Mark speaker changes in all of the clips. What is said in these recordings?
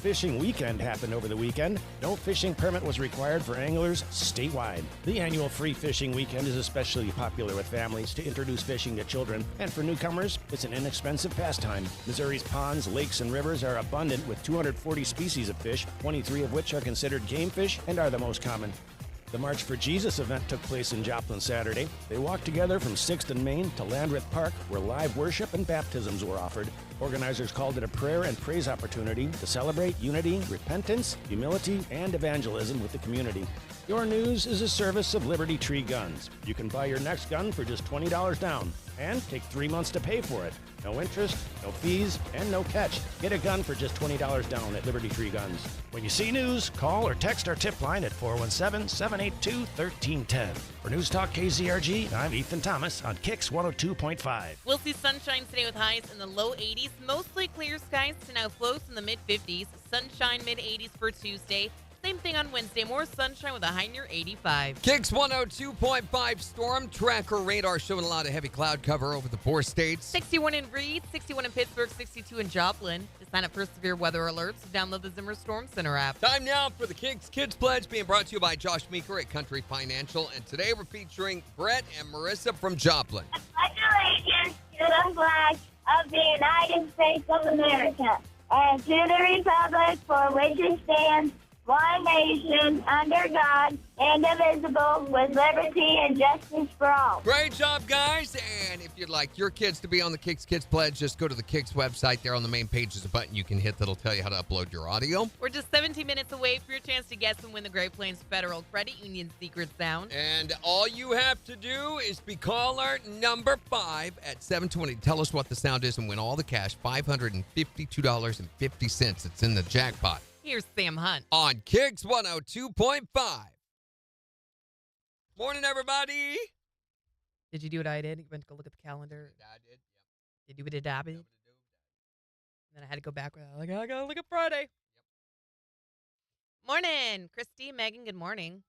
Speaker 1: Fishing Weekend happened over the weekend. No fishing permit was required for anglers statewide. The annual Free Fishing Weekend is especially popular with families to introduce fishing to children, and for newcomers, it's an inexpensive pastime. Missouri's ponds, lakes, and rivers are abundant with 240 species of fish, 23 of which are considered game fish and are the most common. The March for Jesus event took place in Joplin Saturday. They walked together from 6th and Main to Landreth Park, where live worship and baptisms were offered. Organizers called it a prayer and praise opportunity to celebrate unity, repentance, humility, and evangelism with the community. Your News is a service of Liberty Tree Guns. You can buy your next gun for just $20 down and take 3 months to pay for it. No interest, no fees, and no catch. Get a gun for just $20 down at Liberty Tree Guns. When you see news, call or text our tip line at 417-782-1310. For News Talk KZRG, I'm Ethan Thomas on KIX 102.5.
Speaker 2: We'll see sunshine today with highs in the low 80s. Mostly clear skies to now close in the mid-50s. Sunshine mid-80s for Tuesday. Same thing on Wednesday. More sunshine with a high near 85.
Speaker 3: KIX 102.5 storm tracker radar showing a lot of heavy cloud cover over the 4 states.
Speaker 2: 61 in Reed, 61 in Pittsburgh, 62 in Joplin. To sign up for severe weather alerts, download the Zimmer Storm Center app.
Speaker 3: Time now for the KIX Kids Pledge, being brought to you by Josh Meeker at Country Financial. And today we're featuring Brett and Marissa from Joplin.
Speaker 4: Congratulations to the flag of the United States of America and to the republic for which it stands, one nation, under God, indivisible, with liberty and justice for all.
Speaker 3: Great job, guys. And if you'd like your kids to be on the KIX Kids Pledge, just go to the KIX website. There on the main page is a button you can hit that'll tell you how to upload your audio.
Speaker 2: We're just 17 minutes away for your chance to guess and win the Great Plains Federal Credit Union secret sound.
Speaker 3: And all you have to do is be caller number 5 at 720. Tell us what the sound is and win all the cash, $552.50. It's in the jackpot.
Speaker 2: Here's Sam Hunt.
Speaker 3: On KIX 102.5. Morning, everybody.
Speaker 2: Did you do what I did? You went to go look at the calendar.
Speaker 3: I did, yep.
Speaker 2: Did you do what I did? And then I had to go back. Like, I got to look at Friday. Yep. Morning, Christy, Megan, good morning.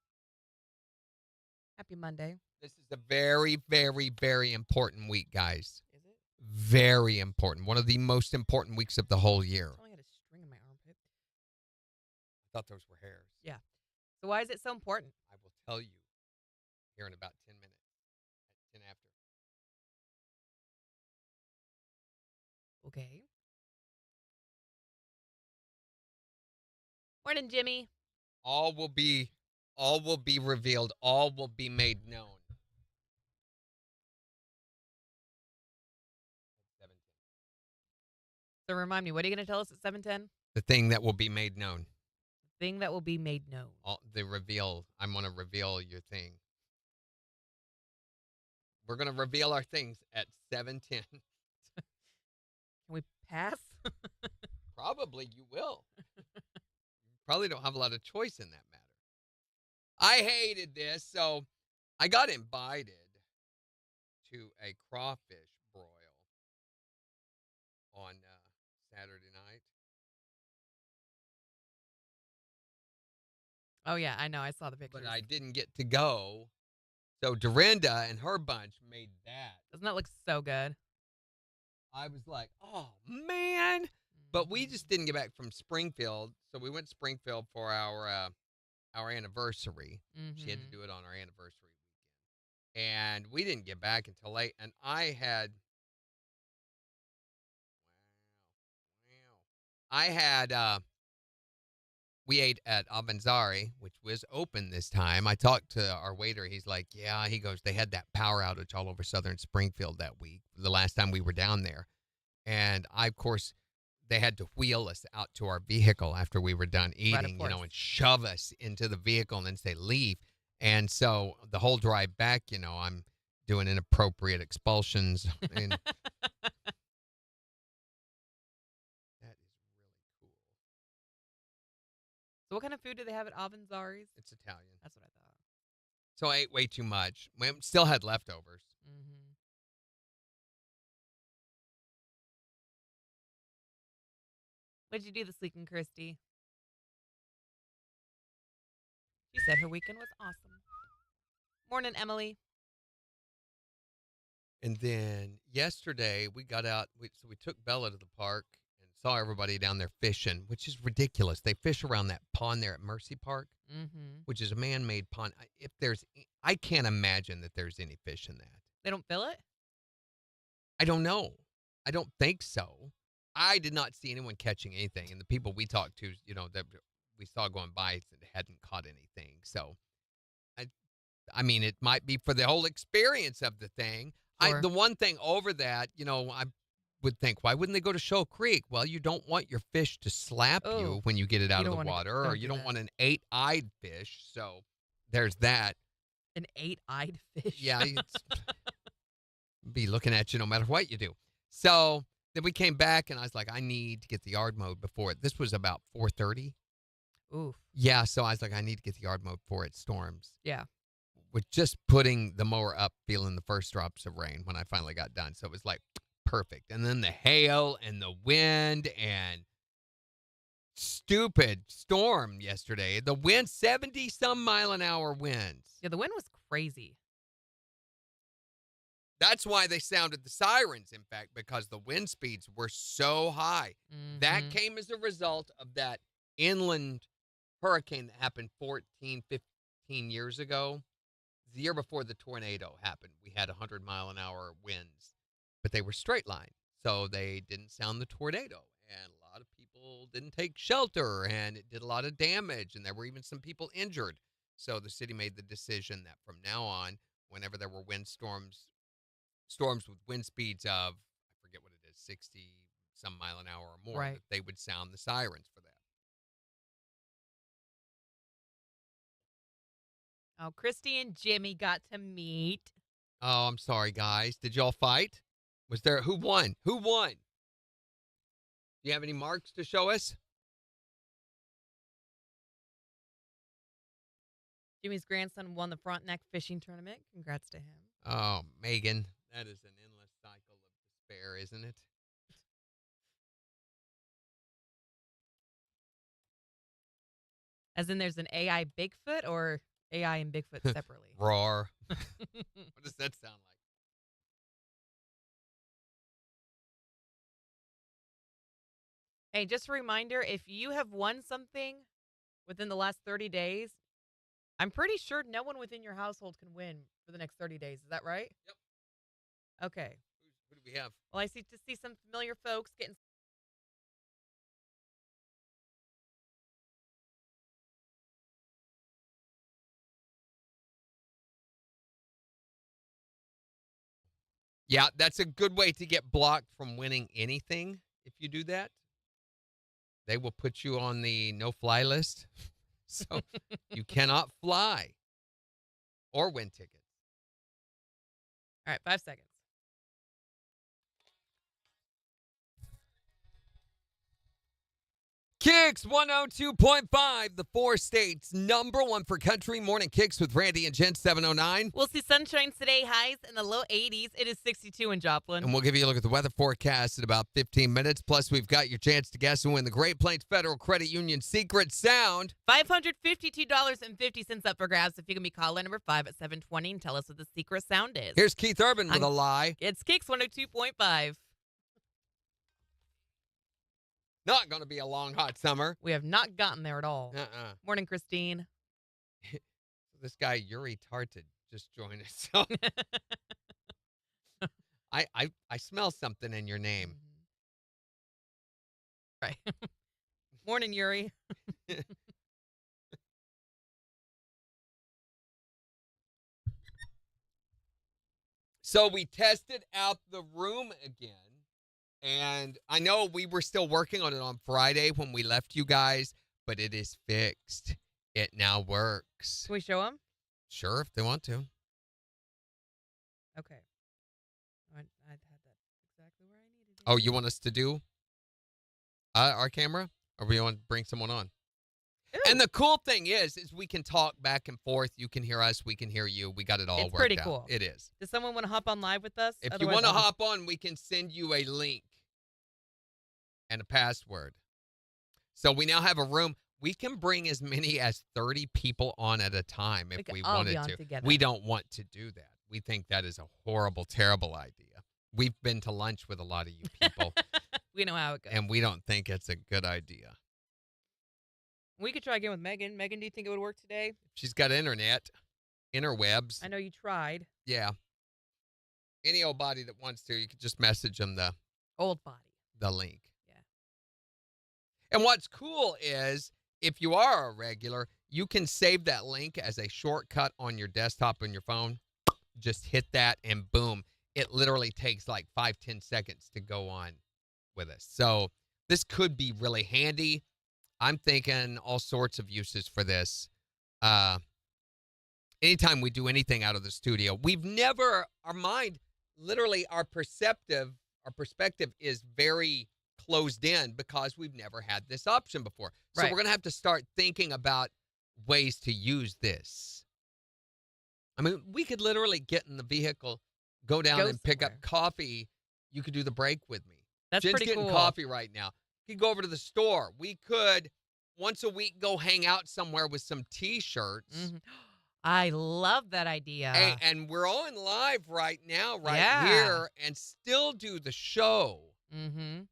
Speaker 2: Happy Monday.
Speaker 3: This is a very, very, very important week, guys.
Speaker 2: Is it?
Speaker 3: Very important. One of the most important weeks of the whole year.
Speaker 2: I only had a string in my armpit.
Speaker 3: I thought those were hairs.
Speaker 2: Yeah. So why is it so important?
Speaker 3: I will tell you here in about 10 minutes. At 10 after.
Speaker 2: Okay. Morning, Jimmy.
Speaker 3: All will be revealed. All will be made known. 7:10.
Speaker 2: So remind me, what are you going to tell us at 7:10?
Speaker 3: The thing that will be made known.
Speaker 2: Thing that will be made known.
Speaker 3: The reveal. I'm going to reveal your thing. We're going to reveal our things at 7:10.
Speaker 2: Can we pass?
Speaker 3: Probably you will. You probably don't have a lot of choice in that matter. I hated this, so I got invited to a crawfish broil on Saturday night.
Speaker 2: Oh, yeah, I know. I saw the pictures.
Speaker 3: But I didn't get to go. So Dorinda and her bunch made that.
Speaker 2: Doesn't that look so good?
Speaker 3: I was like, oh, man. But we just didn't get back from Springfield. So we went to Springfield for our anniversary.
Speaker 2: Mm-hmm.
Speaker 3: She had to do it on our anniversary weekend. And we didn't get back until late. And I had, we ate at Avanzari, which was open this time. I talked to our waiter. He's like, yeah, he goes, they had that power outage all over southern Springfield that week, the last time we were down there. And of course, they had to wheel us out to our vehicle after we were done eating, and shove us into the vehicle and then say, leave. And so the whole drive back, I'm doing inappropriate expulsions. And that is really cool.
Speaker 2: So what kind of food do they have at Avanzari's?
Speaker 3: It's Italian.
Speaker 2: That's what I thought.
Speaker 3: So I ate way too much. We still had leftovers.
Speaker 2: Mm-hmm. What did you do this weekend, Christy? She said her weekend was awesome. Morning, Emily.
Speaker 3: And then yesterday we got out. So we took Bella to the park and saw everybody down there fishing, which is ridiculous. They fish around that pond there at Mercy Park, which is a man-made pond. I can't imagine that there's any fish in that.
Speaker 2: They don't fill it?
Speaker 3: I don't know. I don't think so. I did not see anyone catching anything, and the people we talked to, that we saw going by hadn't caught anything. So, I mean, it might be for the whole experience of the thing.
Speaker 2: Sure.
Speaker 3: The one thing over that, I would think, why wouldn't they go to Shoal Creek? Well, you don't want your fish to slap you when you get it out of the water, or you don't want an 8-eyed fish. So there's that.
Speaker 2: An 8-eyed fish?
Speaker 3: Yeah. Be looking at you no matter what you do. So then we came back, and I was like, I need to get the yard mowed before it. This was about 4:30.
Speaker 2: Oof.
Speaker 3: Yeah, so I was like, I need to get the yard mowed before it storms.
Speaker 2: Yeah.
Speaker 3: With just putting the mower up, feeling the first drops of rain when I finally got done. So it was like perfect. And then the hail and the wind and stupid storm yesterday. The wind, 70-some mile-an-hour winds.
Speaker 2: Yeah, the wind was crazy.
Speaker 3: That's why they sounded the sirens, in fact, because the wind speeds were so high. That came as a result of that inland hurricane that happened 14, 15 years ago. The year before the tornado happened, we had 100-mile-an-hour winds, but they were straight line, so they didn't sound the tornado, and a lot of people didn't take shelter, and it did a lot of damage, and there were even some people injured. So the city made the decision that from now on, whenever there were storms with wind speeds of, I forget what it is, 60-some mile an hour or more,
Speaker 2: right,
Speaker 3: that they would sound the sirens for that.
Speaker 2: Oh, Christy and Jimmy got to meet.
Speaker 3: Oh, I'm sorry, guys. Did y'all fight? Who won? Who won? Do you have any marks to show us?
Speaker 2: Jimmy's grandson won the Frontenac fishing tournament. Congrats to him.
Speaker 3: Oh, Megan, that is an endless cycle of despair, isn't it?
Speaker 2: As in there's an AI Bigfoot, or AI and Bigfoot separately?
Speaker 3: Roar. What does that sound like?
Speaker 2: Hey, just a reminder, if you have won something within the last 30 days, I'm pretty sure no one within your household can win for the next 30 days. Is that right?
Speaker 3: Yep.
Speaker 2: Okay.
Speaker 3: Who do we have?
Speaker 2: Well, I see some familiar folks getting.
Speaker 3: Yeah, that's a good way to get blocked from winning anything. If you do that, they will put you on the no-fly list. So you cannot fly or win tickets.
Speaker 2: All right, 5 seconds.
Speaker 3: KIX 102.5, the 4 states #1 for country. Morning KIX with Randy and Jen, 709.
Speaker 2: We'll see sunshine today, highs in the low 80s. It is 62 in Joplin.
Speaker 3: And we'll give you a look at the weather forecast in about 15 minutes. Plus, we've got your chance to guess and win the Great Plains Federal Credit Union Secret Sound.
Speaker 2: $552.50 up for grabs if you can be caller number 5 at 720 and tell us what the secret sound is.
Speaker 3: Here's Keith Urban with a lie.
Speaker 2: It's KIX 102.5.
Speaker 3: Not going to be a long, hot summer.
Speaker 2: We have not gotten there at all. Morning, Christine.
Speaker 3: This guy, Yuri Tarted, just joined us. So I smell something in your name.
Speaker 2: Right. Morning, Yuri.
Speaker 3: So we tested out the room again. And I know we were still working on it on Friday when we left you guys, but it is fixed. It now works.
Speaker 2: Can we show them?
Speaker 3: Sure, if they want to.
Speaker 2: Okay. I'd had that exactly where I needed it.
Speaker 3: Oh, you want us to do our camera? Or we want to bring someone on? Ooh. And the cool thing is we can talk back and forth. You can hear us. We can hear you. We got it all worked out.
Speaker 2: It's pretty cool.
Speaker 3: It is.
Speaker 2: Does someone want to hop on live with us?
Speaker 3: If you want to hop on, we can send you a link and a password. So we now have a room. We can bring as many as 30 people on at a time if we wanted to.
Speaker 2: Together.
Speaker 3: We don't want to do that. We think that is a horrible, terrible idea. We've been to lunch with a lot of you people.
Speaker 2: We know how it goes.
Speaker 3: And we don't think it's a good idea.
Speaker 2: We could try again with Megan. Megan, do you think it would work today?
Speaker 3: She's got internet, interwebs.
Speaker 2: I know you tried.
Speaker 3: Yeah. Any old body that wants to, you could just message them
Speaker 2: Old body.
Speaker 3: the link.
Speaker 2: Yeah.
Speaker 3: And what's cool is if you are a regular, you can save that link as a shortcut on your desktop on your phone. Just hit that and boom. It literally takes like 5-10 seconds to go on with us. So this could be really handy. I'm thinking all sorts of uses for this. Anytime we do anything out of the studio, our mind, literally our perspective is very closed in because we've never had this option before. So
Speaker 2: Right.
Speaker 3: we're going to have to start thinking about ways to use this. I mean, we could literally get in the vehicle, go down and pick up
Speaker 2: somewhere.
Speaker 3: coffee. You could do the break with me.
Speaker 2: That's
Speaker 3: Jen's
Speaker 2: pretty
Speaker 3: getting
Speaker 2: cool.
Speaker 3: coffee right now. We could go over to the store. We could once a week go hang out somewhere with some T-shirts.
Speaker 2: Mhm. I love that idea.
Speaker 3: Hey, and we're on live right now,
Speaker 2: Yeah.
Speaker 3: here, and still do the show.
Speaker 2: Mm-hmm.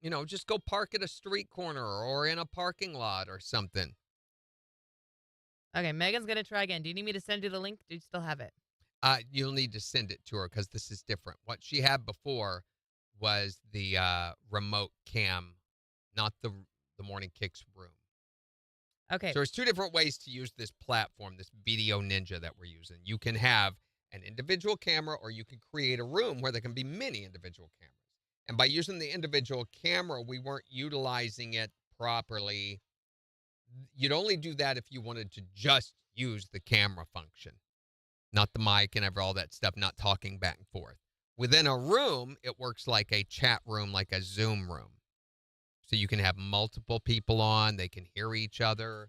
Speaker 3: You know, just go park at a street corner or in a parking lot or something.
Speaker 2: Okay, Megan's going to try again. Do you need me to send you the link? Do you still have it?
Speaker 3: You'll need to send it to her because this is different. What she had before was the remote cam, not the morning KIX room.
Speaker 2: Okay.
Speaker 3: So there's two different ways to use this platform, this Video Ninja that we're using. You can have an individual camera or you can create a room where there can be many individual cameras. And by using the individual camera, we weren't utilizing it properly. You'd only do that if you wanted to just use the camera function, not the mic and all that stuff, not talking back and forth. Within a room, it works like a chat room, like a Zoom room. So you can have multiple people on. They can hear each other.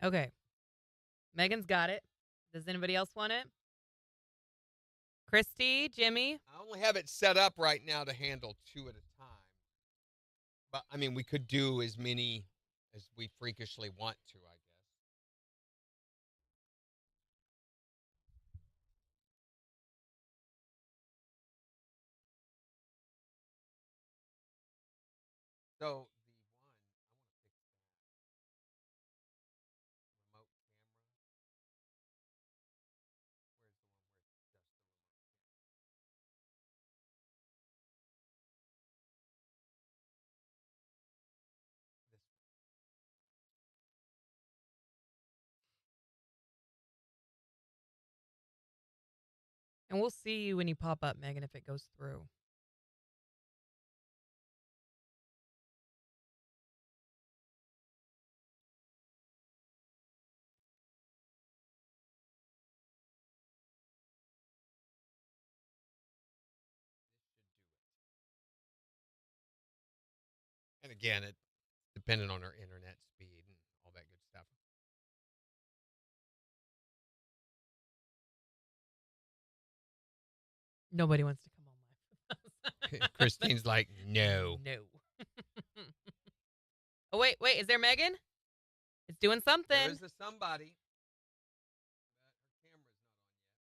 Speaker 2: Okay. Megan's got it. Does anybody else want it? Christy, Jimmy?
Speaker 3: I only have it set up right now to handle 2 at a time. But, I mean, we could do as many as we freakishly want to, I guess. So, the one, I want to fix that remote camera. Where's the one where it's just the remote camera? This one.
Speaker 2: And we'll see you when you pop up, Megan, if it goes through.
Speaker 3: And again, it depending on our internet speed and all that good stuff.
Speaker 2: Nobody wants to come on live.
Speaker 3: Christine's like, no.
Speaker 2: No. Oh, wait. Is there Megan? It's doing something.
Speaker 3: There's a somebody. But her camera's not on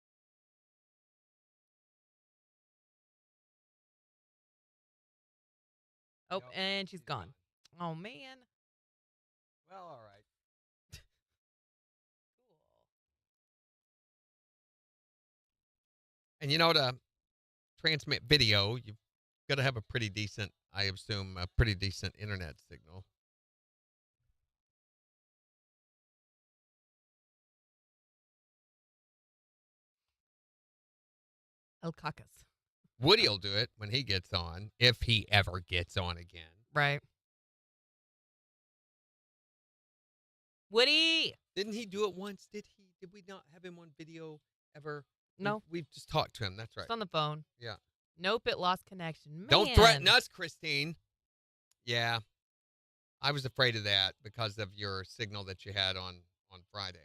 Speaker 3: yet.
Speaker 2: Oh,
Speaker 3: Nope,
Speaker 2: and she's gone. Oh, man.
Speaker 3: Well, all right.
Speaker 2: Cool.
Speaker 3: And you know, to transmit video, you've got to have a pretty decent, I assume, a pretty decent internet signal.
Speaker 2: El Cacas.
Speaker 3: Woody will do it when he gets on, if he ever gets on again.
Speaker 2: Right. Woody.
Speaker 3: Didn't he do it once? Did he? Did we not have him on video ever?
Speaker 2: No.
Speaker 3: We've just talked to him. That's right.
Speaker 2: It's on the phone.
Speaker 3: Yeah.
Speaker 2: Nope, it lost connection. Man.
Speaker 3: Don't threaten us, Christine. Yeah. I was afraid of that because of your signal that you had on Friday.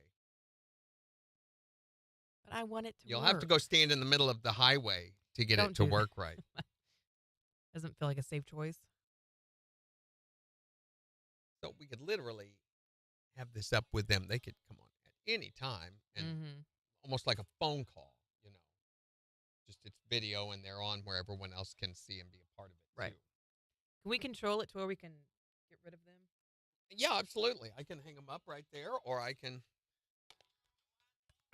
Speaker 2: But I want it to
Speaker 3: You'll
Speaker 2: work.
Speaker 3: have to go stand in the middle of the highway to get
Speaker 2: Don't
Speaker 3: it to
Speaker 2: do
Speaker 3: work right.
Speaker 2: Doesn't feel like a safe choice.
Speaker 3: So we could literally have this up with them. They could come on at any time and almost like a phone call, Just it's video and they're on where everyone else can see and be a part of it
Speaker 2: Right.
Speaker 3: too.
Speaker 2: Can we control it to where we can get rid of them?
Speaker 3: Yeah, absolutely. I can hang them up right there, or I can.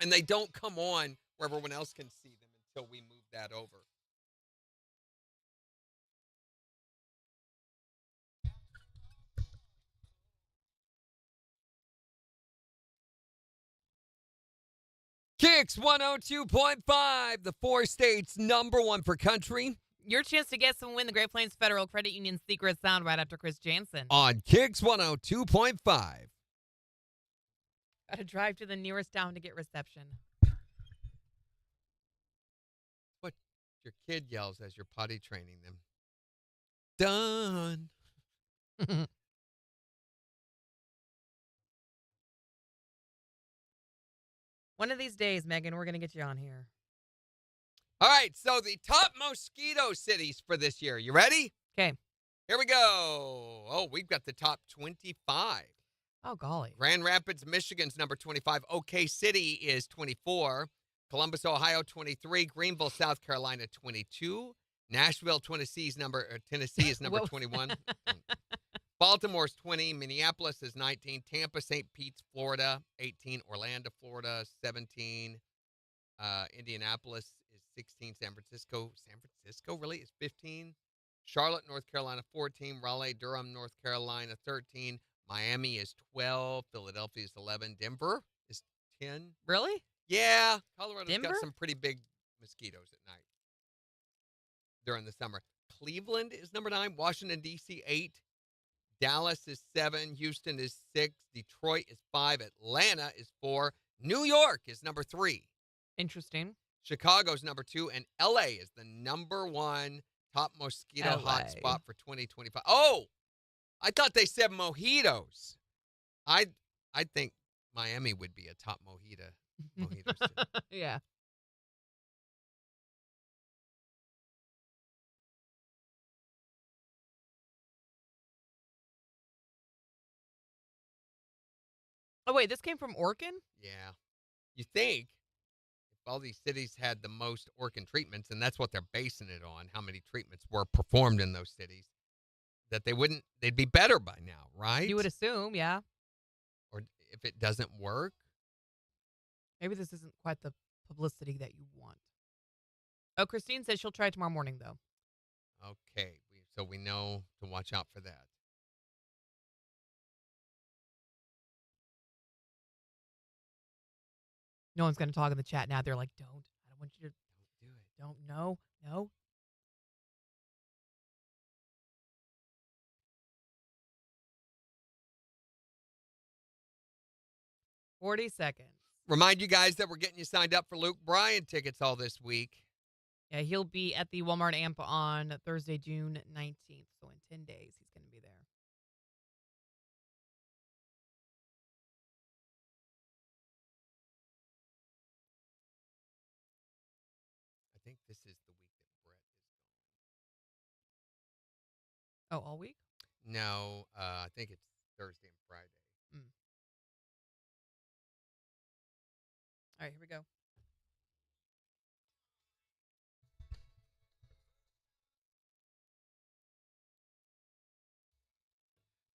Speaker 3: And they don't come on where everyone else can see them until we move that over. KIX 102.5, the 4 states #1 for country.
Speaker 2: Your chance to guess and win the Great Plains Federal Credit Union secret sound right after Chris Jansen.
Speaker 3: On KIX 102.5.
Speaker 2: Got to drive to the nearest town to get reception.
Speaker 3: What your kid yells as you're potty training them. Done.
Speaker 2: One of these days, Megan, we're going to get you on here.
Speaker 3: All right, so the top mosquito cities for this year. You ready?
Speaker 2: Okay.
Speaker 3: Here we go. Oh, we've got the top 25.
Speaker 2: Oh, golly.
Speaker 3: Grand Rapids, Michigan's number 25. OK City is 24. Columbus, Ohio, 23. Greenville, South Carolina, 22. Nashville, Tennessee is number 21. Baltimore's 20. Minneapolis is 19. Tampa, St. Pete's, Florida, 18. Orlando, Florida, 17. Indianapolis is 16. San Francisco really is 15. Charlotte, North Carolina, 14. Raleigh, Durham, North Carolina, 13. Miami is 12. Philadelphia is 11. Denver is 10.
Speaker 2: Really?
Speaker 3: Yeah. Colorado's
Speaker 2: Denver?
Speaker 3: got some pretty big mosquitoes at night during the summer. Cleveland is number 9. Washington, D.C., 8. Dallas is 7. Houston is 6. Detroit is 5. Atlanta is 4. New York is number 3.
Speaker 2: Interesting.
Speaker 3: Chicago's number 2. And L.A. is the number 1 top mosquito hotspot for 2025. Oh! I thought they said mojitos. I think Miami would be a top mojito city.
Speaker 2: Yeah. Oh, wait, this came from Orkin?
Speaker 3: Yeah. You think if all these cities had the most Orkin treatments, and that's what they're basing it on, how many treatments were performed in those cities, that they'd be better by now, right?
Speaker 2: You would assume, yeah.
Speaker 3: Or if it doesn't work.
Speaker 2: Maybe this isn't quite the publicity that you want. Oh, Christine says she'll try tomorrow morning, though.
Speaker 3: Okay. So we know to watch out for that.
Speaker 2: No one's going to talk in the chat now. They're like, don't. I don't want you to.
Speaker 3: Don't do it.
Speaker 2: Don't. No. 40 seconds.
Speaker 3: Remind you guys that we're getting you signed up for Luke Bryan tickets all this week.
Speaker 2: Yeah, he'll be at the Walmart Amp on Thursday, June 19th. So in 10 days, he's going to be there.
Speaker 3: I think this is the week that Brett is
Speaker 2: Oh, all week?
Speaker 3: gone. No, I think it's Thursday and Friday.
Speaker 2: All right, here we go.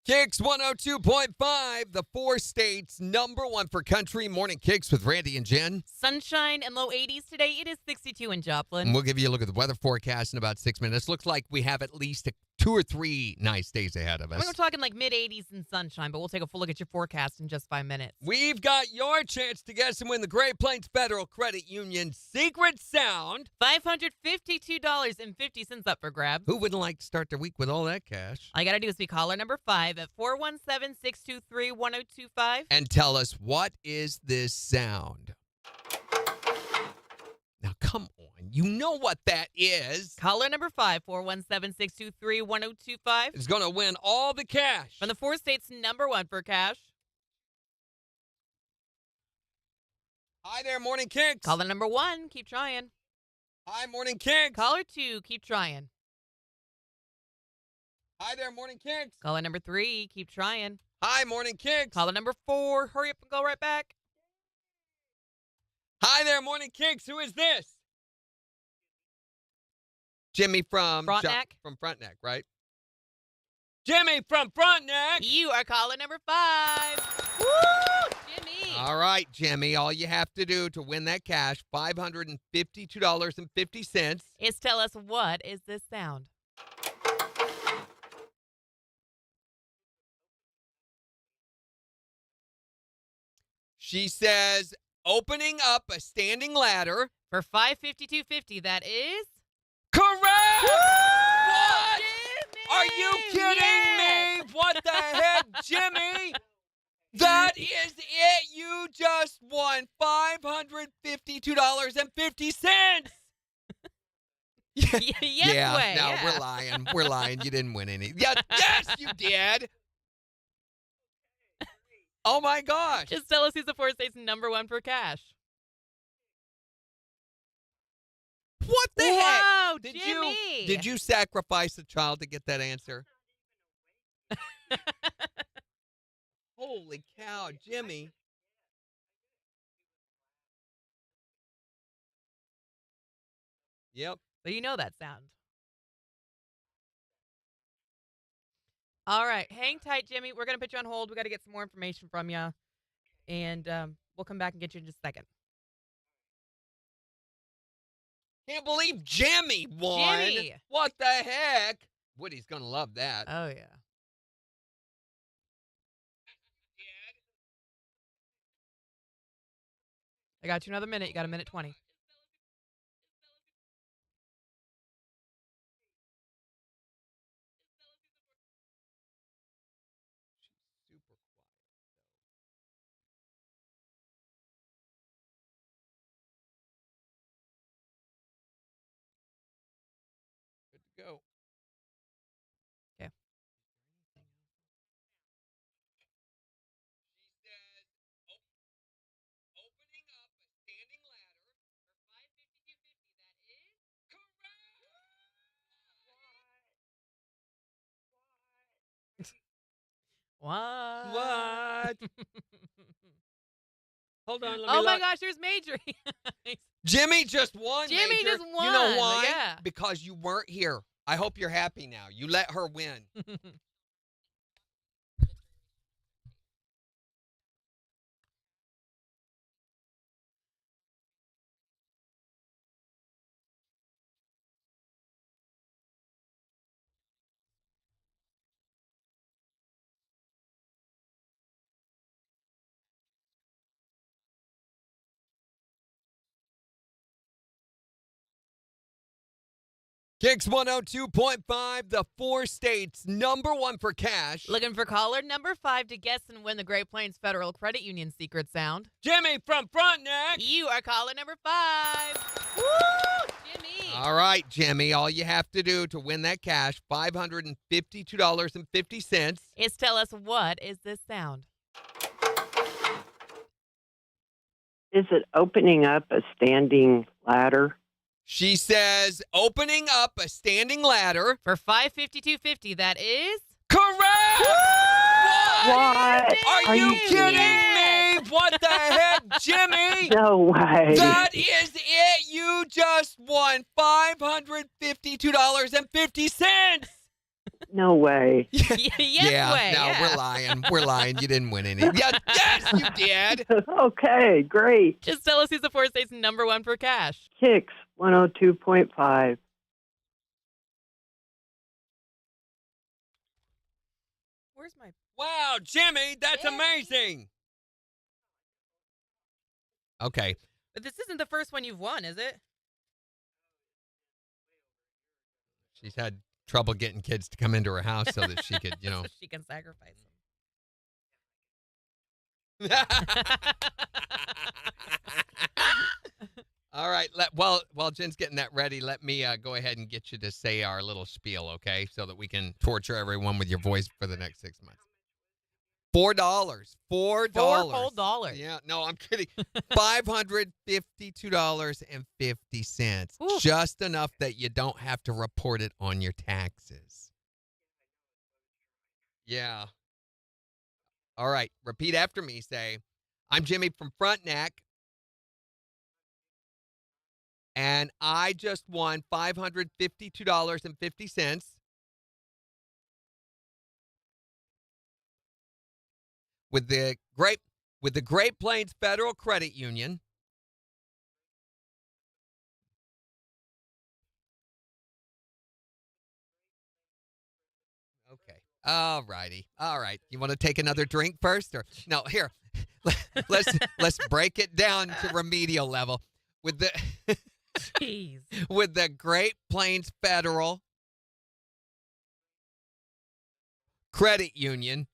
Speaker 3: KIX 102.5, the 4 states #1 for country. Morning KIX with Randy and Jen.
Speaker 2: Sunshine and low 80s today. It is 62 in Joplin.
Speaker 3: And we'll give you a look at the weather forecast in about 6 minutes. Looks like we have at least 2 or 3 nice days ahead of us.
Speaker 2: We're talking like mid 80s and sunshine, but we'll take a full look at your forecast in just 5 minutes.
Speaker 3: We've got your chance to guess and win the Great Plains Federal Credit Union secret sound.
Speaker 2: $552.50 up for grabs.
Speaker 3: Who wouldn't like to start their week with all that cash?
Speaker 2: All you got to do is be caller number 5 at 417-623-1025.
Speaker 3: And tell us, what is this sound? Now, come on. You know what that is.
Speaker 2: Caller number 5, 417-623-1025.
Speaker 3: Is going to win all the cash.
Speaker 2: From the 4 states #1 for cash.
Speaker 3: Hi there, Morning KIX.
Speaker 2: Caller number 1, keep trying.
Speaker 3: Hi, Morning KIX.
Speaker 2: Caller 2, keep trying.
Speaker 3: Hi there, Morning Kicks.
Speaker 2: Caller number 3, keep trying.
Speaker 3: Hi, Morning Kicks.
Speaker 2: Caller number 4, hurry up and go right back.
Speaker 3: Hi there, Morning Kicks. Who is this? Jimmy from
Speaker 2: Frontenac?
Speaker 3: From Frontenac, right? Jimmy from Frontenac.
Speaker 2: You are caller number 5. Woo, Jimmy.
Speaker 3: All right, Jimmy. All you have to do to win that cash, $552.50.
Speaker 2: Is tell us, what is this sound?
Speaker 3: She says, opening up a standing ladder.
Speaker 2: For $552.50, that is...
Speaker 3: Correct! What?
Speaker 2: Jimmy!
Speaker 3: Are you kidding me? What the heck, Jimmy? That is it. You just won $552.50.
Speaker 2: Yes,
Speaker 3: no, we're lying. We're lying. You didn't win any. Yeah, yes, you did. Oh, my gosh.
Speaker 2: Just tell us who's the 4 states number 1 for cash.
Speaker 3: What the heck?
Speaker 2: Wow,
Speaker 3: Did
Speaker 2: Jimmy.
Speaker 3: Did you sacrifice a child to get that answer? Holy cow, Jimmy. Yep.
Speaker 2: So you know that sound. All right. Hang tight, Jimmy. We're going to put you on hold. We got to get some more information from you. And we'll come back and get you in just a second.
Speaker 3: Can't believe Jimmy won.
Speaker 2: Jimmy.
Speaker 3: What the heck? Woody's going to love that.
Speaker 2: Oh, yeah. I got you another minute. You got a minute 20.
Speaker 3: Super quiet. Good to go.
Speaker 2: Okay.
Speaker 3: She says, opening up a standing ladder for $552.50. That is correct.
Speaker 2: What?
Speaker 3: What? Hold on, let me
Speaker 2: Oh, my
Speaker 3: look.
Speaker 2: gosh. There's Major.
Speaker 3: Jimmy just won.
Speaker 2: Jimmy
Speaker 3: Major.
Speaker 2: just
Speaker 3: You know
Speaker 2: won,
Speaker 3: why?
Speaker 2: yeah.
Speaker 3: Because you weren't here. I hope you're happy now. You let her win. KIX 102.5, the 4 states number 1 for cash.
Speaker 2: Looking for caller number 5 to guess and win the Great Plains Federal Credit Union secret sound.
Speaker 3: Jimmy from Frontenac.
Speaker 2: You are caller number 5. Woo, Jimmy.
Speaker 3: All right, Jimmy. All you have to do to win that cash, $552.50.
Speaker 2: Is tell us, what is this sound?
Speaker 5: Is it opening up a standing ladder?
Speaker 3: She says, opening up a standing ladder.
Speaker 2: For $552.50, that is...
Speaker 3: Correct!
Speaker 5: What?
Speaker 3: Are you kidding
Speaker 2: Yes.
Speaker 3: me? What the heck, Jimmy?
Speaker 5: No way.
Speaker 3: That is it. You just won $552.50.
Speaker 5: No way.
Speaker 2: yes, way.
Speaker 3: No,
Speaker 2: yeah.
Speaker 3: we're lying. We're lying. You didn't win any. Yeah, yes, you did.
Speaker 5: Okay, great.
Speaker 2: Just tell us who's the 4 states number 1 for cash.
Speaker 5: KIX 102.5.
Speaker 2: Where's my...
Speaker 3: Wow, Jimmy, that's
Speaker 2: Jimmy.
Speaker 3: amazing. Okay.
Speaker 2: But this isn't the first one you've won, is it?
Speaker 3: She's had trouble getting kids to come into her house so that she could,
Speaker 2: So she can sacrifice them.
Speaker 3: All right. While Jen's getting that ready, let me go ahead and get you to say our little spiel, okay? So that we can torture everyone with your voice for the next 6 months. $4. $4.
Speaker 2: $4 whole dollars.
Speaker 3: Yeah, no, I'm kidding. $552.50.
Speaker 2: Ooh.
Speaker 3: Just enough that you don't have to report it on your taxes. Yeah. All right. Repeat after me. Say, I'm Jimmy from Frontenac, and I just won $552.50 with the Great Plains Federal Credit Union. Okay. All righty. All right. You want to take another drink first, or no? Here, let's break it down to remedial level with the
Speaker 2: Jeez.
Speaker 3: with the Great Plains Federal Credit Union.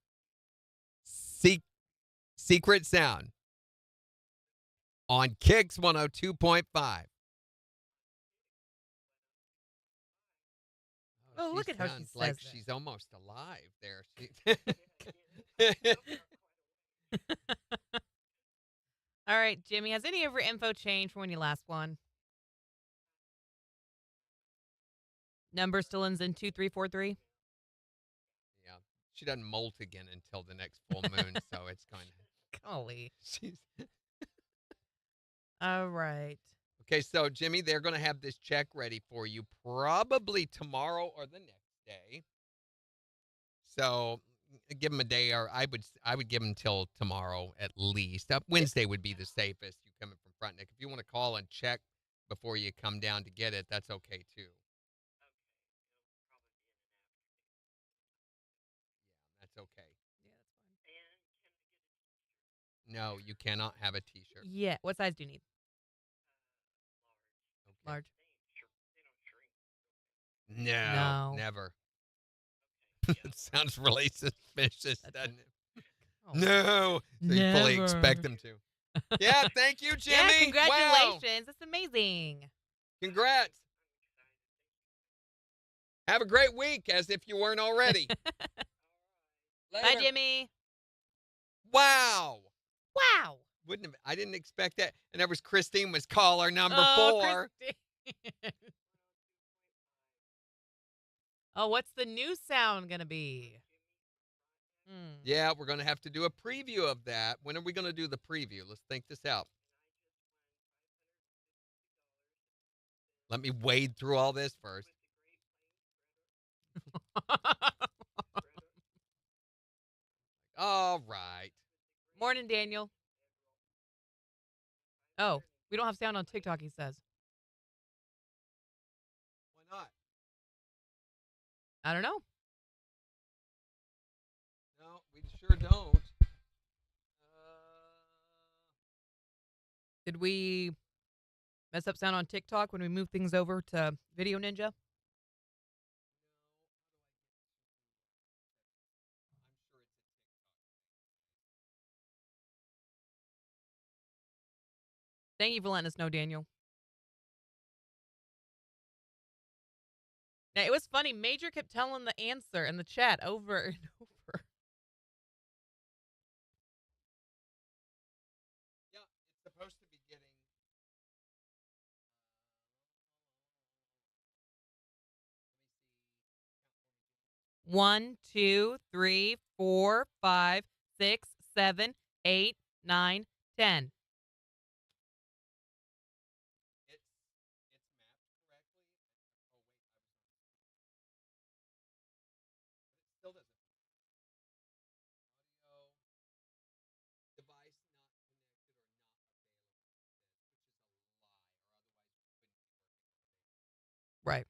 Speaker 3: Secret Sound on KIX 102.5.
Speaker 2: Oh, look at how she
Speaker 3: sounds
Speaker 2: says
Speaker 3: like
Speaker 2: that.
Speaker 3: she's almost alive there.
Speaker 2: All right, Jimmy, has any of your info changed from when you last won? Number still ends in 2343?
Speaker 3: Yeah. She doesn't molt again until the next full moon, so it's kind of.
Speaker 2: Golly.
Speaker 3: She's
Speaker 2: All right.
Speaker 3: okay, so Jimmy, they're going to have this check ready for you probably tomorrow or the next day. So give them a day, or I would give them till tomorrow at least. Wednesday would be the safest. You coming from Frontenac. If you want to call and check before you come down to get it, that's okay too. Yeah, that's okay.
Speaker 2: Yeah, that's fine.
Speaker 3: No, you cannot have a T-shirt.
Speaker 2: Yeah. What size do you need?
Speaker 3: Okay.
Speaker 2: Large.
Speaker 3: No,
Speaker 2: No.
Speaker 3: never. It sounds really suspicious, doesn't it?
Speaker 2: Oh.
Speaker 3: No. So you fully
Speaker 2: Never.
Speaker 3: expect them to. Yeah, thank you, Jimmy.
Speaker 2: Yeah,
Speaker 3: Wow.
Speaker 2: congratulations. That's amazing.
Speaker 3: Congrats. Have a great week, as if you weren't already.
Speaker 2: Bye,
Speaker 3: Later.
Speaker 2: Jimmy.
Speaker 3: Wow.
Speaker 2: Wow.
Speaker 3: I didn't expect that. And there was Christine was caller number 4.
Speaker 2: Christine. Oh, what's the new sound going to be?
Speaker 3: Yeah, we're going to have to do a preview of that. When are we going to do the preview? Let's think this out. Let me wade through all this first. All right.
Speaker 2: Morning, Daniel. Oh, we don't have sound on TikTok, he says.
Speaker 3: Why not?
Speaker 2: I don't know.
Speaker 3: No, we sure don't.
Speaker 2: Did we mess up sound on TikTok when we moved things over to Video Ninja? Thank you for letting us know, Daniel. Now, it was funny. Major kept telling the answer in the chat over and over.
Speaker 3: Yeah, it's supposed to be getting.
Speaker 2: 1, 2, 3, 4, 5, 6, 7, 8, 9, 10.
Speaker 3: It's mapped correctly. Oh wait, I was on. But it still doesn't. Audio device not connected or not available, which is a lie, or otherwise we wouldn't be working all day.
Speaker 2: Right.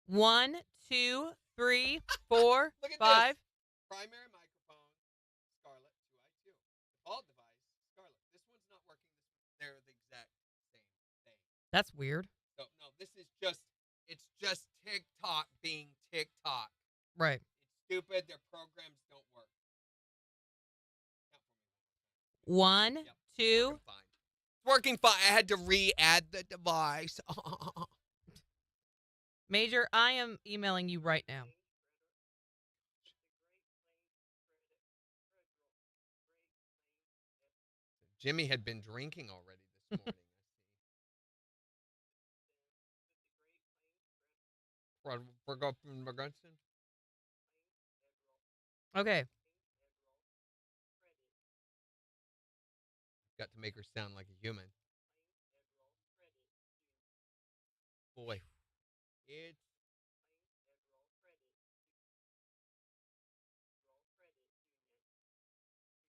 Speaker 2: One, two, three, four,
Speaker 3: Look at
Speaker 2: 5.
Speaker 3: this. Primary microphone, Scarlett 2i2. Default device, Scarlett. This one's not working. They're the exact same thing.
Speaker 2: That's weird.
Speaker 3: So no, it's just TikTok being TikTok.
Speaker 2: Right.
Speaker 3: It's stupid. Their programs don't work. Count for me.
Speaker 2: 1,
Speaker 3: Yep.
Speaker 2: 2.
Speaker 3: Fine. working fine. I had to re-add the device.
Speaker 2: Major, I am emailing you right now.
Speaker 3: Jimmy had been drinking already this morning.
Speaker 2: Okay.
Speaker 3: Got to make her sound like a human. Boy, it's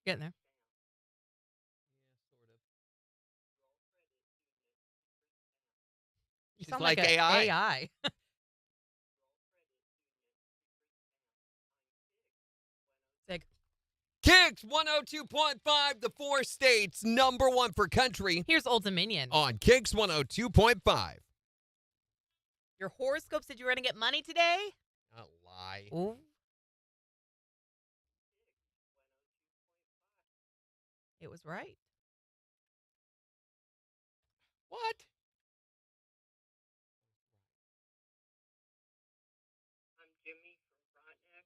Speaker 2: Getting there.
Speaker 3: sort of.
Speaker 2: You
Speaker 3: She's
Speaker 2: sound
Speaker 3: like
Speaker 2: a
Speaker 3: AI.
Speaker 2: AI. Sick.
Speaker 3: KIX 102.5, the 4 states, number 1 for country
Speaker 2: Here's Old Dominion.
Speaker 3: on KIX 102.5.
Speaker 2: Your horoscope said you were going to get money today?
Speaker 3: A lie.
Speaker 2: Ooh. It was right.
Speaker 3: What?
Speaker 5: I'm Jimmy from Frontenac.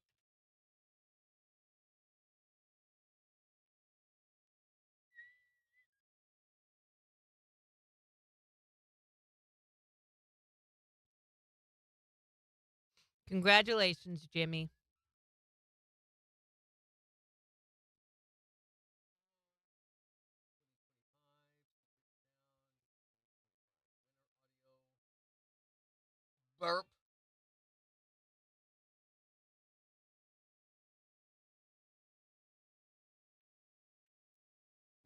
Speaker 2: Congratulations, Jimmy.
Speaker 3: Burp.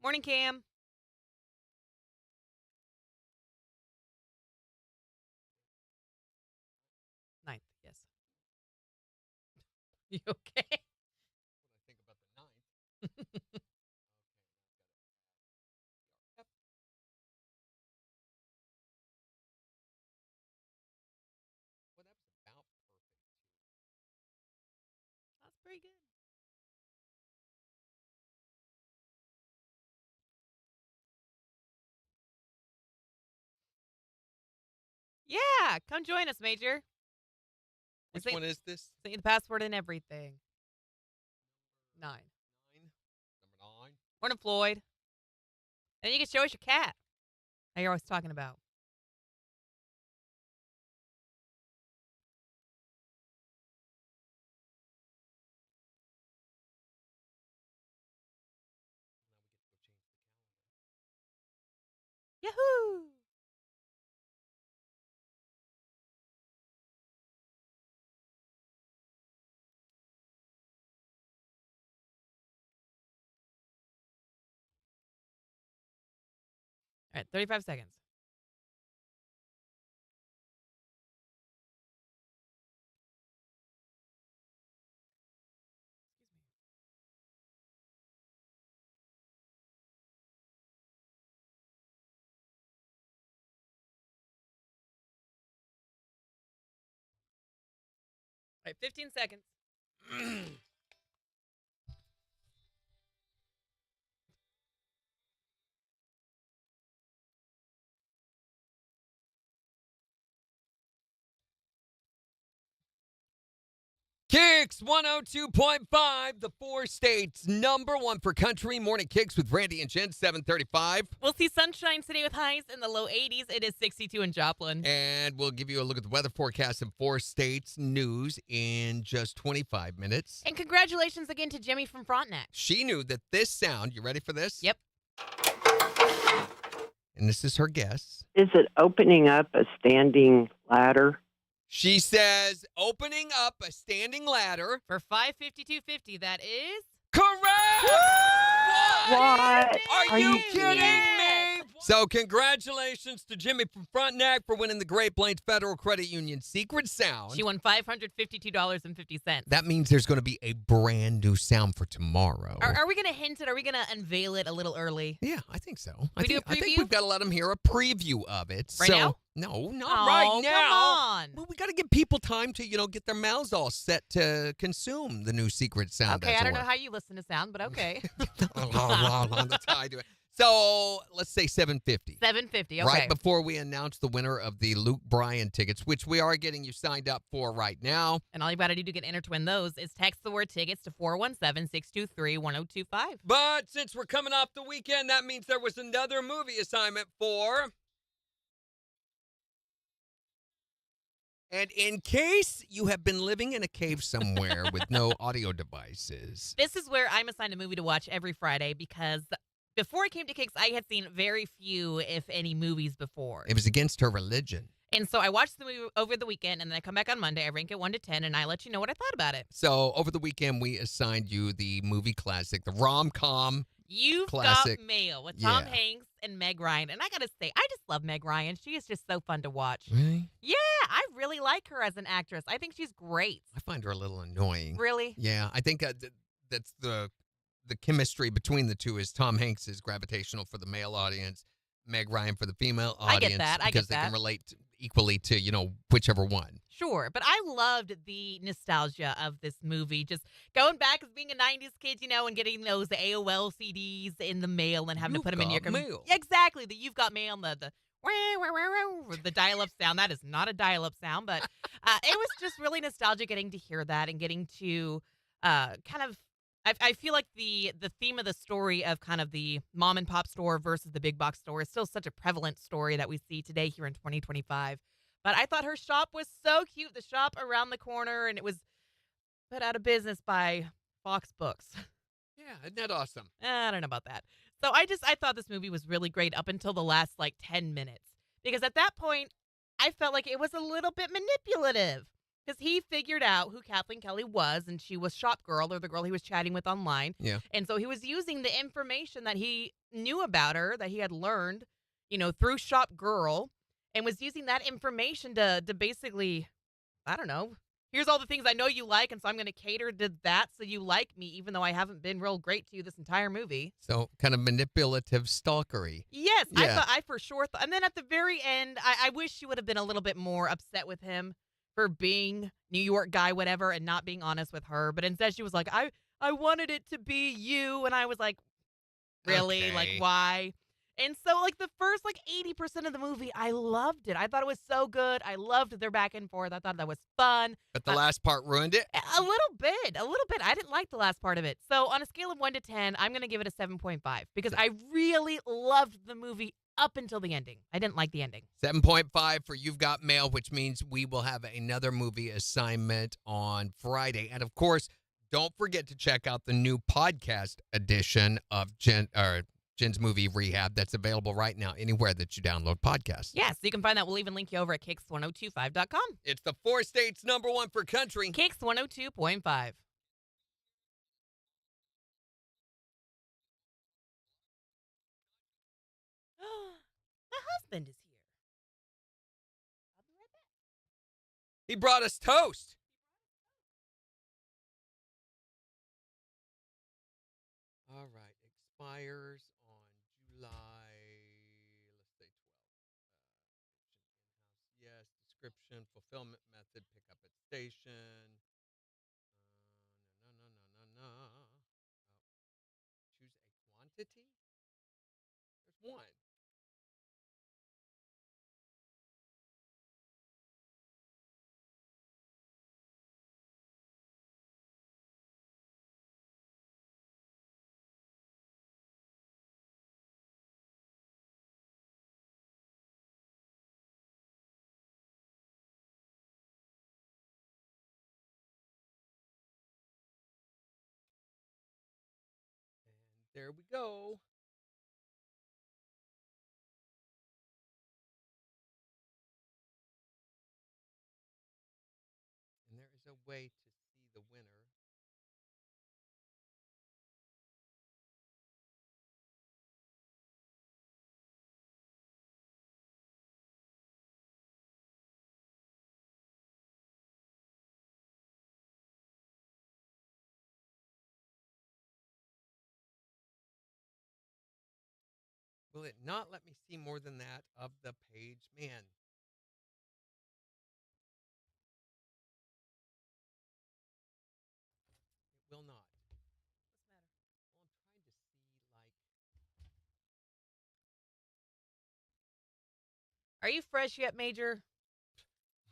Speaker 2: Morning, Cam. Ninth, yes. You okay?
Speaker 3: What I think about the 9th. Yep. Well, that was about perfect.
Speaker 2: That's pretty good. Yeah, come join us, Major.
Speaker 3: Which
Speaker 2: Sent
Speaker 3: one is this?
Speaker 2: you the password and everything. 9.
Speaker 3: 9. Number 9.
Speaker 2: Morning, Floyd. And you can show us your cat that you're always talking about.
Speaker 3: Now we get to go change the calendar.
Speaker 2: Yahoo! All right, 35 seconds. All right, 15 seconds.
Speaker 3: KIX 102.5, the 4 states, number 1 for country. Morning KIX with Randy and Jen, 7:35.
Speaker 2: We'll see sunshine today with highs in the low 80s. It is 62 in Joplin.
Speaker 3: And we'll give you a look at the weather forecast in 4 states news in just 25 minutes.
Speaker 2: And congratulations again to Jimmy from Frontenac.
Speaker 3: She knew that this sound, you ready for this?
Speaker 2: Yep.
Speaker 3: And this is her guess.
Speaker 5: Is it opening up a standing ladder?
Speaker 3: She says, opening up a standing ladder.
Speaker 2: For $552.50, that is...
Speaker 3: Correct!
Speaker 5: What?
Speaker 3: Are you
Speaker 5: kidding?
Speaker 3: kidding
Speaker 2: Yes.
Speaker 3: me? So congratulations to Jimmy from Frontenac for winning the Great Plains Federal Credit Union Secret Sound.
Speaker 2: She won $552.50.
Speaker 3: That means there's going to be a brand new sound for tomorrow.
Speaker 2: Are we going to hint it? Are we going to unveil it a little early?
Speaker 3: Yeah, I think so.
Speaker 2: We do a
Speaker 3: I think
Speaker 2: preview?
Speaker 3: we've got to let them hear a preview of it.
Speaker 2: Right
Speaker 3: so,
Speaker 2: now?
Speaker 3: No, not
Speaker 2: Oh,
Speaker 3: right now.
Speaker 2: come on.
Speaker 3: Well, we got to give people time to, get their mouths all set to consume the new secret sound.
Speaker 2: Okay, I don't know how you listen to sound, but okay.
Speaker 3: That's how I do it. So let's say $750.
Speaker 2: $750. Okay.
Speaker 3: Right before we announce the winner of the Luke Bryan tickets, which we are getting you signed up for right now.
Speaker 2: And all you got to do to get entered to win those is text the word tickets to 417-623-1025.
Speaker 3: But since we're coming off the weekend, that means there was another movie assignment for. And in case you have been living in a cave somewhere with no audio devices.
Speaker 2: This is where I'm assigned a movie to watch every Friday because before I came to KIX, I had seen very few, if any, movies before.
Speaker 3: It was against her religion.
Speaker 2: And so I watched the movie over the weekend, and then I come back on Monday. I rank it 1 to 10, and I let you know what I thought about it.
Speaker 3: So over the weekend, we assigned you the movie classic, the rom-com.
Speaker 2: You've
Speaker 3: Classic.
Speaker 2: Got Mail with Tom
Speaker 3: Yeah.
Speaker 2: Hanks and Meg Ryan. And I got to say, I just love Meg Ryan. She is just so fun to watch.
Speaker 3: Really?
Speaker 2: Yeah, I really like her as an actress. I think she's great.
Speaker 3: I find her a little annoying.
Speaker 2: Really?
Speaker 3: Yeah, I think that's the chemistry between the two is Tom Hanks is gravitational for the male audience, Meg Ryan for the female audience.
Speaker 2: I get that.
Speaker 3: Because they can relate equally to, whichever one.
Speaker 2: Sure, but I loved the nostalgia of this movie. Just going back as being a 90s kid, and getting those AOL CDs in the mail and having to put them in your
Speaker 3: mail.
Speaker 2: Exactly, the You've Got Mail, the dial-up sound. That is not a dial-up sound, but it was just really nostalgic getting to hear that and getting to kind of I feel like the theme of the story of kind of the mom and pop store versus the big box store is still such a prevalent story that we see today here in 2025. But I thought her shop was so cute. The shop around the corner, and it was put out of business by Fox Books.
Speaker 3: Yeah, isn't that awesome?
Speaker 2: I don't know about that. So I thought this movie was really great up until the last 10 minutes. Because at that point, I felt like it was a little bit manipulative. Because he figured out who Kathleen Kelly was, and she was Shop Girl, or the girl he was chatting with online.
Speaker 3: Yeah.
Speaker 2: And so he was using the information that he knew about her, that he had learned, through Shop Girl, and was using that information to basically, I don't know, here's all the things I know you like, and so I'm going to cater to that so you like me, even though I haven't been real great to you this entire movie.
Speaker 3: So kind of manipulative stalkery.
Speaker 2: Yes,
Speaker 3: Yeah.
Speaker 2: I for sure thought. And then at the very end, I wish she would have been a little bit more upset with him for being New York guy, whatever, and not being honest with her. But instead, she was like, I wanted it to be you. And I was like, really?
Speaker 3: Okay.
Speaker 2: Like, why? And so, the first, 80% of the movie, I loved it. I thought it was so good. I loved their back and forth. I thought that was fun.
Speaker 3: But the last part ruined it?
Speaker 2: A little bit. I didn't like the last part of it. So, on a scale of 1 to 10, I'm going to give it a 7.5 because I really loved the movie up until the ending. I didn't like the ending.
Speaker 3: 7.5 for You've Got Mail, which means we will have another movie assignment on Friday. And, of course, don't forget to check out the new podcast edition of Jen's Movie Rehab that's available right now anywhere that you download podcasts.
Speaker 2: Yes, you can find that. We'll even link you over at KIX1025.com.
Speaker 3: It's the 4 states #1 for country.
Speaker 2: KIX 102.5. My husband is here. I'll be right back.
Speaker 3: He brought us toast. All right. Expires on July, let's say 12th. Yes. Description, fulfillment method, pick up at station. No. Choose a quantity. There's one. And there we go. And there is a way to see the winner. Will it not let me see more than that of the page? Man. It will not. What's the matter? Well, I'm trying to see,
Speaker 2: Are you fresh yet, Major?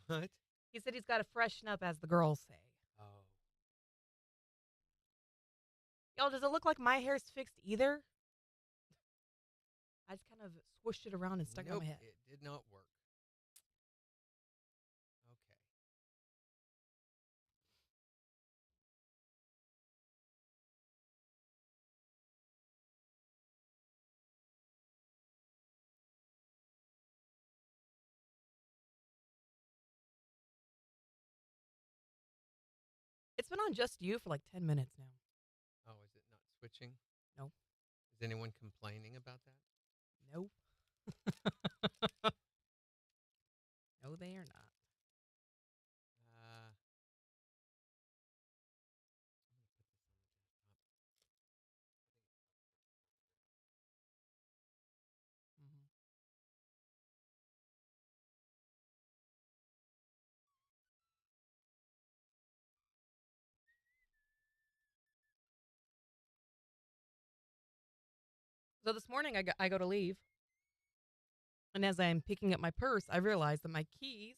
Speaker 3: What?
Speaker 2: He said he's got to freshen up, as the girls say.
Speaker 3: Oh.
Speaker 2: Y'all, does it look like my hair's fixed either? I just kind of swooshed it around and stuck it on
Speaker 3: Nope,
Speaker 2: my head.
Speaker 3: it did not work. Okay.
Speaker 2: It's been on just you for like 10 minutes now.
Speaker 3: Oh, is it not switching?
Speaker 2: No.
Speaker 3: Is anyone complaining about that?
Speaker 2: No. No, they are not.
Speaker 3: Uh,
Speaker 2: Mhm. So this morning I go to leave, and as I'm picking up my purse, I realize that my keys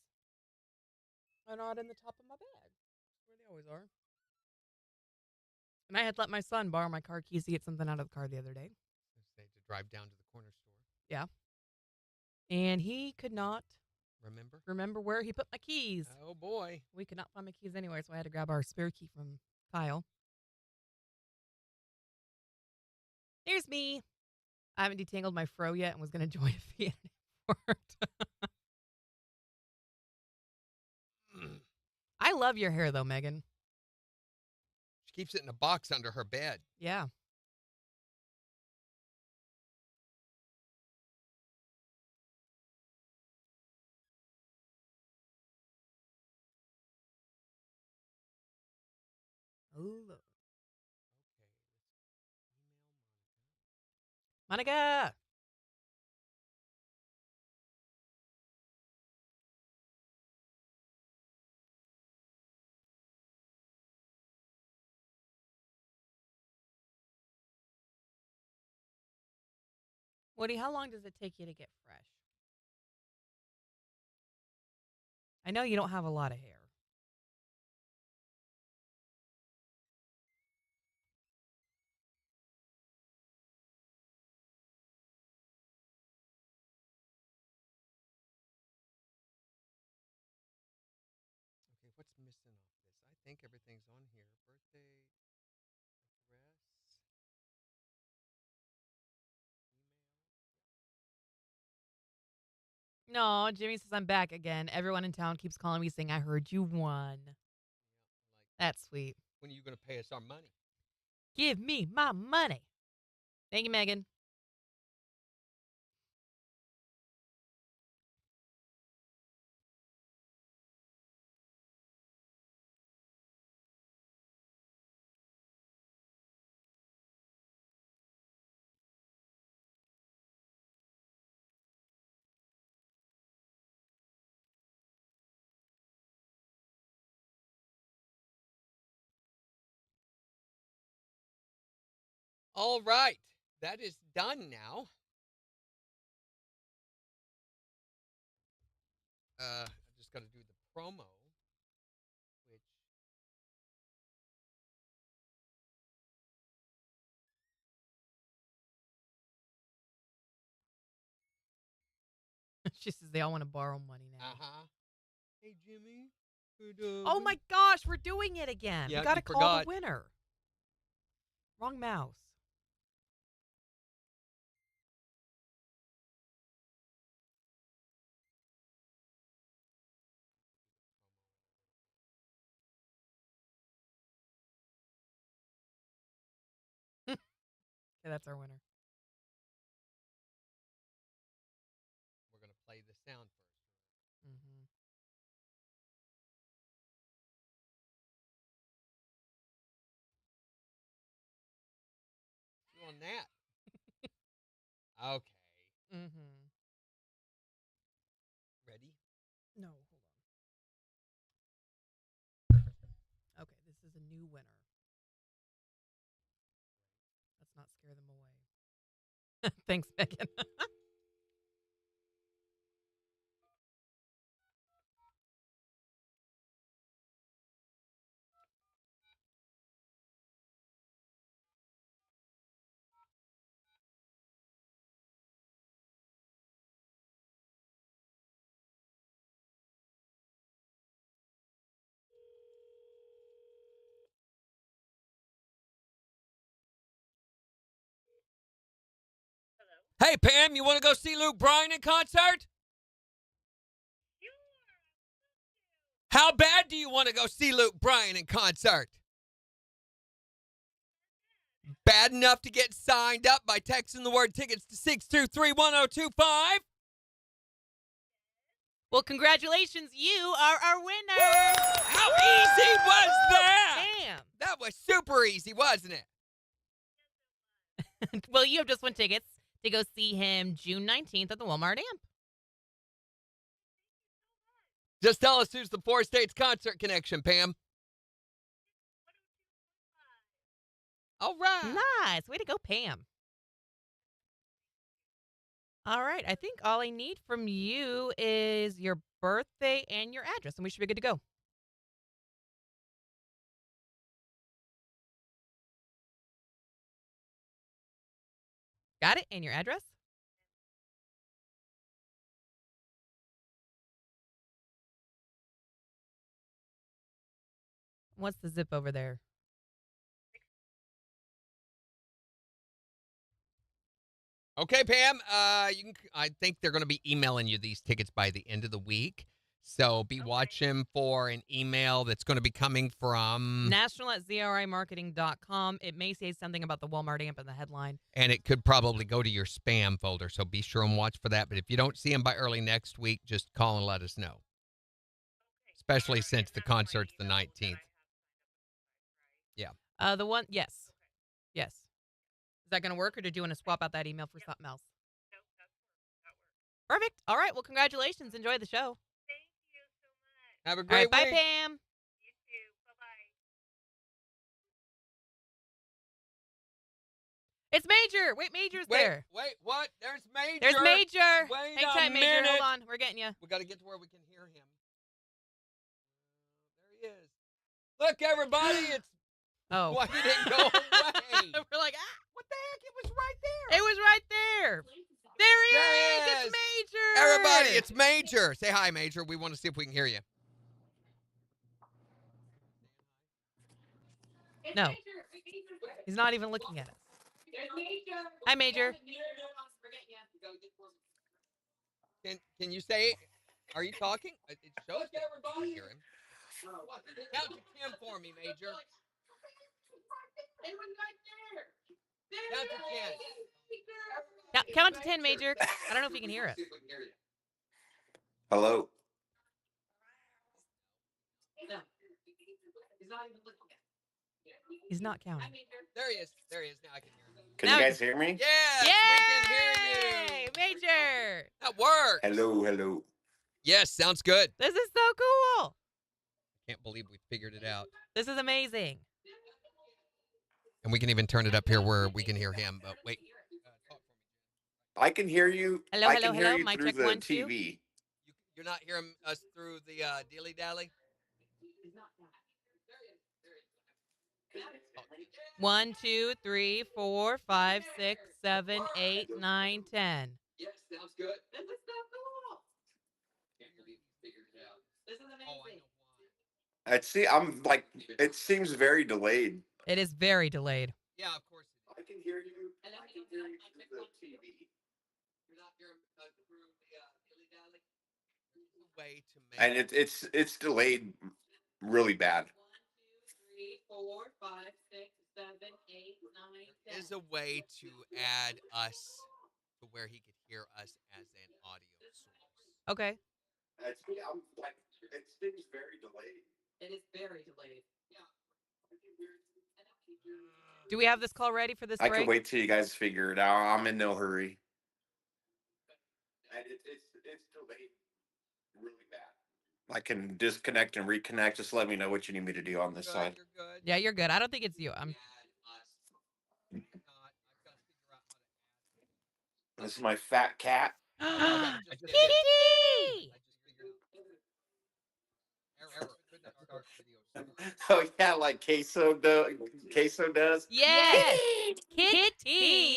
Speaker 2: are not in the top of my bag, where they always are. And I had let my son borrow my car keys to get something out of the car the other day.
Speaker 3: say to drive down to the corner store.
Speaker 2: Yeah. And he could not
Speaker 3: Remember?
Speaker 2: where he put my keys.
Speaker 3: Oh boy.
Speaker 2: We could not find my keys anywhere, so I had to grab our spare key from Kyle. Here's me. I haven't detangled my fro yet and was going to join Fiat Ford. I love your hair, though, Megan.
Speaker 3: She keeps it in a box under her bed.
Speaker 2: Yeah. Oh, look. Monica. Woody, how long does it take you to get fresh? I know you don't have a lot of hair.
Speaker 3: Okay, what's missing off this? I think everything's on here. Birthday, address, email.
Speaker 2: No, Jimmy says I'm back again. Everyone in town keeps calling me saying I heard you won.
Speaker 3: Yeah, like,
Speaker 2: That's sweet.
Speaker 3: when are you going to pay us our money?
Speaker 2: Give me my money. Thank you, Megan.
Speaker 3: All right. That is done now. I just got to do the promo, which
Speaker 2: She says they all want to borrow money now.
Speaker 3: Hey Jimmy.
Speaker 2: Oh my gosh, we're doing it again.
Speaker 3: Yeah,
Speaker 2: We got to
Speaker 3: you
Speaker 2: call
Speaker 3: forgot.
Speaker 2: the winner. Wrong mouse. Okay, that's our winner.
Speaker 3: We're going to play the sound first.
Speaker 2: Mm-hmm.
Speaker 3: You on that? Okay.
Speaker 2: Mm-hmm.
Speaker 3: Ready?
Speaker 2: No, hold on. Okay, this is a new winner. Let's not scare them away. Thanks, Megan.
Speaker 3: Hey, Pam, you want to go see Luke Bryan in concert? How bad do you want to go see Luke Bryan in concert? Bad enough to get signed up by texting the word tickets to 6231025?
Speaker 2: Well, congratulations. You are our winner.
Speaker 3: Woo! How easy was that?
Speaker 2: Damn.
Speaker 3: That was super easy, wasn't it?
Speaker 2: Well, you have just won tickets to go see him June 19th at the Walmart Amp.
Speaker 3: Just tell us who's the Four States concert connection, Pam. All right.
Speaker 2: Nice. Way to go, Pam. All right. I think all I need from you is your birthday and your address, and we should be good to go. Got it? And your address? What's the zip over there?
Speaker 3: Okay, Pam. I think they're going to be emailing you these tickets by the end of the week. So be watching for an email that's going to be coming from
Speaker 2: national@zrimarketing.com. It may say something about the Walmart Amp in the headline.
Speaker 3: and it could probably go to your spam folder. So be sure and watch for that. But if you don't see them by early next week, just call and let us know. Especially since the concert's the 19th. Yeah.
Speaker 2: The one, yes. Yes. Is that going to work, or did you want to swap out that email for something else? Perfect. All right. Well, congratulations. Enjoy the show.
Speaker 3: Have a
Speaker 2: All
Speaker 3: great
Speaker 2: right.
Speaker 3: week.
Speaker 2: Bye, Pam.
Speaker 4: You too. Bye-bye.
Speaker 2: It's Major. Wait, Major's there.
Speaker 3: Wait, what? There's Major.
Speaker 2: There's Major.
Speaker 3: Wait
Speaker 2: Hang
Speaker 3: a
Speaker 2: tight, Major.
Speaker 3: minute.
Speaker 2: Hold on. We're getting you.
Speaker 3: We got to get to where we can hear him. There he is. Look, everybody, it's...
Speaker 2: Oh.
Speaker 3: Why did it go away?
Speaker 2: We're like,
Speaker 3: What the heck? It was right there.
Speaker 2: it was right there. There he
Speaker 3: There
Speaker 2: is.
Speaker 3: he is.
Speaker 2: It's Major.
Speaker 3: Everybody, it's Major. Say hi, Major. We want to see if we can hear you.
Speaker 2: No. He's not even looking at us. Hi, Major.
Speaker 3: Can you say, are you talking? It shows that you can hear him. Count to 10 for me, Major. Count to 10.
Speaker 2: Count to 10, Major. I don't know if you can hear us.
Speaker 6: Hello.
Speaker 2: He's not counting.
Speaker 3: There he is. There he is. Now I can hear him.
Speaker 6: Can
Speaker 2: Now-
Speaker 6: you guys hear me?
Speaker 3: Yes,
Speaker 2: Yay!
Speaker 3: we can hear you.
Speaker 2: Major.
Speaker 3: That works.
Speaker 6: Hello, hello.
Speaker 3: Yes, sounds good.
Speaker 2: This is so cool.
Speaker 3: Can't believe we figured it out.
Speaker 2: This is amazing.
Speaker 3: And we can even turn it up here where we can hear him. But wait. Talk for me.
Speaker 6: I can hear you.
Speaker 2: Hello,
Speaker 6: I
Speaker 2: hello,
Speaker 6: can hear
Speaker 2: hello.
Speaker 6: you
Speaker 2: Mic
Speaker 6: through
Speaker 2: check,
Speaker 6: the
Speaker 2: 1, 2.
Speaker 6: TV.
Speaker 3: You're not hearing us through the dilly dally?
Speaker 2: 1, 2, 3, 4, 5, 6, 7, 8, 9, 10.
Speaker 3: Yes, sounds good.
Speaker 2: This is so cool.
Speaker 3: Can't believe we figured it out.
Speaker 2: This is
Speaker 3: Oh, I know
Speaker 2: amazing.
Speaker 3: why.
Speaker 6: I'm like, it seems very delayed.
Speaker 2: It is very delayed.
Speaker 3: Yeah, of course it is.
Speaker 6: I can hear you. I can hear you through the TV.
Speaker 3: You're not hearing through the dilly dally? There's a way to make
Speaker 6: And it's delayed really bad.
Speaker 2: 1, 2, 3, 4, 5, 6, 7, 8, 9, 10.
Speaker 3: There is a way to add us to where he could hear us as an audio source.
Speaker 2: Okay.
Speaker 6: I'm like, it seems very delayed.
Speaker 2: It is very delayed. Do we have this call ready for this
Speaker 6: I
Speaker 2: break?
Speaker 6: can wait till you guys figure it out. I'm in no hurry. And it's delayed really bad. I can disconnect and reconnect. Just let me know what you need me to do on this
Speaker 3: Good,
Speaker 6: side.
Speaker 3: You're good.
Speaker 2: Yeah, you're good. I don't think it's you.
Speaker 3: Add us. If not, I've got to figure out how to
Speaker 6: This is my fat cat.
Speaker 3: add. I just did it.
Speaker 2: Kitty!
Speaker 3: I just figured out. Error. Couldn't start video.
Speaker 6: Oh yeah, like queso does.
Speaker 2: Yes. Kitty.
Speaker 3: Now he should be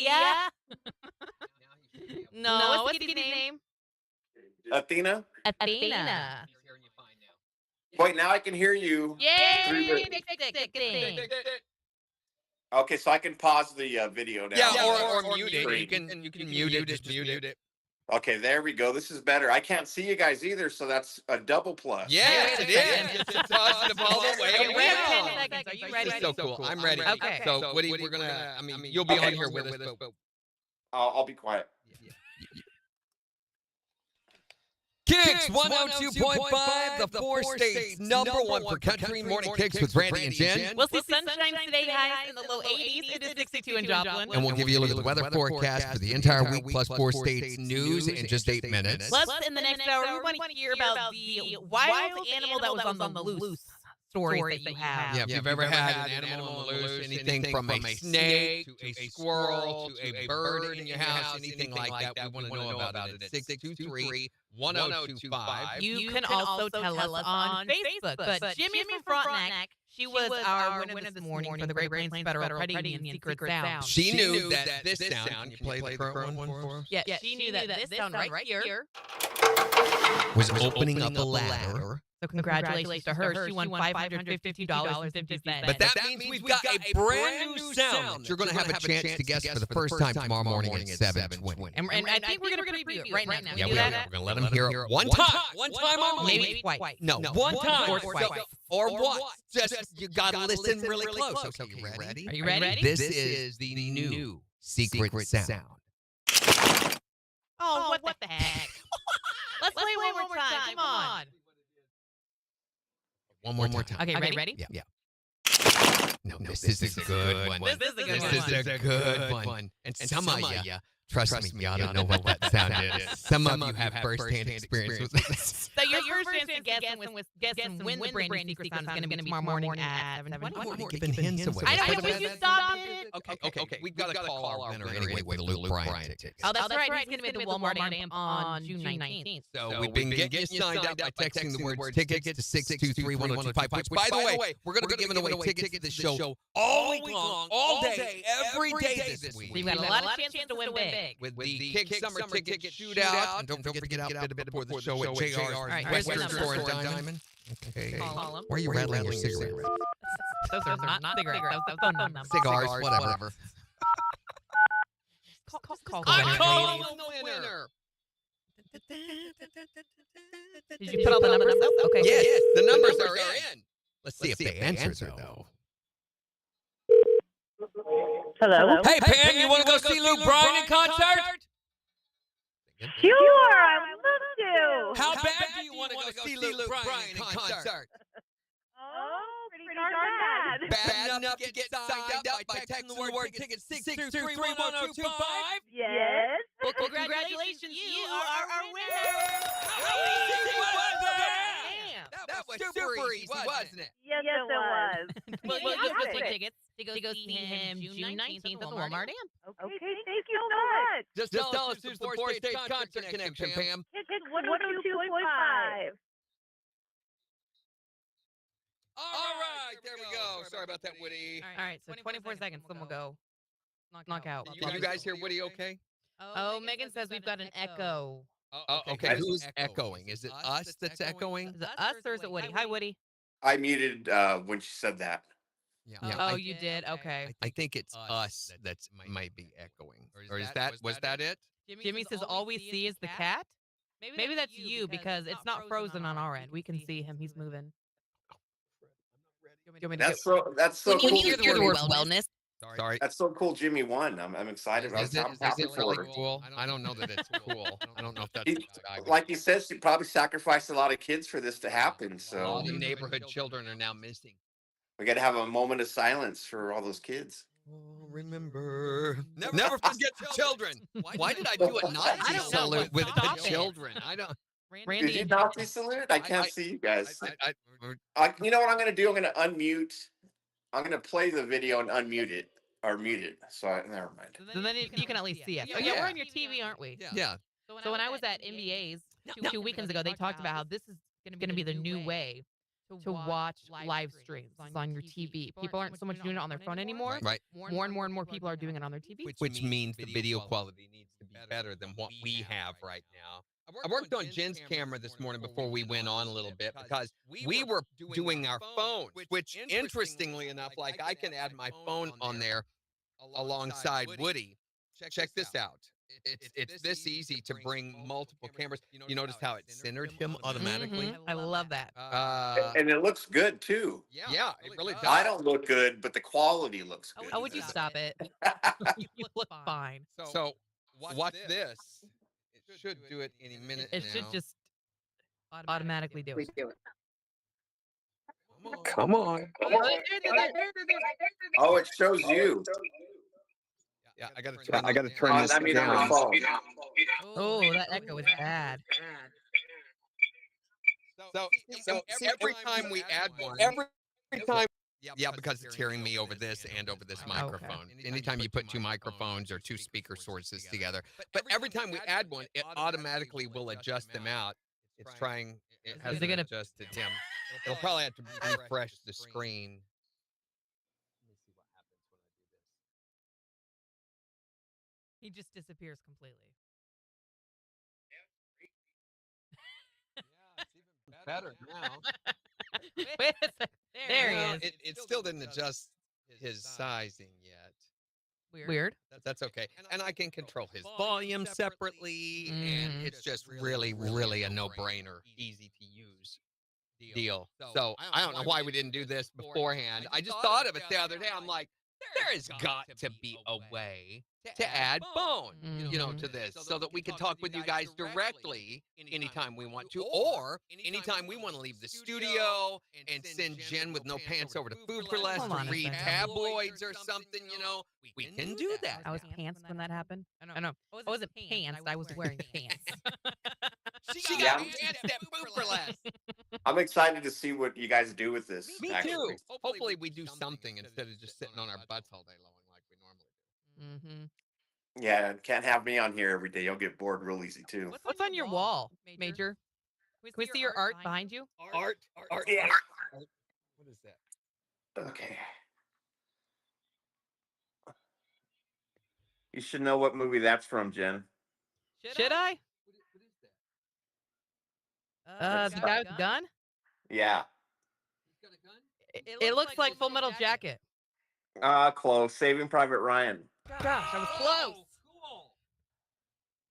Speaker 3: able to-
Speaker 2: No, what's the kitty's name?
Speaker 6: Athena.
Speaker 2: Athena.
Speaker 3: He's hearing you fine now.
Speaker 6: Wait, now I can hear you.
Speaker 2: Yay!
Speaker 6: Through the-
Speaker 2: Big stick thing.
Speaker 6: Okay, so I can pause the video now.
Speaker 3: Yeah, or mute it. You can mute it. Just mute it.
Speaker 6: Okay, there we go. This is better. I can't see you guys either, so that's a double plus.
Speaker 3: Yes, it is. It's positive all the way
Speaker 2: Okay, we have 10
Speaker 3: around.
Speaker 2: seconds. Are you
Speaker 3: This
Speaker 2: ready?
Speaker 3: is so cool. I'm ready.
Speaker 2: Okay.
Speaker 3: So, Woody, we're gonna. I mean, you'll be on here with us, but
Speaker 6: I'll be quiet.
Speaker 3: KIX 102.5, the four states, #1 for country morning KIX with Randy and Jen.
Speaker 2: We'll see sunshine today, highs in the low 80s. It is 62 in Joplin.
Speaker 3: And we'll give you a look at the weather forecast for the entire week, plus four states news in just 8 minutes.
Speaker 2: Plus, in the next hour, we want to hear about the wild animal that was on the loose stories that you have.
Speaker 3: Yeah, if you've ever had an animal on the loose, anything from a snake to a squirrel to a bird in your house, anything like that, we want to know about it at 623-1025.
Speaker 2: You can also tell us on Facebook. But Jimmy from Frontenac, she was our winner this morning for the Great Plains Federal Credit Union Secret Sound.
Speaker 3: She knew that this sound, you play the current one for us?
Speaker 2: Yeah, she knew that this sound right here
Speaker 3: was opening up a ladder.
Speaker 2: So congratulations to her. She won $552.50.
Speaker 3: But that means we've got a brand new sound that you're going to have a chance to guess for the first time tomorrow morning at 7:20.
Speaker 2: And I think we're going to preview it right now.
Speaker 3: Yeah, we are. We're going to let them hear it one time. One time only.
Speaker 2: Maybe twice.
Speaker 3: No, one time.
Speaker 2: Or twice.
Speaker 3: Or what? Just, you got to listen really close. Okay, you ready?
Speaker 2: Are you ready?
Speaker 3: This is the new secret sound.
Speaker 2: Oh, what the heck? Let's play one more time. Come on.
Speaker 3: One more time.
Speaker 2: Okay, ready?
Speaker 3: Yeah. No, this is a good one.
Speaker 2: This is a good one.
Speaker 3: This is a good one. And some of you, trust me, you ought to know what that sound is. Some of you have first-hand experience with this.
Speaker 2: So your first chance to guess and win the brand new secret sound is going to be tomorrow morning at 7:20.
Speaker 3: Giving hints away.
Speaker 2: I know, would you stop it?
Speaker 3: Okay. We've got to call our winner anyway with Luke Bryan tickets.
Speaker 2: Oh, that's right. He's going to be at the Walmart Amp on June 19th.
Speaker 3: So we've been getting you signed up by texting the word tickets to 623-1025. Which, by the way, we're going to be giving away tickets to the show all week long, all day, every day this week.
Speaker 2: We've got a lot of chances to win big.
Speaker 3: With the KIX Summer Ticket Shootout. And don't forget to get out a bit before the show at JR's Western Store in Diamond. Okay.
Speaker 2: Call him.
Speaker 3: Why are you rattling your cigarette?
Speaker 2: Those are not cigarettes. Those are phone numbers.
Speaker 3: Cigars, whatever.
Speaker 2: Call
Speaker 3: I call him the winner.
Speaker 2: Did you put all the numbers up? Okay.
Speaker 3: Yes, the numbers are in. Let's see if they answer, though.
Speaker 5: Hello?
Speaker 3: Hey, Pam, you want to go see Luke Bryan in concert?
Speaker 5: Sure, I would love to.
Speaker 3: How bad do you want to go see Luke Bryan in concert?
Speaker 5: Oh, pretty darn bad.
Speaker 3: Bad enough to get signed up by texting the word ticket 623-1025?
Speaker 5: Yes.
Speaker 2: Well, congratulations. You are our winner.
Speaker 3: How easy was that?
Speaker 2: Damn.
Speaker 3: That was super easy, wasn't it?
Speaker 5: Yes, it was.
Speaker 2: Well,
Speaker 5: You
Speaker 2: you
Speaker 5: got
Speaker 2: get
Speaker 5: it.
Speaker 2: tickets to go see him June 19th at the Walmart Amp.
Speaker 5: Okay, thank you so much.
Speaker 3: Just tell us who's the four states concert connection, Pam.
Speaker 5: It's 102.5.
Speaker 3: All right, there we go. Sorry about that, Woody.
Speaker 2: All right, so 24 seconds, then we'll go knock out.
Speaker 3: Can you guys hear Woody okay?
Speaker 2: Oh, Megan says we've got an echo.
Speaker 3: Oh, okay. Who's echoing? Is it us that's echoing?
Speaker 2: Is it us or is it Woody? Hi, Woody.
Speaker 6: I muted when she said that.
Speaker 3: Yeah.
Speaker 2: Oh, you did? Okay.
Speaker 3: I think it's us that might be echoing. Or was that it?
Speaker 2: Jimmy says all we see is the cat. Maybe that's you because it's not frozen on our end. We can see him. He's moving.
Speaker 6: That's so
Speaker 2: When
Speaker 6: cool.
Speaker 2: you hear the word wellness.
Speaker 3: Sorry.
Speaker 6: That's so cool. Jimmy won. I'm excited.
Speaker 3: Is it really cool? I don't know that it's cool. I don't know if that's
Speaker 6: Like he says, he probably sacrificed a lot of kids for this to happen. So
Speaker 3: all the neighborhood children are now missing.
Speaker 6: we got to have a moment of silence for all those kids.
Speaker 3: Oh, remember, never forget the children. Why did I do a Nazi salute with the children? I don't.
Speaker 2: Randy,
Speaker 6: Did you Nazi salute? I can't see you guys. You know what I'm going to do? I'm going to unmute. I'm going to play the video and unmute it or mute it. So never mind.
Speaker 2: So then you can at least see us. Oh, yeah, we're on your TV, aren't we?
Speaker 3: Yeah.
Speaker 2: So when I was at NBA's two weekends ago, they talked about how this is going to be the new way to watch live streams on your TV. People aren't so much doing it on their phone anymore.
Speaker 3: Right.
Speaker 2: More and more people are doing it on their TV.
Speaker 3: Which means the video quality needs to be better than what we have right now. I worked on Jen's camera this morning before we went on a little bit because we were doing our phones, which interestingly enough, like I can add my phone on there alongside Woody. Check this out. It's this easy to bring multiple cameras. You notice how it centered him automatically?
Speaker 2: Mhm. I love that.
Speaker 6: And it looks good too.
Speaker 3: Yeah, it really does.
Speaker 6: I don't look good, but the quality looks good.
Speaker 2: How would you stop it? You look fine.
Speaker 3: So watch this. It should do it any minute
Speaker 2: It
Speaker 3: now.
Speaker 2: should just automatically do it.
Speaker 3: Come on.
Speaker 6: Oh, it shows you.
Speaker 3: Yeah, I gotta turn this
Speaker 6: I mean, on
Speaker 3: down.
Speaker 6: the phone.
Speaker 2: Oh, that echo is bad.
Speaker 3: So every time we add one, yeah, because it's hearing me over this and over this microphone. Anytime you put two microphones or two speaker sources together, but every time we add one, it automatically will adjust them out. It hasn't adjusted him. It'll probably have to refresh the screen. Let me see what happens when I do this.
Speaker 2: He just disappears completely.
Speaker 3: Yeah, it's even better now.
Speaker 2: Wait a second. There he
Speaker 3: No,
Speaker 2: is.
Speaker 3: it still didn't adjust his sizing yet.
Speaker 2: Weird.
Speaker 3: That's okay. And I can control his volume separately, and it's just really a no-brainer, easy to use deal. So I don't know why we didn't do this beforehand. I just thought of it the other day. I'm like, there has got to be a way to add phone, to this so that we can talk with you guys directly anytime we want to, or anytime we want to leave the studio and send Jen with no pants over to Food for Less
Speaker 2: Hold
Speaker 3: to
Speaker 2: on a
Speaker 3: read
Speaker 2: second.
Speaker 3: tabloids or something, we can do that.
Speaker 2: I was pants when that happened. I know. I wasn't pants. I was wearing pants.
Speaker 3: She got pants at Food for Less.
Speaker 6: I'm excited to see what you guys do with this.
Speaker 3: Me
Speaker 6: actually.
Speaker 3: too. Hopefully we do something instead of just sitting on our butts all day long like we normally do.
Speaker 2: Mm-hmm.
Speaker 6: Yeah, can't have me on here every day. You'll get bored real easy too.
Speaker 2: What's on your wall, Major? Can we see your art behind you?
Speaker 3: Art.
Speaker 6: Yeah.
Speaker 3: What is that?
Speaker 6: Okay. You should know what movie that's from, Jen.
Speaker 2: Should I?
Speaker 3: What is that?
Speaker 2: The guy with the gun?
Speaker 6: Yeah.
Speaker 3: He's got a gun?
Speaker 2: It looks like Full Metal Jacket.
Speaker 6: Close. Saving Private Ryan.
Speaker 2: Gosh, I was close.
Speaker 3: Cool.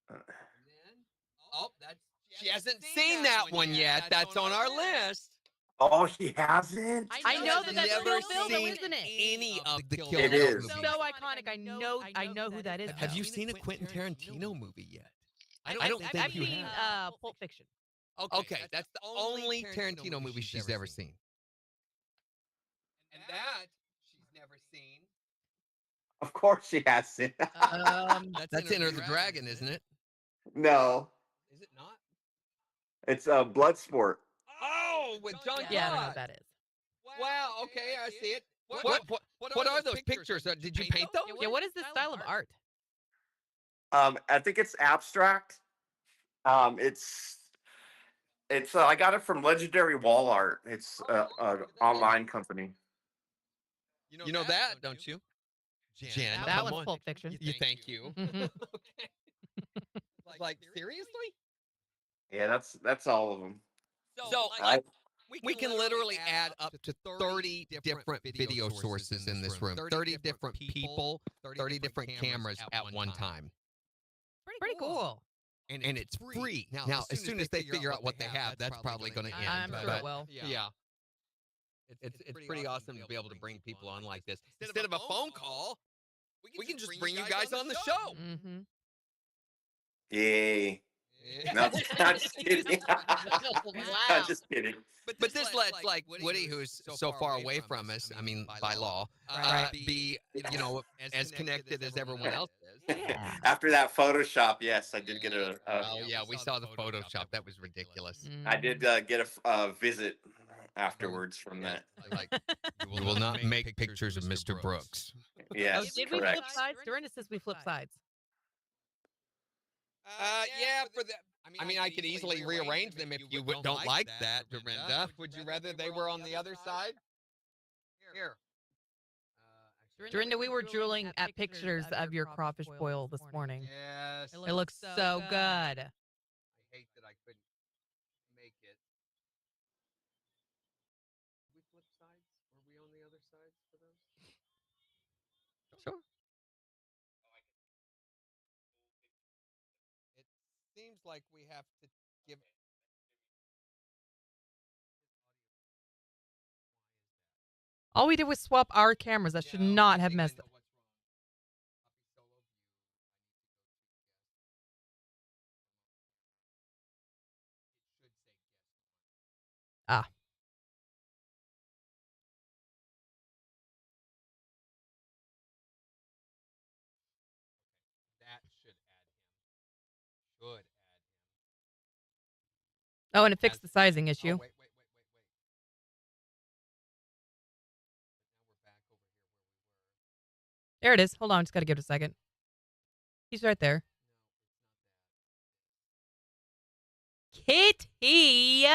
Speaker 3: And then, she hasn't seen that one yet. That's on our list.
Speaker 6: Oh, he hasn't?
Speaker 2: I know that's
Speaker 3: never
Speaker 2: Kill Bill,
Speaker 3: seen
Speaker 2: isn't it?
Speaker 3: any of the Kill
Speaker 6: It
Speaker 3: Bill
Speaker 6: is.
Speaker 3: movies.
Speaker 2: So iconic. I know who that is.
Speaker 3: Have
Speaker 2: though.
Speaker 3: you seen a Quentin Tarantino movie yet?
Speaker 2: I
Speaker 3: don't think
Speaker 2: I've
Speaker 3: you
Speaker 2: seen
Speaker 3: have.
Speaker 2: Pulp Fiction.
Speaker 3: Okay, that's the only Tarantino movie she's ever seen. And that she's never seen.
Speaker 6: Of course she hasn't.
Speaker 3: That's Enter the Dragon, isn't it?
Speaker 6: No.
Speaker 3: Is it not?
Speaker 6: It's a Bloodsport.
Speaker 3: Oh, with John
Speaker 2: Yeah, I don't know
Speaker 3: Goodman.
Speaker 2: what that is.
Speaker 3: Wow, okay, I see it. What are those pictures? Did you paint those?
Speaker 2: Yeah, what is this style of art?
Speaker 6: I think it's abstract. It's I got it from Legendary Wall Art. It's an online company.
Speaker 3: You know that, don't you? Jen,
Speaker 2: That
Speaker 3: come
Speaker 2: one's
Speaker 3: on.
Speaker 2: Pulp Fiction.
Speaker 3: You thank you.
Speaker 2: Mhm.
Speaker 3: Okay. Like seriously?
Speaker 6: Yeah, that's all of them.
Speaker 3: So we can literally add up to 30 different video sources in this room, 30 different people, 30 different cameras at one time.
Speaker 2: Pretty cool.
Speaker 3: And it's free. Now, as soon as they figure out what they have, that's probably going to end.
Speaker 2: I'm sure
Speaker 3: but
Speaker 2: it will.
Speaker 3: Yeah. It's pretty awesome to be able to bring people on like this. Instead of a phone call, we can just bring you guys on the show.
Speaker 2: Mm-hmm.
Speaker 6: Yay. No, not just kidding. Not just kidding.
Speaker 3: But this lets like Woody, who's so far away from us, I mean by law, be as connected as everyone else is.
Speaker 2: Yeah.
Speaker 6: After that Photoshop, yes, I did get a.
Speaker 3: Oh yeah, we saw the Photoshop. That was ridiculous.
Speaker 6: I did get a visit afterwards from that.
Speaker 3: Like, we will not make pictures of Mr. Brooks.
Speaker 6: Yes,
Speaker 2: Did we
Speaker 6: correct.
Speaker 2: flip sides? Dorinda says we flip sides.
Speaker 3: Yeah, for the. I mean, I could easily rearrange them if you don't like that, Dorinda. Would you rather they were on the other side? Here.
Speaker 2: Dorinda, we were drooling at pictures of your crawfish boil this morning.
Speaker 3: Yes.
Speaker 2: It looks so good.
Speaker 3: I hate sides for them?
Speaker 2: Sure.
Speaker 3: It seems like we have to give.
Speaker 2: All we did was swap our cameras. That should
Speaker 3: No,
Speaker 2: not
Speaker 3: I
Speaker 2: have
Speaker 3: think I
Speaker 2: messed
Speaker 3: know
Speaker 2: up.
Speaker 3: what's wrong. Copy solo view. It should say guest one.
Speaker 2: Ah.
Speaker 3: That should add him. Should add him.
Speaker 2: Oh, and it fixed
Speaker 3: Has
Speaker 2: the sizing
Speaker 3: added.
Speaker 2: issue.
Speaker 3: Oh, wait. Now we're back over here where we were.
Speaker 2: There it is. Hold on. Just got to give it a second. He's right there.
Speaker 3: No, it's not that.
Speaker 2: Kitty.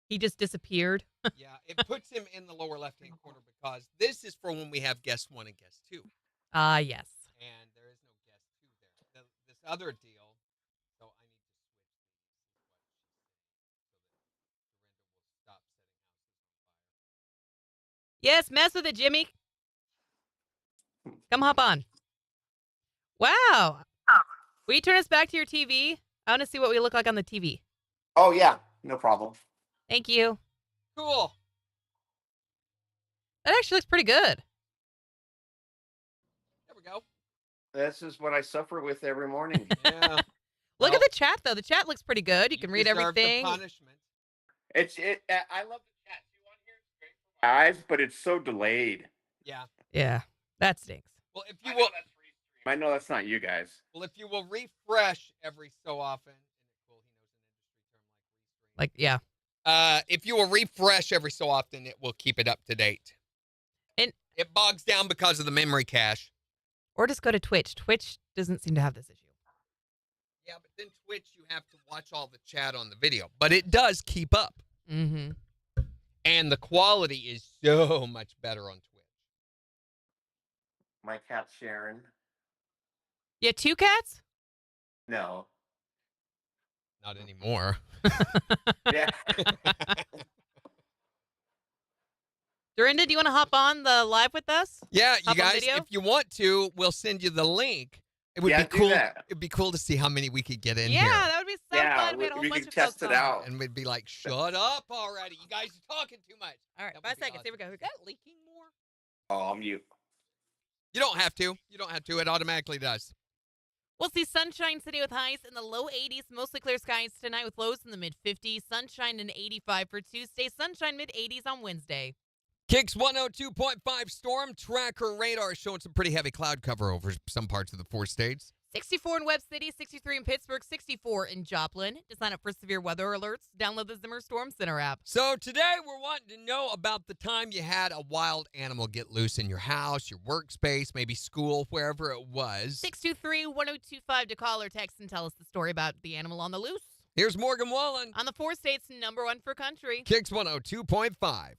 Speaker 2: He just disappeared.
Speaker 3: Yeah, it puts him in the lower left-hand corner because this is for when we have guest one and guest two.
Speaker 2: Ah, yes.
Speaker 3: And there is no guest two there. This other deal, so I need to switch these, see what she's saying, so that Dorinda will stop setting houses on fire.
Speaker 2: Yes, mess with it, Jimmy. Come hop on. Wow. Will you turn us back to your TV? I want to see what we look like on the TV.
Speaker 6: Oh yeah, no problem.
Speaker 2: Thank you.
Speaker 3: Cool.
Speaker 2: That actually looks pretty good.
Speaker 3: There we go.
Speaker 6: This is what I suffer with every morning.
Speaker 3: Yeah.
Speaker 2: Look
Speaker 3: Well,
Speaker 2: at the chat, though. The chat looks pretty good. You can read
Speaker 3: deserve
Speaker 2: everything.
Speaker 3: The punishment.
Speaker 6: I love the chat too on here. It's great for my eyes, but it's so delayed.
Speaker 3: Yeah.
Speaker 2: Yeah, that stinks.
Speaker 3: Well, if you will,
Speaker 6: I know that's not you guys.
Speaker 3: refresh every so often, isn't it cool? He knows an industry term like restream.
Speaker 2: Like, yeah.
Speaker 3: If you will refresh every so often, it will keep it up to date.
Speaker 2: And
Speaker 3: it bogs down because of the memory cache.
Speaker 2: Or just go to Twitch. Twitch doesn't seem to have this issue.
Speaker 3: Yeah, but then Twitch, you have to watch all the chat on the video. But it does keep up.
Speaker 2: Mm-hmm.
Speaker 3: And the quality is so much better on Twitch.
Speaker 6: My cat's Sharon.
Speaker 2: You have 2 cats?
Speaker 6: No.
Speaker 3: Not anymore.
Speaker 6: Yeah.
Speaker 2: Dorinda, do you want to hop on the live with us?
Speaker 3: Yeah,
Speaker 2: Hop
Speaker 3: you
Speaker 2: on
Speaker 3: guys,
Speaker 2: video?
Speaker 3: if you want to, we'll send you the link. It would
Speaker 6: Yeah,
Speaker 3: be
Speaker 6: do
Speaker 3: cool.
Speaker 6: that.
Speaker 3: It'd be cool to see how many we could get in
Speaker 2: Yeah,
Speaker 3: here.
Speaker 2: that would be so fun. We had a whole
Speaker 6: we
Speaker 2: bunch
Speaker 6: can
Speaker 2: of
Speaker 6: test
Speaker 2: folks
Speaker 6: it
Speaker 2: on.
Speaker 6: out.
Speaker 3: And we'd be like, shut up already. You guys are talking too much.
Speaker 2: All right,
Speaker 3: That
Speaker 2: 5
Speaker 3: would be
Speaker 2: seconds. Here we
Speaker 3: awesome.
Speaker 2: go.
Speaker 3: Is that leaking more?
Speaker 6: Oh, I'm mute.
Speaker 3: You don't have to. You don't have to. It automatically does.
Speaker 2: We'll see sunshine today with highs in the low 80s, mostly clear skies tonight with lows in the mid 50s. Sunshine and 85 for Tuesday. Sunshine mid 80s on Wednesday.
Speaker 3: KIX 102.5 storm tracker radar showing some pretty heavy cloud cover over some parts of the 4 states.
Speaker 2: 64 in Webb City, 63 in Pittsburgh, 64 in Joplin. To sign up for severe weather alerts, download the Zimmer Storm Center app.
Speaker 3: So today we're wanting to know about the time you had a wild animal get loose in your house, your workspace, maybe school, wherever it was.
Speaker 2: 623-1025 to call or text and tell us the story about the animal on the loose.
Speaker 3: Here's Morgan Wallen.
Speaker 2: On the 4 states, number 1 for country.
Speaker 3: KIX 102.5.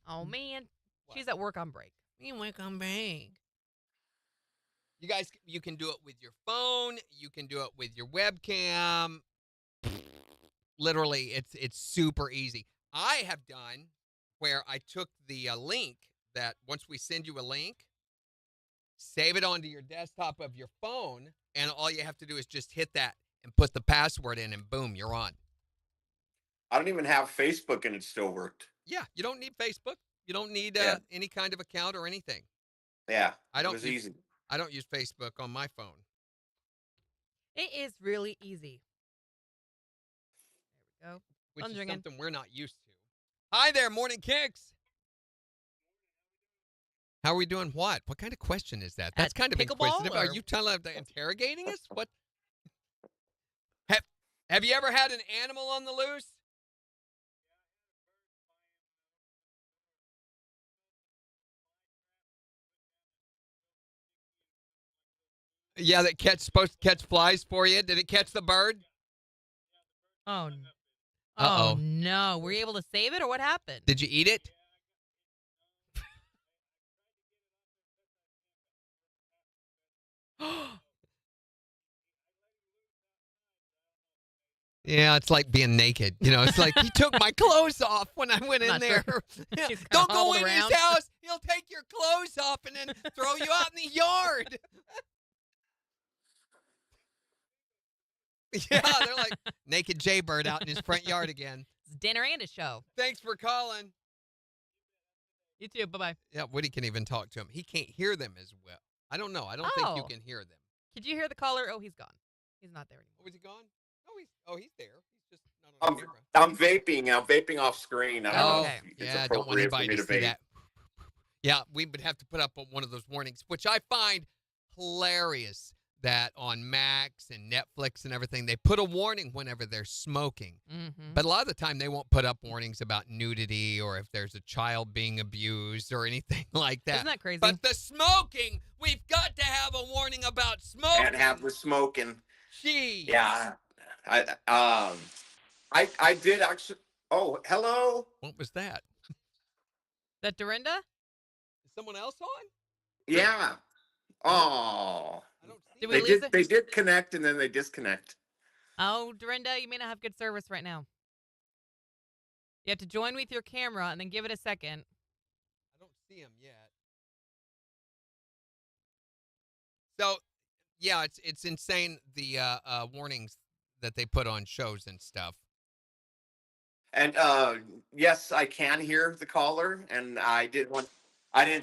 Speaker 2: Oh, man.
Speaker 3: What?
Speaker 2: She's at work on break. We work on break.
Speaker 3: You guys, you can do it with your phone. You can do it with your webcam. Literally, it's super easy. I have done where I took the link that once we send you a link, save it onto your desktop of your phone, and all you have to do is just hit that and put the password in, and boom, you're on.
Speaker 6: I don't even have Facebook and it still worked.
Speaker 3: Yeah, you don't need Facebook. You don't need any kind of account or anything.
Speaker 6: Yeah.
Speaker 3: I don't
Speaker 6: It was
Speaker 3: use-
Speaker 6: easy.
Speaker 3: I don't use Facebook on my phone.
Speaker 2: It is really easy. There we go.
Speaker 3: Which
Speaker 2: Phone's
Speaker 3: is
Speaker 2: ringing.
Speaker 3: something we're not used to. Hi there, Morning KIX. How are we doing what? What kind of question is that? That's
Speaker 2: At
Speaker 3: kind of
Speaker 2: pickleball,
Speaker 3: inquisitive. Are
Speaker 2: or-
Speaker 3: you interrogating us? What? Have you ever had an animal on the loose? Yeah, supposed to catch flies for you. Did it catch the bird?
Speaker 2: Oh,
Speaker 3: Uh-oh.
Speaker 2: oh no. Were you able to save it or what happened?
Speaker 3: Did you eat it? Yeah, it's like being naked. You know, it's like he took my clothes off when I went in
Speaker 2: Not
Speaker 3: there.
Speaker 2: sure.
Speaker 3: Yeah,
Speaker 2: He's kinda
Speaker 3: don't go
Speaker 2: hobbled
Speaker 3: in
Speaker 2: around.
Speaker 3: his house. He'll take your clothes off and then throw you out in the yard. Yeah, they're like naked Jaybird out in his front yard again.
Speaker 2: It's dinner and a show.
Speaker 3: Thanks for calling.
Speaker 2: You too. Bye-bye.
Speaker 3: Yeah, Woody can even talk to him. He can't hear them as well. I don't know. I don't think you
Speaker 2: Oh.
Speaker 3: can hear them.
Speaker 2: Could you hear the caller? Oh, he's gone. He's not there anymore.
Speaker 3: Oh, is he gone? He's there. He's just not on camera.
Speaker 6: I'm vaping. I'm vaping off screen. I don't know
Speaker 2: Okay.
Speaker 6: if it's
Speaker 3: Yeah, I don't want
Speaker 6: appropriate for
Speaker 3: anybody
Speaker 6: me
Speaker 3: to
Speaker 6: to
Speaker 3: see
Speaker 6: vape.
Speaker 3: that. Yeah, we would have to put up one of those warnings, which I find hilarious that on Max and Netflix and everything, they put a warning whenever they're smoking.
Speaker 2: Mm-hmm.
Speaker 3: But a lot of the time, they won't put up warnings about nudity or if there's a child being abused or anything like that.
Speaker 2: Isn't that crazy?
Speaker 3: But the smoking, we've got to have a warning about smoking.
Speaker 6: Can't have the smoking.
Speaker 3: Jeez.
Speaker 6: Yeah. I did actually. Oh, hello.
Speaker 3: What was that?
Speaker 2: That Dorinda?
Speaker 3: Is someone else on?
Speaker 6: Yeah. Oh.
Speaker 3: I don't see
Speaker 2: Did we
Speaker 6: They
Speaker 2: lose
Speaker 6: did.
Speaker 2: it?
Speaker 6: They did connect and then they disconnect.
Speaker 2: Oh, Dorinda, you may not have good service right now. You have to join with your camera and then give it a second.
Speaker 3: I don't see him yet. So, yeah, it's insane the warnings that they put on shows and stuff.
Speaker 6: And yes, I can hear the caller, and I didn't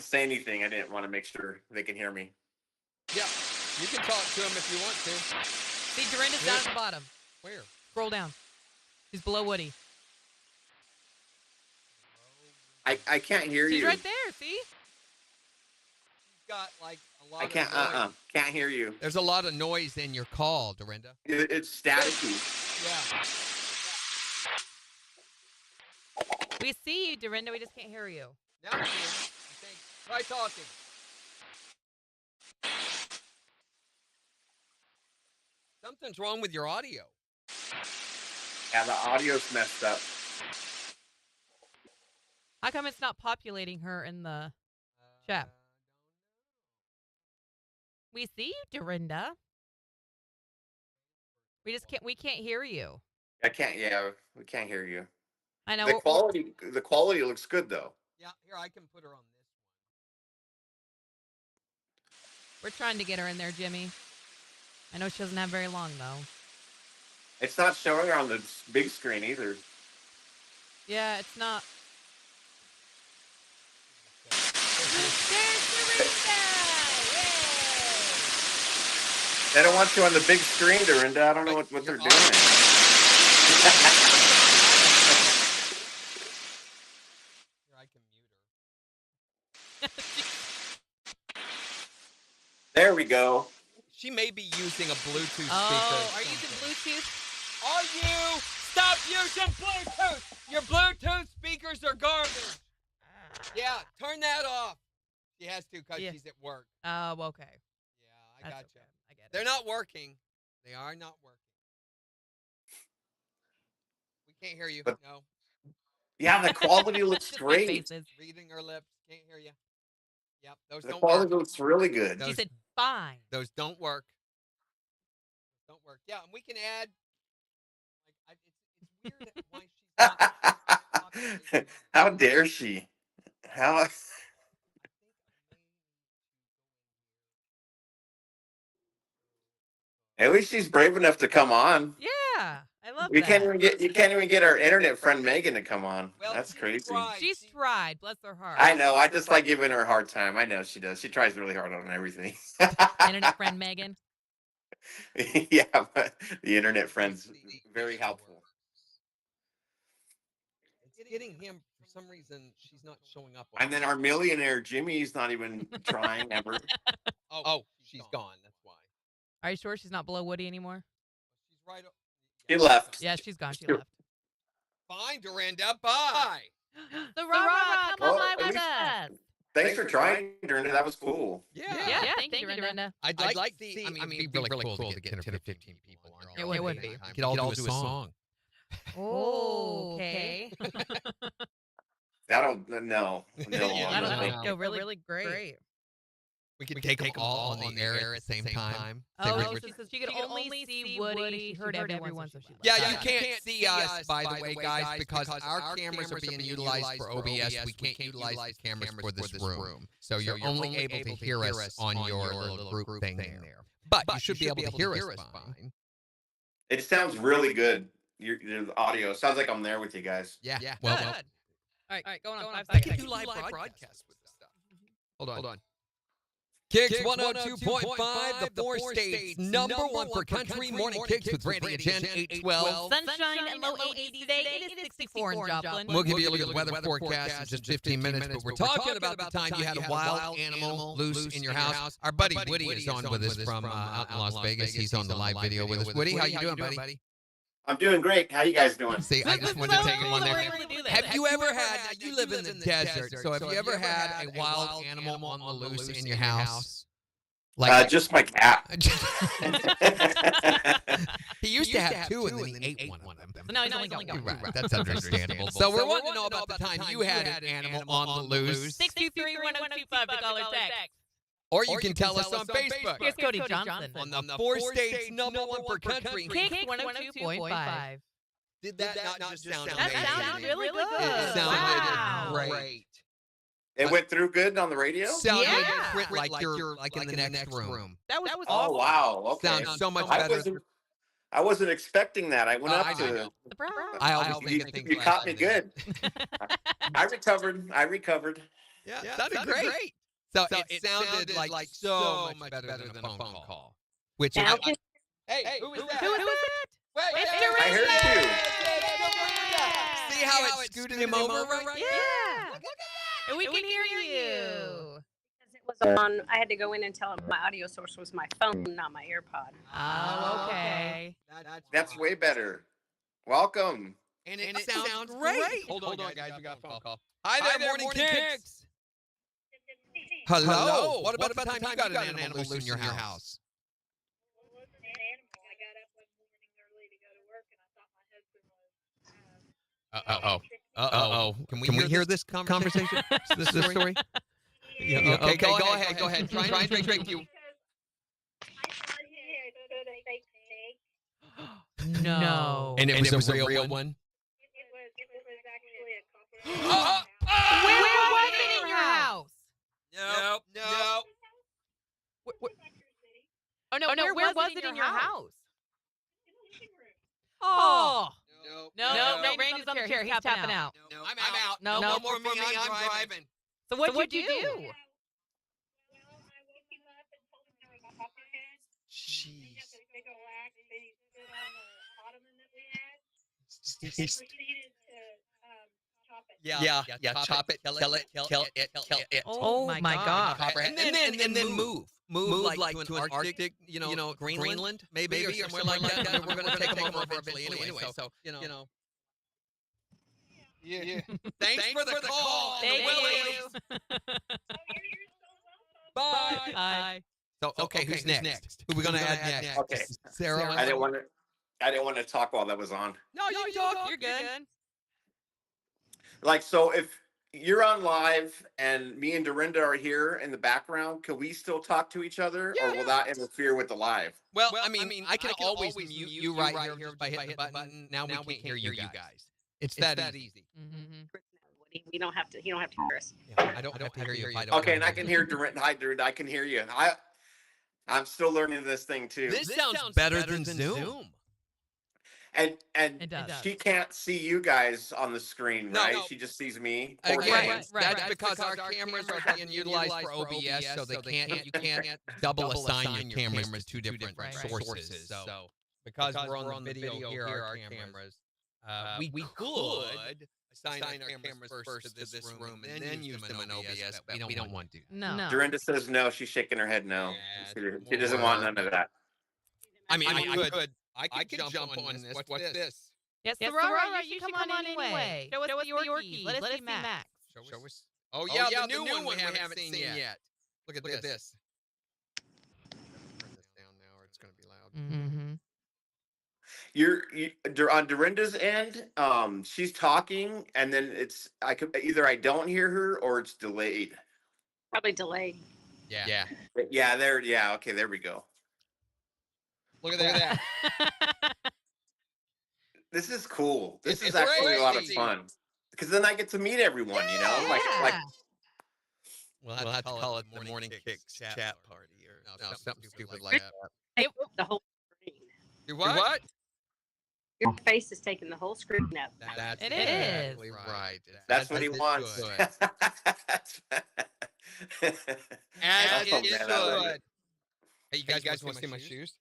Speaker 6: say anything. I didn't want to make sure they can hear me.
Speaker 3: Yeah, you can talk to him if you want to.
Speaker 2: See, Dorinda's down at the bottom.
Speaker 3: Where?
Speaker 2: Scroll down. She's below Woody.
Speaker 6: I can't hear
Speaker 2: She's
Speaker 6: you.
Speaker 2: right there, see?
Speaker 3: You've got like a lot
Speaker 6: I can't.
Speaker 3: of noise.
Speaker 6: Can't hear you.
Speaker 3: There's a lot of noise in your call, Dorinda.
Speaker 6: It's staticky.
Speaker 3: Yeah.
Speaker 2: We see you, Dorinda. We just can't hear you.
Speaker 3: Now I can. I think. Try talking. Something's wrong with your audio.
Speaker 6: Yeah, the audio's messed up.
Speaker 2: How come it's not populating her in the chat? We see you, Dorinda. We can't hear you.
Speaker 6: I can't. Yeah, we can't hear you.
Speaker 2: I know.
Speaker 6: The quality looks good though.
Speaker 3: Yeah, here I can put her on this
Speaker 2: We're trying to get her in there, Jimmy. I know she doesn't have very long though.
Speaker 6: It's not showing on the big screen either.
Speaker 2: Yeah, it's not.
Speaker 3: one.
Speaker 2: There's Dorinda! Yay!
Speaker 6: They don't want you on the big screen, Dorinda. I don't know what they're doing.
Speaker 3: Here I can mute her.
Speaker 6: There we go.
Speaker 3: She may be using a Bluetooth speaker.
Speaker 2: Oh, are you using Bluetooth?
Speaker 3: Are you? Stop using Bluetooth! Your Bluetooth speakers are garbage. Yeah, turn that off. She has to because
Speaker 2: Yeah.
Speaker 3: she's at work.
Speaker 2: Oh, okay.
Speaker 3: Yeah, I
Speaker 2: That's
Speaker 3: gotcha.
Speaker 2: okay. I get it.
Speaker 3: They're not working. They are not working. We can't hear you.
Speaker 6: But-
Speaker 3: No.
Speaker 6: Yeah, the quality looks
Speaker 2: Just make
Speaker 6: great.
Speaker 2: faces.
Speaker 3: Reading her lips. Can't hear you. Yep, those
Speaker 6: The
Speaker 3: don't
Speaker 6: quality
Speaker 3: work.
Speaker 6: looks really good.
Speaker 3: Those-
Speaker 2: She said, fine.
Speaker 3: Those don't work. Don't work. Yeah, and we can add. Like, it's weird why she's not.
Speaker 6: How dare she? How? At least she's brave enough to come on.
Speaker 2: Yeah, I love
Speaker 6: You
Speaker 2: that.
Speaker 6: can't even get our internet friend Megan to come on.
Speaker 3: Well,
Speaker 6: That's
Speaker 3: she
Speaker 6: crazy.
Speaker 3: tried.
Speaker 2: She's tried. Bless her heart.
Speaker 6: I know. I just like giving her a hard time. I know she does. She tries really hard on everything.
Speaker 2: Internet friend Megan.
Speaker 6: Yeah, but the internet friend's very helpful.
Speaker 3: It's getting him for some reason. She's not showing up.
Speaker 6: And then our millionaire Jimmy's not even trying ever.
Speaker 3: Oh, she's gone. That's why.
Speaker 2: Are you sure she's not below Woody anymore?
Speaker 3: She's right.
Speaker 6: She left.
Speaker 2: Yeah, she's gone. She
Speaker 6: Sure.
Speaker 2: left.
Speaker 3: Fine, Dorinda. Bye.
Speaker 2: The Rara, come
Speaker 6: Well,
Speaker 2: on live
Speaker 6: at
Speaker 2: with
Speaker 6: least-
Speaker 2: us.
Speaker 6: Thanks for trying, Dorinda. That was cool.
Speaker 2: Yeah, thank you, Dorinda.
Speaker 3: I'd like to see. I mean, it'd be really cool to get 10 or 15 people on
Speaker 2: It would be.
Speaker 3: We could all do a song.
Speaker 2: Oh, okay.
Speaker 6: That'll no.
Speaker 3: Yeah,
Speaker 2: That'll
Speaker 3: no.
Speaker 2: go really great.
Speaker 3: We could take them all on the air at the same time.
Speaker 2: Oh, she could only see Woody. She heard everyone, so she
Speaker 3: Yeah, you can't see us, by the way, guys, because our cameras are being utilized for OBS. We can't utilize the cameras for this room. So you're only able to hear us on your little group thing there. But you should be able to hear us fine.
Speaker 6: It sounds really good. Your audio sounds like I'm there with you guys.
Speaker 3: Yeah.
Speaker 2: Well,
Speaker 3: Well,
Speaker 2: all right, going on 5
Speaker 3: I
Speaker 2: seconds.
Speaker 3: can do live broadcasts with this stuff. Hold on. KIX 102.5, the four states, #1 for country. Morning KIX with Randy and Jen, 812.
Speaker 2: Sunshine and low 80s today. It is 64 in Joplin.
Speaker 3: We'll give you a look at the weather forecast in just 15 minutes, but we're talking about the time you had a wild animal loose in your house. Our buddy Woody is on with us from out in Las Vegas. He's on the live video with us. Woody, how you doing, buddy?
Speaker 6: I'm doing great. How you guys doing?
Speaker 3: See, I just wanted to take one there. Have you ever had, now you live in the desert, so have you ever had a wild animal on the loose in your house? Like
Speaker 6: just my cat.
Speaker 3: He used to have two, and then he ate one of them.
Speaker 2: So now he's only got one.
Speaker 3: Right, that's understandable. So we're wanting to know about the time you had an animal on the loose.
Speaker 2: 623-1025 to call or text.
Speaker 3: Or you can tell us on Facebook.
Speaker 2: Here's Cody Johnson.
Speaker 3: On the four states, #1 for country.
Speaker 2: KIX 102.5.
Speaker 3: Did that not just sound
Speaker 2: That
Speaker 3: amazing?
Speaker 2: sounded really good.
Speaker 3: It sounded great.
Speaker 6: It went through good on the radio?
Speaker 3: Sounded
Speaker 2: Yeah.
Speaker 3: like you're like in the next room.
Speaker 2: That was
Speaker 6: Oh,
Speaker 2: awesome.
Speaker 6: wow. Okay.
Speaker 3: Sounds so much
Speaker 6: I
Speaker 3: better.
Speaker 6: wasn't expecting that. I went up
Speaker 3: I
Speaker 6: to.
Speaker 3: know.
Speaker 2: Surprise.
Speaker 3: I always think of things
Speaker 6: You
Speaker 3: like
Speaker 6: caught
Speaker 3: that.
Speaker 6: me good. I recovered.
Speaker 3: Yeah, sounded great. So it sounded like so much better than a phone call. Which
Speaker 4: Now
Speaker 3: is, hey, who is that?
Speaker 2: Who is that?
Speaker 3: Wait,
Speaker 2: It's
Speaker 6: I heard you.
Speaker 3: See how it scooted him over right
Speaker 2: Yeah. And we can hear you.
Speaker 7: Because it was on, I had to go in and tell him my audio source was my phone, not my AirPod.
Speaker 2: Oh, okay.
Speaker 6: That's way better. Welcome.
Speaker 3: And it sounds great. Hold on, guys. We got a phone call. Hi there, Morning KIX. Hello. What about the time you got an animal loose in your house? Uh-oh. Can we hear this conversation? this story? Yeah, okay, go ahead. Try and drink you.
Speaker 2: No.
Speaker 3: And it was a real one?
Speaker 2: Where was it in your house?
Speaker 3: No.
Speaker 2: Oh, no, where was it in your house? Oh. No, Randy's on the chair. He's tapping out.
Speaker 3: No, I'm out.
Speaker 2: No
Speaker 3: more for me. I'm driving.
Speaker 2: So what'd you do?
Speaker 3: Jeez. Yeah. Chop it, kill it.
Speaker 2: Oh my God.
Speaker 3: And then move. Move like to an Arctic, Greenland, maybe or somewhere like that. We're gonna take them over eventually anyway. So Yeah. Thanks for the call.
Speaker 2: Thank you.
Speaker 3: Bye.
Speaker 2: Bye.
Speaker 3: So okay, who's next? Who are we gonna add next?
Speaker 6: Okay.
Speaker 3: Sarah.
Speaker 6: I didn't want to talk while that was on.
Speaker 3: No, you talk.
Speaker 2: You're good.
Speaker 6: Like, so if you're on live and me and Dorinda are here in the background, can we still talk to each other, or will that interfere with the live?
Speaker 3: Well, I mean, I can always mute you right here just by hitting the button. Now we can't hear you guys. It's that easy.
Speaker 7: We don't have to, you don't have to hear us.
Speaker 3: Yeah, I don't have to hear you if I don't.
Speaker 6: Okay, and I can hear Dorinda. Hi, Dorinda. I can hear you. I'm still learning this thing too.
Speaker 3: This sounds better than Zoom.
Speaker 6: And
Speaker 2: It does.
Speaker 6: she can't see you guys on the screen,
Speaker 3: No,
Speaker 6: right?
Speaker 3: no.
Speaker 6: She just sees me. Poor
Speaker 3: Again,
Speaker 6: thing.
Speaker 3: that's because our cameras are being utilized for OBS, so you can't double assign your cameras to two different sources. So because we're on the video here, our cameras, we could assign our cameras first to this room and then use them in OBS, but we don't want to.
Speaker 2: No.
Speaker 6: Dorinda says no. She's shaking her head no. She doesn't want none of that.
Speaker 3: I mean, I could jump on this. What's this?
Speaker 2: Yes, Aurora, you come on anyway. Show us the Yorkies. Let us see Max.
Speaker 3: Show us. Oh yeah, the new one we haven't seen yet. Look at this. Turn this down now, or it's going to be loud.
Speaker 2: Mm-hmm.
Speaker 6: You're on Dorinda's end. She's talking, and then I don't hear her, or it's delayed.
Speaker 7: Probably delayed.
Speaker 3: Yeah.
Speaker 6: Yeah, there. Yeah, okay, there we go.
Speaker 3: Look at that.
Speaker 6: This is cool. This is
Speaker 3: It's
Speaker 6: actually a lot of
Speaker 3: crazy.
Speaker 6: fun because then I get to meet everyone. You know, like
Speaker 3: We'll have to call it the morning kicks chat party or something stupid like that.
Speaker 7: Take the whole screen.
Speaker 3: Do what?
Speaker 7: Your face is taking the whole screen up.
Speaker 3: That's
Speaker 2: It
Speaker 3: exactly right.
Speaker 6: that's what he wants.
Speaker 3: Good.
Speaker 6: Oh,
Speaker 3: As it
Speaker 6: man, I love
Speaker 3: should. Hey, you guys want to see my shoes?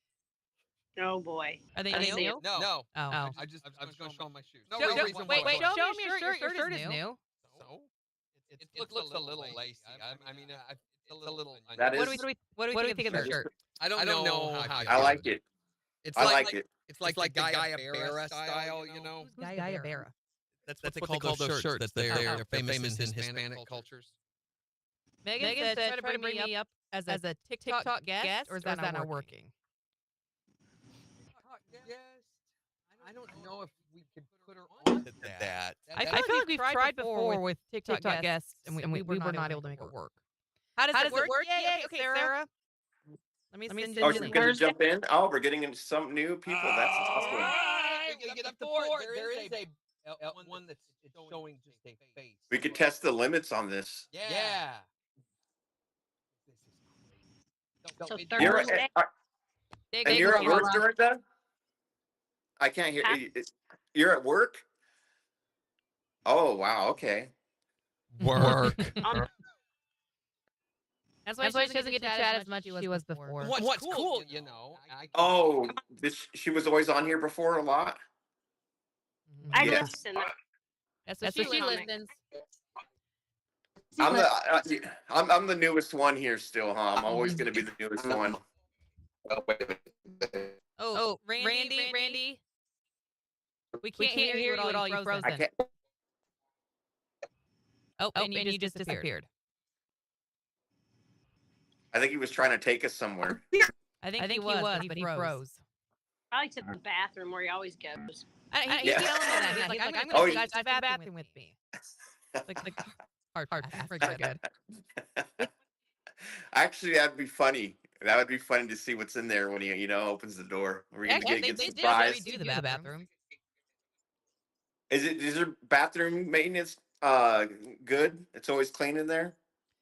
Speaker 7: Oh boy.
Speaker 2: Are they
Speaker 7: Are they
Speaker 2: new?
Speaker 7: new?
Speaker 3: No.
Speaker 2: Oh.
Speaker 3: I was going to show 'em my shoes. No
Speaker 2: Show-
Speaker 3: reason
Speaker 2: show-
Speaker 3: why.
Speaker 2: wait,
Speaker 3: Show
Speaker 2: show me your shirt. Your shirt is new.
Speaker 3: So? It looks a little lacy. I mean, it's a little.
Speaker 6: That
Speaker 2: What
Speaker 6: is-
Speaker 2: do we think of the shirt?
Speaker 3: I don't know how
Speaker 6: I like it.
Speaker 3: It's
Speaker 6: I
Speaker 3: like
Speaker 6: like it.
Speaker 3: It's like the Gaia Barra style, you know.
Speaker 2: Who's Gaia Barra?
Speaker 3: That's what they call those shirts. That they're famous in Hispanic cultures.
Speaker 2: Megan said, try to bring me up as a TikTok guest, or is that not working?
Speaker 3: Yes. I don't know if we could put her on to that.
Speaker 2: I feel like we've tried before with TikTok guests, and we were not able to make it work. How does it work? Yeah, okay, Sarah. Let me send you
Speaker 6: Oh,
Speaker 2: the
Speaker 6: she's
Speaker 2: link.
Speaker 6: gonna jump in. Oh, we're getting into some new people. That's awesome.
Speaker 3: You're gonna get up to four. There is a one that's showing just a face.
Speaker 6: We could test the limits on this.
Speaker 3: Yeah.
Speaker 7: So
Speaker 3: it-
Speaker 6: You're
Speaker 7: Thursday.
Speaker 6: and you're at work, Dorinda? I can't hear
Speaker 7: Huh?
Speaker 6: you. You're at work? Oh wow, okay.
Speaker 3: Work.
Speaker 2: That's why she doesn't get to chat as much as she was before.
Speaker 3: What's cool, you know?
Speaker 6: Oh, she was always on here before a lot.
Speaker 7: I
Speaker 6: Yeah.
Speaker 7: listen.
Speaker 2: That's what
Speaker 7: She
Speaker 2: she
Speaker 7: listens.
Speaker 2: listens.
Speaker 6: I'm the newest one here still, huh? I'm always gonna be the newest one. Oh, wait a minute.
Speaker 2: Oh, Randy. We can't hear you at all. You frozen.
Speaker 6: I can't.
Speaker 2: Oh, and you just disappeared.
Speaker 6: I think he was trying to take us somewhere.
Speaker 2: I think he was, but he froze.
Speaker 7: Probably to the bathroom where he always goes.
Speaker 2: He's
Speaker 6: Yeah.
Speaker 2: telling me that. He's like, I'm going to
Speaker 6: Oh,
Speaker 2: go to the bathroom with me. Like hard pass. Very good.
Speaker 6: Actually, that'd be funny. That would be funny to see what's in there when he, opens the door. We're gonna
Speaker 2: Yeah,
Speaker 6: get
Speaker 2: they
Speaker 6: surprised.
Speaker 2: do the bathroom.
Speaker 6: Is your bathroom maintenance good? It's always clean in there.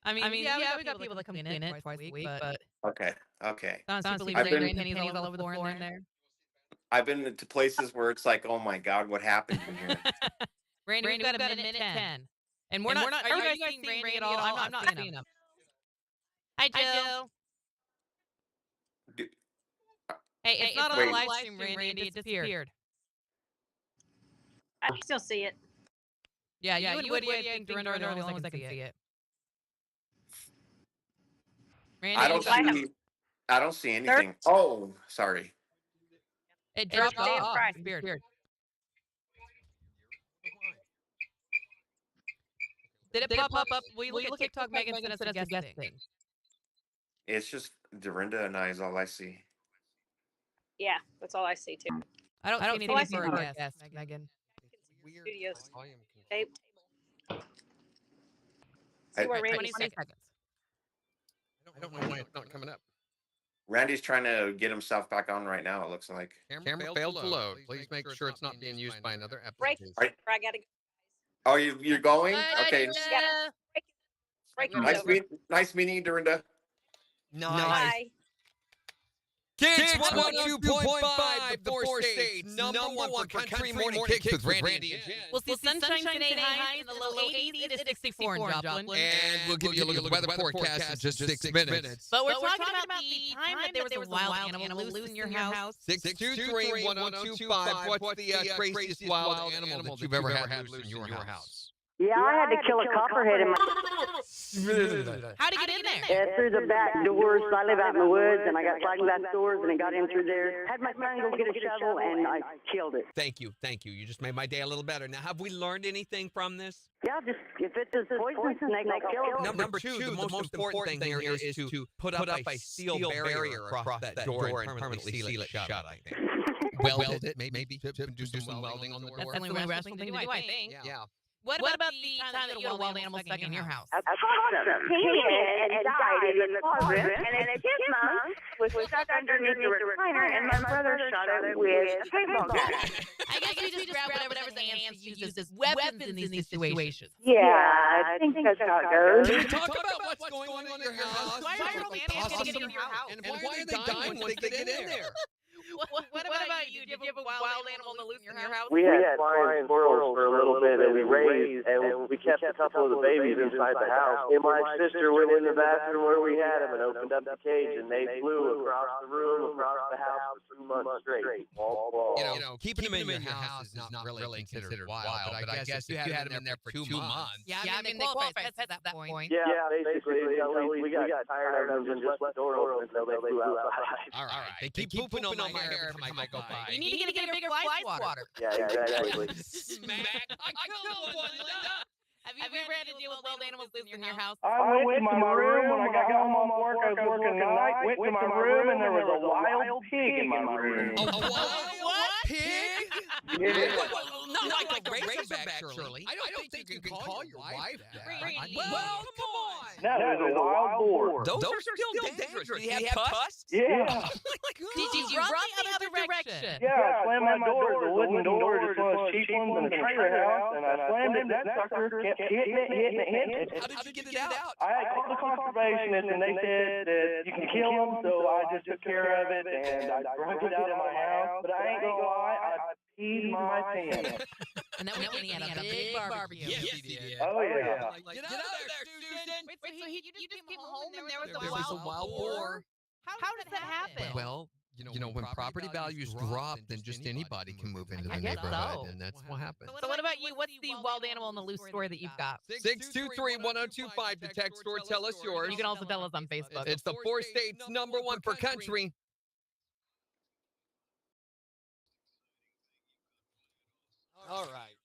Speaker 2: I mean, yeah, we got people that come clean it twice a week, but
Speaker 6: Okay.
Speaker 2: people
Speaker 6: I've
Speaker 2: leaving
Speaker 6: been-
Speaker 2: pennies all over the floor in there.
Speaker 6: I've been to places where it's like, oh my god, what happened in here?
Speaker 2: Randy, we've got a minute 10. And we're not. Are you guys seeing Randy at all? I'm not seeing him. Hi, Jill.
Speaker 6: Do-
Speaker 2: Hey, it's not on
Speaker 6: Wait.
Speaker 2: the live stream, Randy. It disappeared.
Speaker 7: I still see it.
Speaker 2: Yeah, you and Woody, I think Dorinda are the only ones that can see it. Randy,
Speaker 6: I don't see anything. Oh, sorry.
Speaker 2: It dropped
Speaker 7: Thursday and
Speaker 2: off.
Speaker 7: Friday.
Speaker 2: Disappeared. Did it pop up? Will you look at TikTok, Megan, sent us a guest thing?
Speaker 6: It's just Dorinda and I is all I see.
Speaker 7: Yeah, that's all I see too.
Speaker 2: I don't see anything
Speaker 7: I see
Speaker 2: for
Speaker 7: her
Speaker 2: a guest, Megan.
Speaker 3: Weird
Speaker 7: Studios.
Speaker 3: volume
Speaker 7: Table.
Speaker 6: I-
Speaker 7: See where
Speaker 6: I-
Speaker 2: 20
Speaker 7: Randy's
Speaker 2: seconds.
Speaker 3: I don't know why it's not coming up.
Speaker 6: Randy's trying to get himself back on right now. It looks like.
Speaker 3: Camera failed to load. Please make sure it's not being used by another
Speaker 7: break.
Speaker 3: application.
Speaker 7: I gotta go.
Speaker 6: Oh, you're going? Okay.
Speaker 7: Break
Speaker 6: Nice,
Speaker 7: over.
Speaker 6: nice meeting you, Dorinda.
Speaker 7: Bye.
Speaker 3: KIX 102.5, the four states, number one for country morning kicks with Randy and Jen.
Speaker 2: We'll see sunshine today, highs in the low 80s. It is 64 in Joplin.
Speaker 3: And we'll give you a look at the weather forecast in just 6 minutes.
Speaker 2: But we're talking about the time that there was a wild animal loose in your house.
Speaker 3: 623-1025. What's the craziest wild animal that you've ever had loose in your house?
Speaker 5: Yeah, I had to kill a copperhead in my
Speaker 2: How'd it get in there?
Speaker 5: through the back doors. I live out in the woods, and I got sliding glass doors, and it got in through there. Had my son go get a shovel, and I killed it.
Speaker 3: Thank you. You just made my day a little better. Now, have we learned anything from this?
Speaker 5: Yeah, just if it's a poison snake, I'll kill it.
Speaker 3: Number two, the most important thing here is to put up a steel barrier across that door and permanently seal it shut, I think. Weld it, maybe to do some welding on the door.
Speaker 2: That's the only rational thing to do, I think.
Speaker 3: Yeah.
Speaker 2: What about the time that you had a wild animal stuck in your house?
Speaker 4: A possum came in and died in the closet, and a chipmunk was stuck underneath the recliner, and my brother shot it with a paintball gun.
Speaker 2: I guess we just grab whatever's in hands to use as weapons in these situations.
Speaker 4: Yeah, I think that's how it goes.
Speaker 3: Can we talk about what's going on in your house?
Speaker 2: Why are your animals getting in your house?
Speaker 3: And why are they dying once they get in there?
Speaker 2: What about you? Did you have a wild animal to loose in your house?
Speaker 8: We had flying squirrels for a little bit that we raised, and we kept a couple of the babies inside the house. And my sister went in the bathroom where we had them and opened up the cage, and they flew across the room, across the house for 2 months straight.
Speaker 3: You know, keeping them in your house is not really considered wild, but I guess if you had them in there for 2 months.
Speaker 2: Yeah, I mean, they qualify as pets at that point.
Speaker 8: Yeah, basically, we got tired of them and just left the door open until they flew outside.
Speaker 3: All right, they keep pooping on my hair every time I go by.
Speaker 2: You need to get a bigger fly swatter.
Speaker 8: Yeah, exactly.
Speaker 3: Smack! I killed one, Linda!
Speaker 2: Have you ever had to deal with wild animals living in your house?
Speaker 9: I went to my room when I got home from work. I was working the night. Went to my room and there was a wild pig in my room.
Speaker 3: A wild pig?
Speaker 9: Yeah.
Speaker 3: Not like a razorback, surely. I don't think you can call your wife that. Well, come on.
Speaker 9: No, it was a wild boar.
Speaker 3: Those are still dangerous. Do you have tusks?
Speaker 9: Yeah.
Speaker 2: Did you run the other direction?
Speaker 9: Yeah, I slammed my door. It was a wooden door, just one of those cheap ones in a trailer house, and I slammed it. That sucker kept hitting it.
Speaker 3: How did you get it out?
Speaker 9: I called the conservationists, and they said that you can kill them, so I just took care of it, and I broke it out of my house. But I ain't gonna lie, I peed my pants.
Speaker 2: And that weekend he had a big barbecue.
Speaker 3: Yes, he did.
Speaker 9: Oh, yeah.
Speaker 3: Get out of there, Susan!
Speaker 2: Wait, so you just came home and there was
Speaker 3: There was a wild boar.
Speaker 2: How does that happen?
Speaker 3: Well, you know, when property values drop, then just anybody can move into the
Speaker 2: I guess
Speaker 3: neighborhood,
Speaker 2: so.
Speaker 3: and that's what happened.
Speaker 2: So what about you? What's the wild animal in the loose story that you've got?
Speaker 3: 623-1025 to text or tell us yours.
Speaker 2: You can also tell us on Facebook.
Speaker 3: It's the 4 states #1 per country. All right.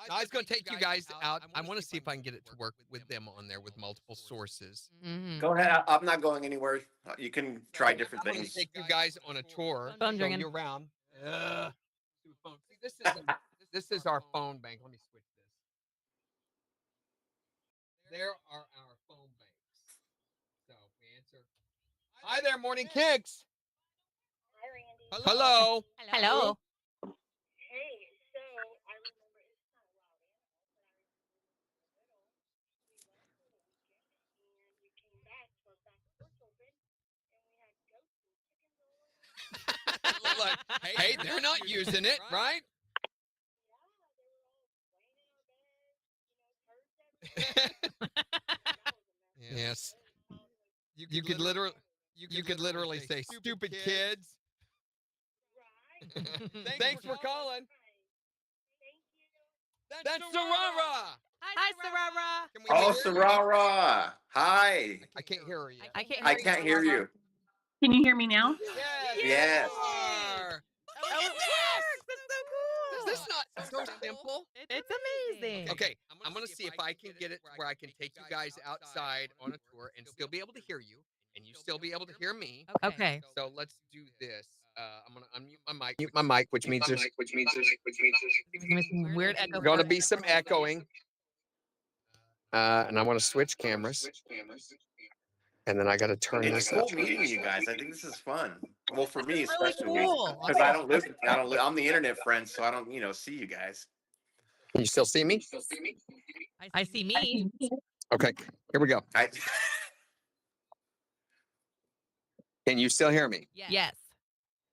Speaker 3: I was going to take you guys out. I want to see if I can get it to work with them on there with multiple sources.
Speaker 2: Mm-hmm.
Speaker 6: Go ahead. I'm not going anywhere. You can try different
Speaker 3: I'm going
Speaker 6: things.
Speaker 3: to take you guys on a tour.
Speaker 2: Phone
Speaker 3: show
Speaker 2: ringing.
Speaker 3: you around. See, this is our phone bank. Let me switch this. There are our phone banks. So we answer. Hi there, Morning KIX.
Speaker 4: Hi, Randy.
Speaker 3: Hello.
Speaker 2: Hello.
Speaker 4: Hey, so I remember it's not a wild animal, but I remember we went for the weekend and we came back to our back porch open and we had goats and chickens all over.
Speaker 3: Look, hey, they're not using it, right? Yes. You could literally say stupid kids. Thanks for calling. That's Sarara.
Speaker 2: Hi, Sarara.
Speaker 3: Can we
Speaker 6: Oh,
Speaker 3: hear you?
Speaker 6: Sarara. Hi.
Speaker 3: I can't hear her yet.
Speaker 6: I can't hear you.
Speaker 10: Can you hear me now?
Speaker 3: Yes.
Speaker 6: Yes.
Speaker 3: you are.
Speaker 2: Oh, it works. It's so cool.
Speaker 3: Is this not so simple?
Speaker 2: It's amazing.
Speaker 3: Okay, I'm going to see if I can get it where I can take you guys outside on a tour and still be able to hear you, and you still be able to hear me.
Speaker 2: Okay.
Speaker 3: So let's do this. I'm going to unmute my mic, which means there's
Speaker 2: There's gonna be some weird echo.
Speaker 3: going to be some echoing. And I want to switch cameras. And then I got to turn
Speaker 6: It's
Speaker 3: this up.
Speaker 6: cool meeting you guys. I think this is fun. Well, for me
Speaker 2: It's really
Speaker 6: especially,
Speaker 2: cool.
Speaker 6: because I don't live. I'm the internet friend, so I don't, see you guys.
Speaker 3: Can you still see me?
Speaker 2: I see me.
Speaker 3: Okay, here we go. Can you still hear me?
Speaker 2: Yes.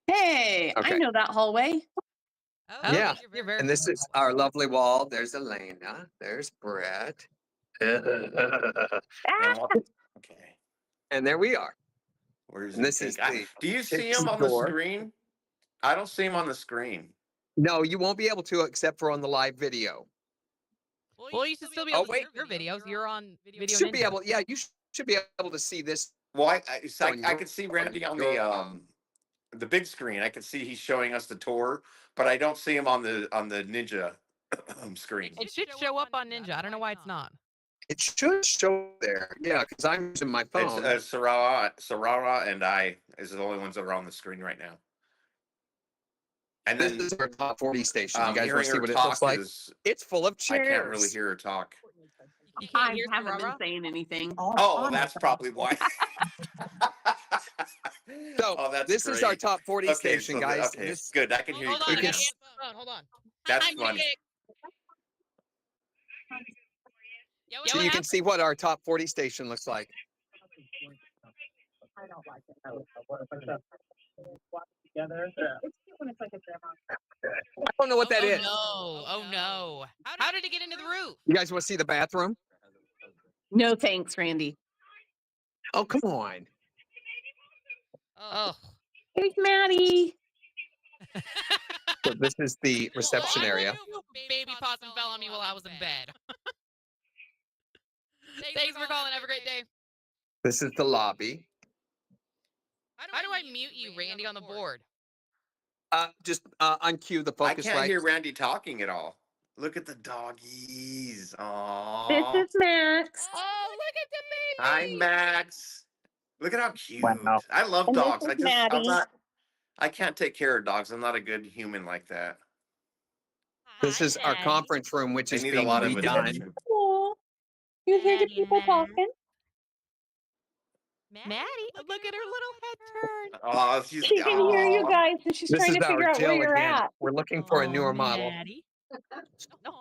Speaker 10: Hey, I
Speaker 3: Okay.
Speaker 10: know that hallway.
Speaker 2: Oh,
Speaker 3: Yeah.
Speaker 2: You're very
Speaker 3: And this is our lovely wall. There's Elena. There's Brett.
Speaker 6: Okay.
Speaker 3: And there we are.
Speaker 6: Where's
Speaker 3: And this is
Speaker 6: Do you see
Speaker 3: KIX
Speaker 6: him on the
Speaker 3: door.
Speaker 6: screen? I don't see him on the screen.
Speaker 3: No, you won't be able to except for on the live video.
Speaker 2: Well, you should still be
Speaker 3: Oh,
Speaker 2: able to
Speaker 3: wait.
Speaker 2: see your videos. You're on Video
Speaker 3: You should be
Speaker 2: Ninja.
Speaker 3: able, yeah, you should be able to see this.
Speaker 6: Well, I
Speaker 3: On
Speaker 6: could see Randy on the big screen. I could see he's showing us the tour, but I don't see him on the Ninja screen.
Speaker 2: It should show up on Ninja. I don't know why it's not.
Speaker 3: It should show there. Yeah, because I'm using my
Speaker 6: It's
Speaker 3: phone.
Speaker 6: Sarara and I is the only ones that are on the screen right now. And
Speaker 3: This
Speaker 6: then
Speaker 3: is our top 40 station. You guys want
Speaker 6: hearing
Speaker 3: to see
Speaker 6: her
Speaker 3: what it
Speaker 6: talk
Speaker 3: looks like?
Speaker 6: is
Speaker 3: It's full of
Speaker 6: I
Speaker 3: chairs.
Speaker 6: can't really hear her talk.
Speaker 2: You can't
Speaker 10: I
Speaker 2: hear
Speaker 10: haven't been
Speaker 2: Sarah?
Speaker 10: saying anything.
Speaker 6: Oh, that's probably why.
Speaker 3: So
Speaker 6: Oh, that's
Speaker 3: this is our
Speaker 6: great.
Speaker 3: top 40
Speaker 6: Okay,
Speaker 3: station,
Speaker 6: so
Speaker 3: guys.
Speaker 6: okay,
Speaker 3: This,
Speaker 6: good. I can hear you
Speaker 2: Hold on, I
Speaker 6: clearly.
Speaker 2: gotta answer the phone. Hold on.
Speaker 6: That's
Speaker 2: Hi,
Speaker 6: funny.
Speaker 2: KIX. Yeah,
Speaker 3: so you can see what our top 40 station looks like.
Speaker 10: I don't like it. Together. It's cute when it's like a grandma.
Speaker 3: I don't know what that is.
Speaker 2: No. Oh no. How did it get into the roof?
Speaker 3: You guys want to see the bathroom?
Speaker 10: No thanks, Randy.
Speaker 3: Oh, come on.
Speaker 2: Oh.
Speaker 10: Here's Maddie.
Speaker 3: So this is the reception area.
Speaker 2: Baby possum fell on me while I was in bed. Thanks for calling. Have a great day.
Speaker 3: This is the lobby.
Speaker 2: How do I mute you, Randy, on the board?
Speaker 3: Just uncue the focus
Speaker 6: I can't
Speaker 3: right.
Speaker 6: hear Randy talking at all. Look at the doggies.
Speaker 10: This
Speaker 6: Aww.
Speaker 10: is Max.
Speaker 2: Oh, look at the baby.
Speaker 6: Hi, Max. Look at how cute.
Speaker 3: Wow.
Speaker 6: I love
Speaker 10: And this
Speaker 6: dogs.
Speaker 10: is Maddie.
Speaker 6: I can't take care of dogs. I'm not a good human like that.
Speaker 3: This is our conference room, which
Speaker 6: They
Speaker 3: is
Speaker 6: need
Speaker 3: being
Speaker 6: a lot of
Speaker 3: redone.
Speaker 6: attention.
Speaker 10: Cool. You hear the people talking?
Speaker 2: Maddie, look at her little head turn.
Speaker 6: Oh,
Speaker 10: She can hear you guys, and she's
Speaker 3: This
Speaker 10: trying
Speaker 3: is
Speaker 10: to figure
Speaker 3: our
Speaker 10: out where
Speaker 3: Jill
Speaker 10: you're
Speaker 3: again.
Speaker 10: at.
Speaker 3: We're looking for a newer model.
Speaker 2: Maddie.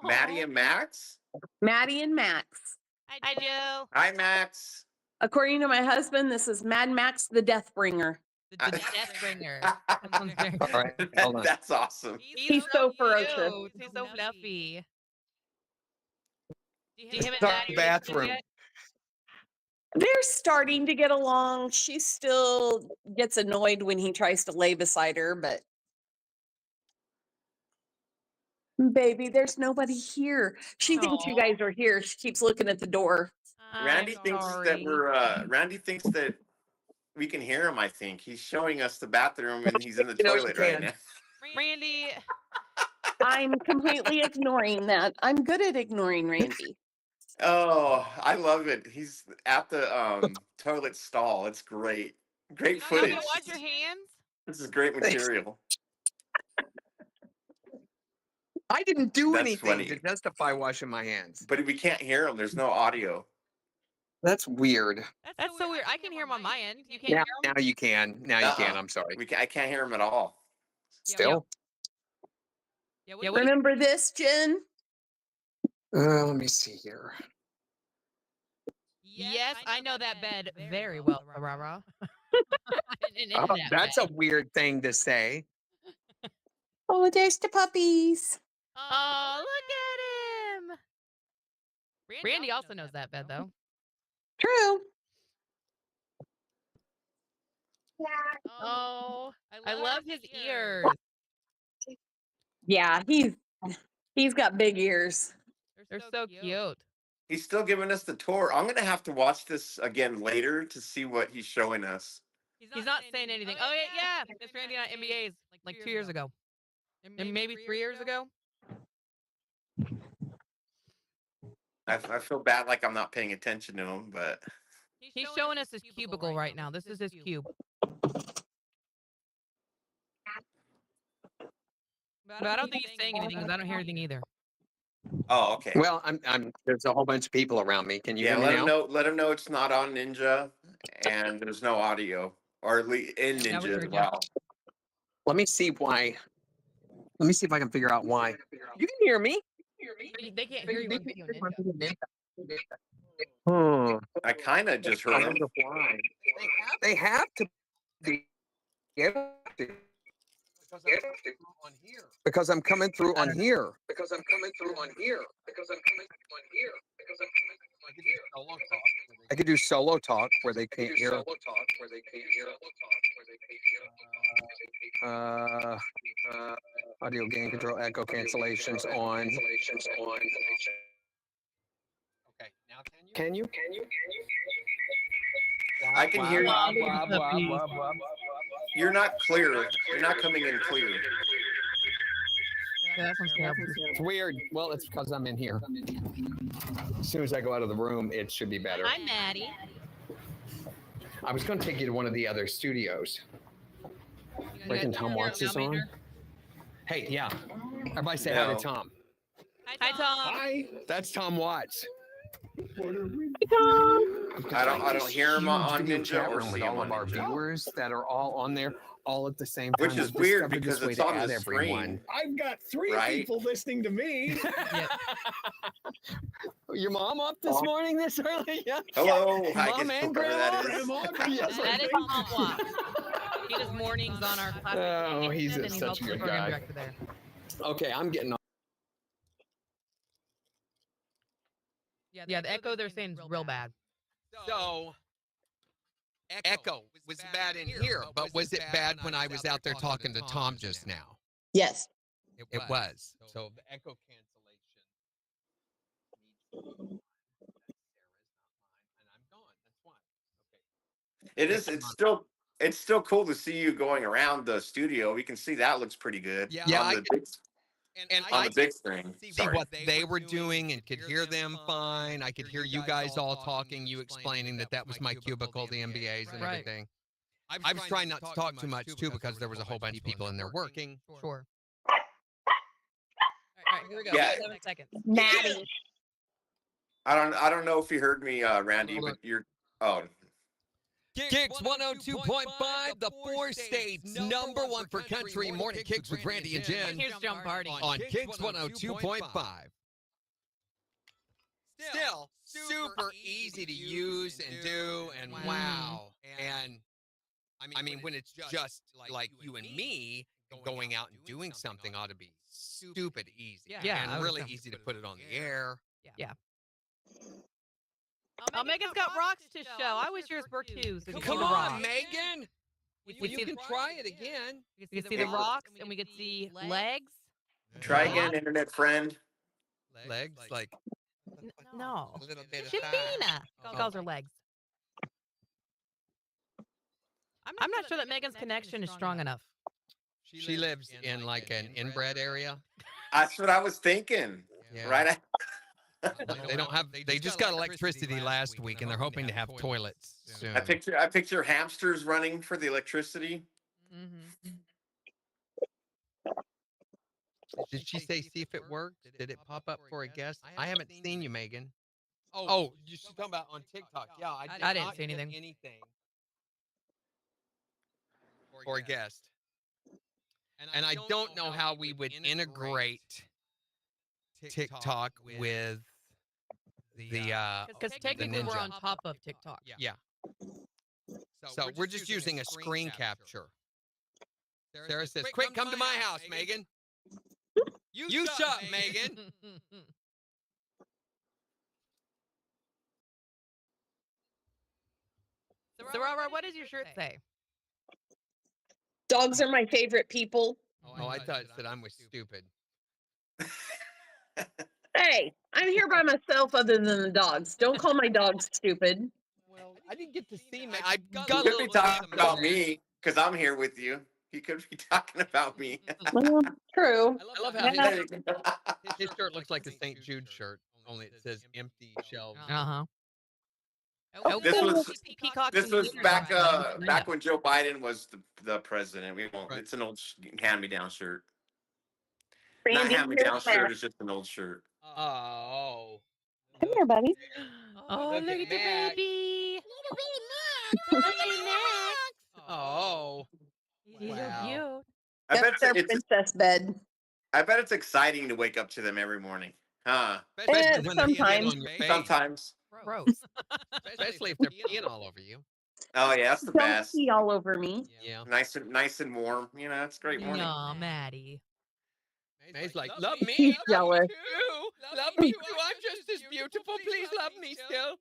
Speaker 6: Maddie and Max?
Speaker 10: Maddie and Max.
Speaker 2: Hi, Joe.
Speaker 6: Hi, Max.
Speaker 10: According to my husband, this is Mad Max the Death Bringer.
Speaker 2: The Death Bringer. That sounds very
Speaker 3: All right, hold on.
Speaker 6: That's awesome.
Speaker 10: He's so ferocious.
Speaker 2: cute. He's so fluffy. Do you have it,
Speaker 3: Our
Speaker 2: Maddie,
Speaker 3: bathroom.
Speaker 2: yet?
Speaker 10: They're starting to get along. She still gets annoyed when he tries to lay beside her, but baby, there's nobody here. She thinks you guys are here. She keeps looking at the door.
Speaker 6: Randy thinks that Randy thinks that we can hear him, I think. He's showing us the bathroom and he's in the
Speaker 3: You know,
Speaker 6: toilet
Speaker 3: she
Speaker 6: right
Speaker 3: can.
Speaker 6: now.
Speaker 2: Randy.
Speaker 10: I'm completely ignoring that. I'm good at ignoring Randy.
Speaker 6: Oh, I love it. He's at the toilet stall. It's great. Great
Speaker 2: How
Speaker 6: footage.
Speaker 2: you wash your hands?
Speaker 6: This is great material.
Speaker 3: I didn't do
Speaker 6: That's
Speaker 3: anything
Speaker 6: funny.
Speaker 3: to justify washing my hands.
Speaker 6: But we can't hear him. There's no audio.
Speaker 3: That's weird.
Speaker 2: That's so weird. I can hear him on my end. You can't
Speaker 3: Now,
Speaker 2: hear him?
Speaker 3: now you can. Now you can. I'm sorry.
Speaker 6: I can't hear him at all.
Speaker 3: Still?
Speaker 2: Yeah,
Speaker 10: Remember this, Jen?
Speaker 3: Let me see here.
Speaker 2: Yes, I know that bed very well, Rara.
Speaker 3: That's a weird thing to say.
Speaker 10: Oh, there's the puppies.
Speaker 2: Oh, look at him. Randy also knows that bed, though.
Speaker 10: True.
Speaker 2: Oh, I love his ears.
Speaker 10: Yeah, he's got big ears.
Speaker 2: They're so cute.
Speaker 6: He's still giving us the tour. I'm going to have to watch this again later to see what he's showing us.
Speaker 2: He's not saying anything. Oh, yeah. It's Randy on NBA's like 2 years ago. And maybe 3 years ago.
Speaker 6: I feel bad like I'm not paying attention to him, but
Speaker 2: He's showing us his cubicle right now. This is his cube. But I don't think he's saying anything because I don't hear anything either.
Speaker 6: oh, okay.
Speaker 3: Well, I'm. There's a whole bunch of people around me. Can you
Speaker 6: Yeah,
Speaker 3: hear me
Speaker 6: let
Speaker 3: now?
Speaker 6: him know. Let him know it's not on Ninja, and there's no audio, or at least in
Speaker 2: Yeah, we
Speaker 6: Ninja as
Speaker 2: heard you.
Speaker 6: well.
Speaker 3: Let me see why. Let me see if I can figure out why. You can hear me.
Speaker 2: They can't hear you on Video Ninja.
Speaker 6: I kind of just heard him.
Speaker 3: Why? They have to be able to. Because I'm coming through on here. Because I'm coming through on here. Because I'm coming through on here. Because I'm coming through on here. I could do solo talk where they can't hear. Audio gain control, echo cancellations on. Okay, now can you? Can you?
Speaker 6: I can hear you. You're not clear. You're not coming in clear.
Speaker 2: Yeah, that sounds terrible.
Speaker 3: It's weird. Well, it's because I'm in here. As soon as I go out of the room, it should be better.
Speaker 2: I'm Maddie.
Speaker 3: I was going to take you to one of the other studios.
Speaker 2: You
Speaker 3: Reckon
Speaker 2: guys
Speaker 3: Tom
Speaker 2: hear
Speaker 3: Watts is
Speaker 2: now,
Speaker 3: on?
Speaker 2: Major?
Speaker 11: Hey, yeah. Everybody say hi
Speaker 6: No.
Speaker 11: to Tom.
Speaker 2: Hi, Tom.
Speaker 11: Hi. That's Tom Watts.
Speaker 6: I don't hear him on
Speaker 11: video
Speaker 6: Ninja
Speaker 11: chat
Speaker 6: or
Speaker 11: room with
Speaker 6: see him
Speaker 11: all
Speaker 6: on
Speaker 11: of our
Speaker 6: Ninja.
Speaker 11: viewers that are all on there all at the same time.
Speaker 6: Which is
Speaker 11: I've
Speaker 6: weird
Speaker 11: discovered
Speaker 6: because
Speaker 11: this way
Speaker 6: it's
Speaker 11: to
Speaker 6: on
Speaker 11: add
Speaker 6: the
Speaker 11: everyone.
Speaker 6: screen.
Speaker 11: I've got 3
Speaker 6: Right?
Speaker 11: people listening to me.
Speaker 2: Yep.
Speaker 11: Your mom up this morning this early? Yeah.
Speaker 6: Hello, I
Speaker 11: Mom
Speaker 6: guess
Speaker 11: and
Speaker 6: whoever
Speaker 11: grandma?
Speaker 6: that is.
Speaker 11: Yes,
Speaker 2: That
Speaker 11: I
Speaker 2: is
Speaker 11: think.
Speaker 2: Tom Watts. He does mornings on our classic
Speaker 11: Oh, he's
Speaker 2: station, and he
Speaker 11: such
Speaker 2: helps
Speaker 11: a
Speaker 2: the
Speaker 11: good
Speaker 2: program
Speaker 11: guy.
Speaker 2: director there.
Speaker 11: Okay, I'm getting on.
Speaker 2: Yeah, the echo they're saying is real bad.
Speaker 3: So, echo was bad in here, but was it bad when I was out there talking to Tom just now?
Speaker 10: Yes.
Speaker 3: It was. So the echo cancellation needs to be on. And I'm gone. That's why. Okay.
Speaker 6: It is. It's still cool to see you going around the studio. We can see that looks pretty good.
Speaker 3: Yeah,
Speaker 6: on the big,
Speaker 3: and
Speaker 6: on
Speaker 3: I
Speaker 6: the big screen.
Speaker 3: see what they were doing and could hear them fine. I could hear you guys all talking, you explaining that was my cubicle, the MBAs and
Speaker 2: Right.
Speaker 3: everything. I was trying not to talk too much too because there was a whole bunch of people in there working.
Speaker 2: Sure. All right, here we go.
Speaker 6: Yeah.
Speaker 2: 7 seconds.
Speaker 10: Maddie.
Speaker 6: I don't know if you heard me, Randy,
Speaker 3: Hold on.
Speaker 6: but you're. Oh,
Speaker 3: KIX 102.5, the 4 states, #1 for country. Morning KIX with Randy and Jen
Speaker 2: Here's John Party.
Speaker 3: on KIX 102.5. Still super easy to use and do, and wow. And I mean, when it's just like you and me going out and doing something ought to be stupid easy.
Speaker 2: Yeah,
Speaker 3: and really easy to put it on the air.
Speaker 2: Yeah. Oh, Megan's got rocks to show. I wish yours were too. So you
Speaker 3: Come
Speaker 2: see the
Speaker 3: on,
Speaker 2: rocks.
Speaker 3: Megan.
Speaker 2: We
Speaker 3: You
Speaker 2: see
Speaker 3: can try it again.
Speaker 2: We could see the rocks, and we could see legs.
Speaker 6: try again, internet friend.
Speaker 3: Legs, like
Speaker 2: No.
Speaker 3: a little bit of
Speaker 2: Shabina calls her legs. I'm not sure that Megan's connection is strong enough.
Speaker 3: She lives in like an inbred area.
Speaker 6: That's what I was thinking.
Speaker 3: Yeah.
Speaker 6: Right.
Speaker 3: They don't have. They just got electricity last week, and they're hoping to have toilets soon.
Speaker 6: I picture hamsters running for the electricity.
Speaker 2: Mm-hmm.
Speaker 3: Did she say see if it worked? Did it pop up for a guest? I haven't seen you, Megan. Oh, you're talking about on TikTok? Yeah, I
Speaker 2: didn't see anything.
Speaker 3: For a guest. And I don't know how we would integrate TikTok with the
Speaker 2: Because technically we're on top of TikTok.
Speaker 3: Yeah. So we're just using a screen capture. Sarah says, "Quick, come to my house, Megan." You shut, Megan.
Speaker 2: So, Robert, what does your shirt say?
Speaker 10: Dogs are my favorite people.
Speaker 3: Oh, I thought it said I'm stupid.
Speaker 10: Hey, I'm here by myself other than the dogs. Don't call my dogs stupid.
Speaker 3: Well, I didn't get to see Megan. I got a
Speaker 6: Could
Speaker 3: little
Speaker 6: be talking about me because I'm here with you. He could be talking about me.
Speaker 10: Well, true.
Speaker 3: I love how his shirt looks like a St. Jude shirt, only it says empty shelves.
Speaker 2: Uh-huh.
Speaker 6: This was back back when Joe Biden was the president. We won't. It's an old hand-me-down shirt. Not
Speaker 10: Randy,
Speaker 6: hand-me-down
Speaker 10: here's
Speaker 6: shirt.
Speaker 10: Matt.
Speaker 6: It's just an old shirt.
Speaker 3: Oh.
Speaker 10: Come here, buddy.
Speaker 2: Oh, look at the
Speaker 3: Mac.
Speaker 2: baby.
Speaker 3: Oh.
Speaker 2: He's so
Speaker 3: Wow.
Speaker 2: cute.
Speaker 6: I bet
Speaker 10: That's their princess bed.
Speaker 6: I bet it's exciting to wake up to them every morning, huh?
Speaker 3: Especially when they get
Speaker 10: sometimes.
Speaker 3: on your face.
Speaker 6: Sometimes.
Speaker 2: Gross.
Speaker 3: Especially if they're peeing all over you.
Speaker 6: Oh yeah, that's the
Speaker 10: Don't
Speaker 6: best.
Speaker 10: pee all over me.
Speaker 3: Yeah.
Speaker 6: Nice and warm. You know, it's a great morning.
Speaker 2: Aw, Maddie.
Speaker 3: He's like, love me.
Speaker 10: He's
Speaker 3: love
Speaker 10: jealous.
Speaker 3: me too. Love me too. I'm just as beautiful. Please love me still.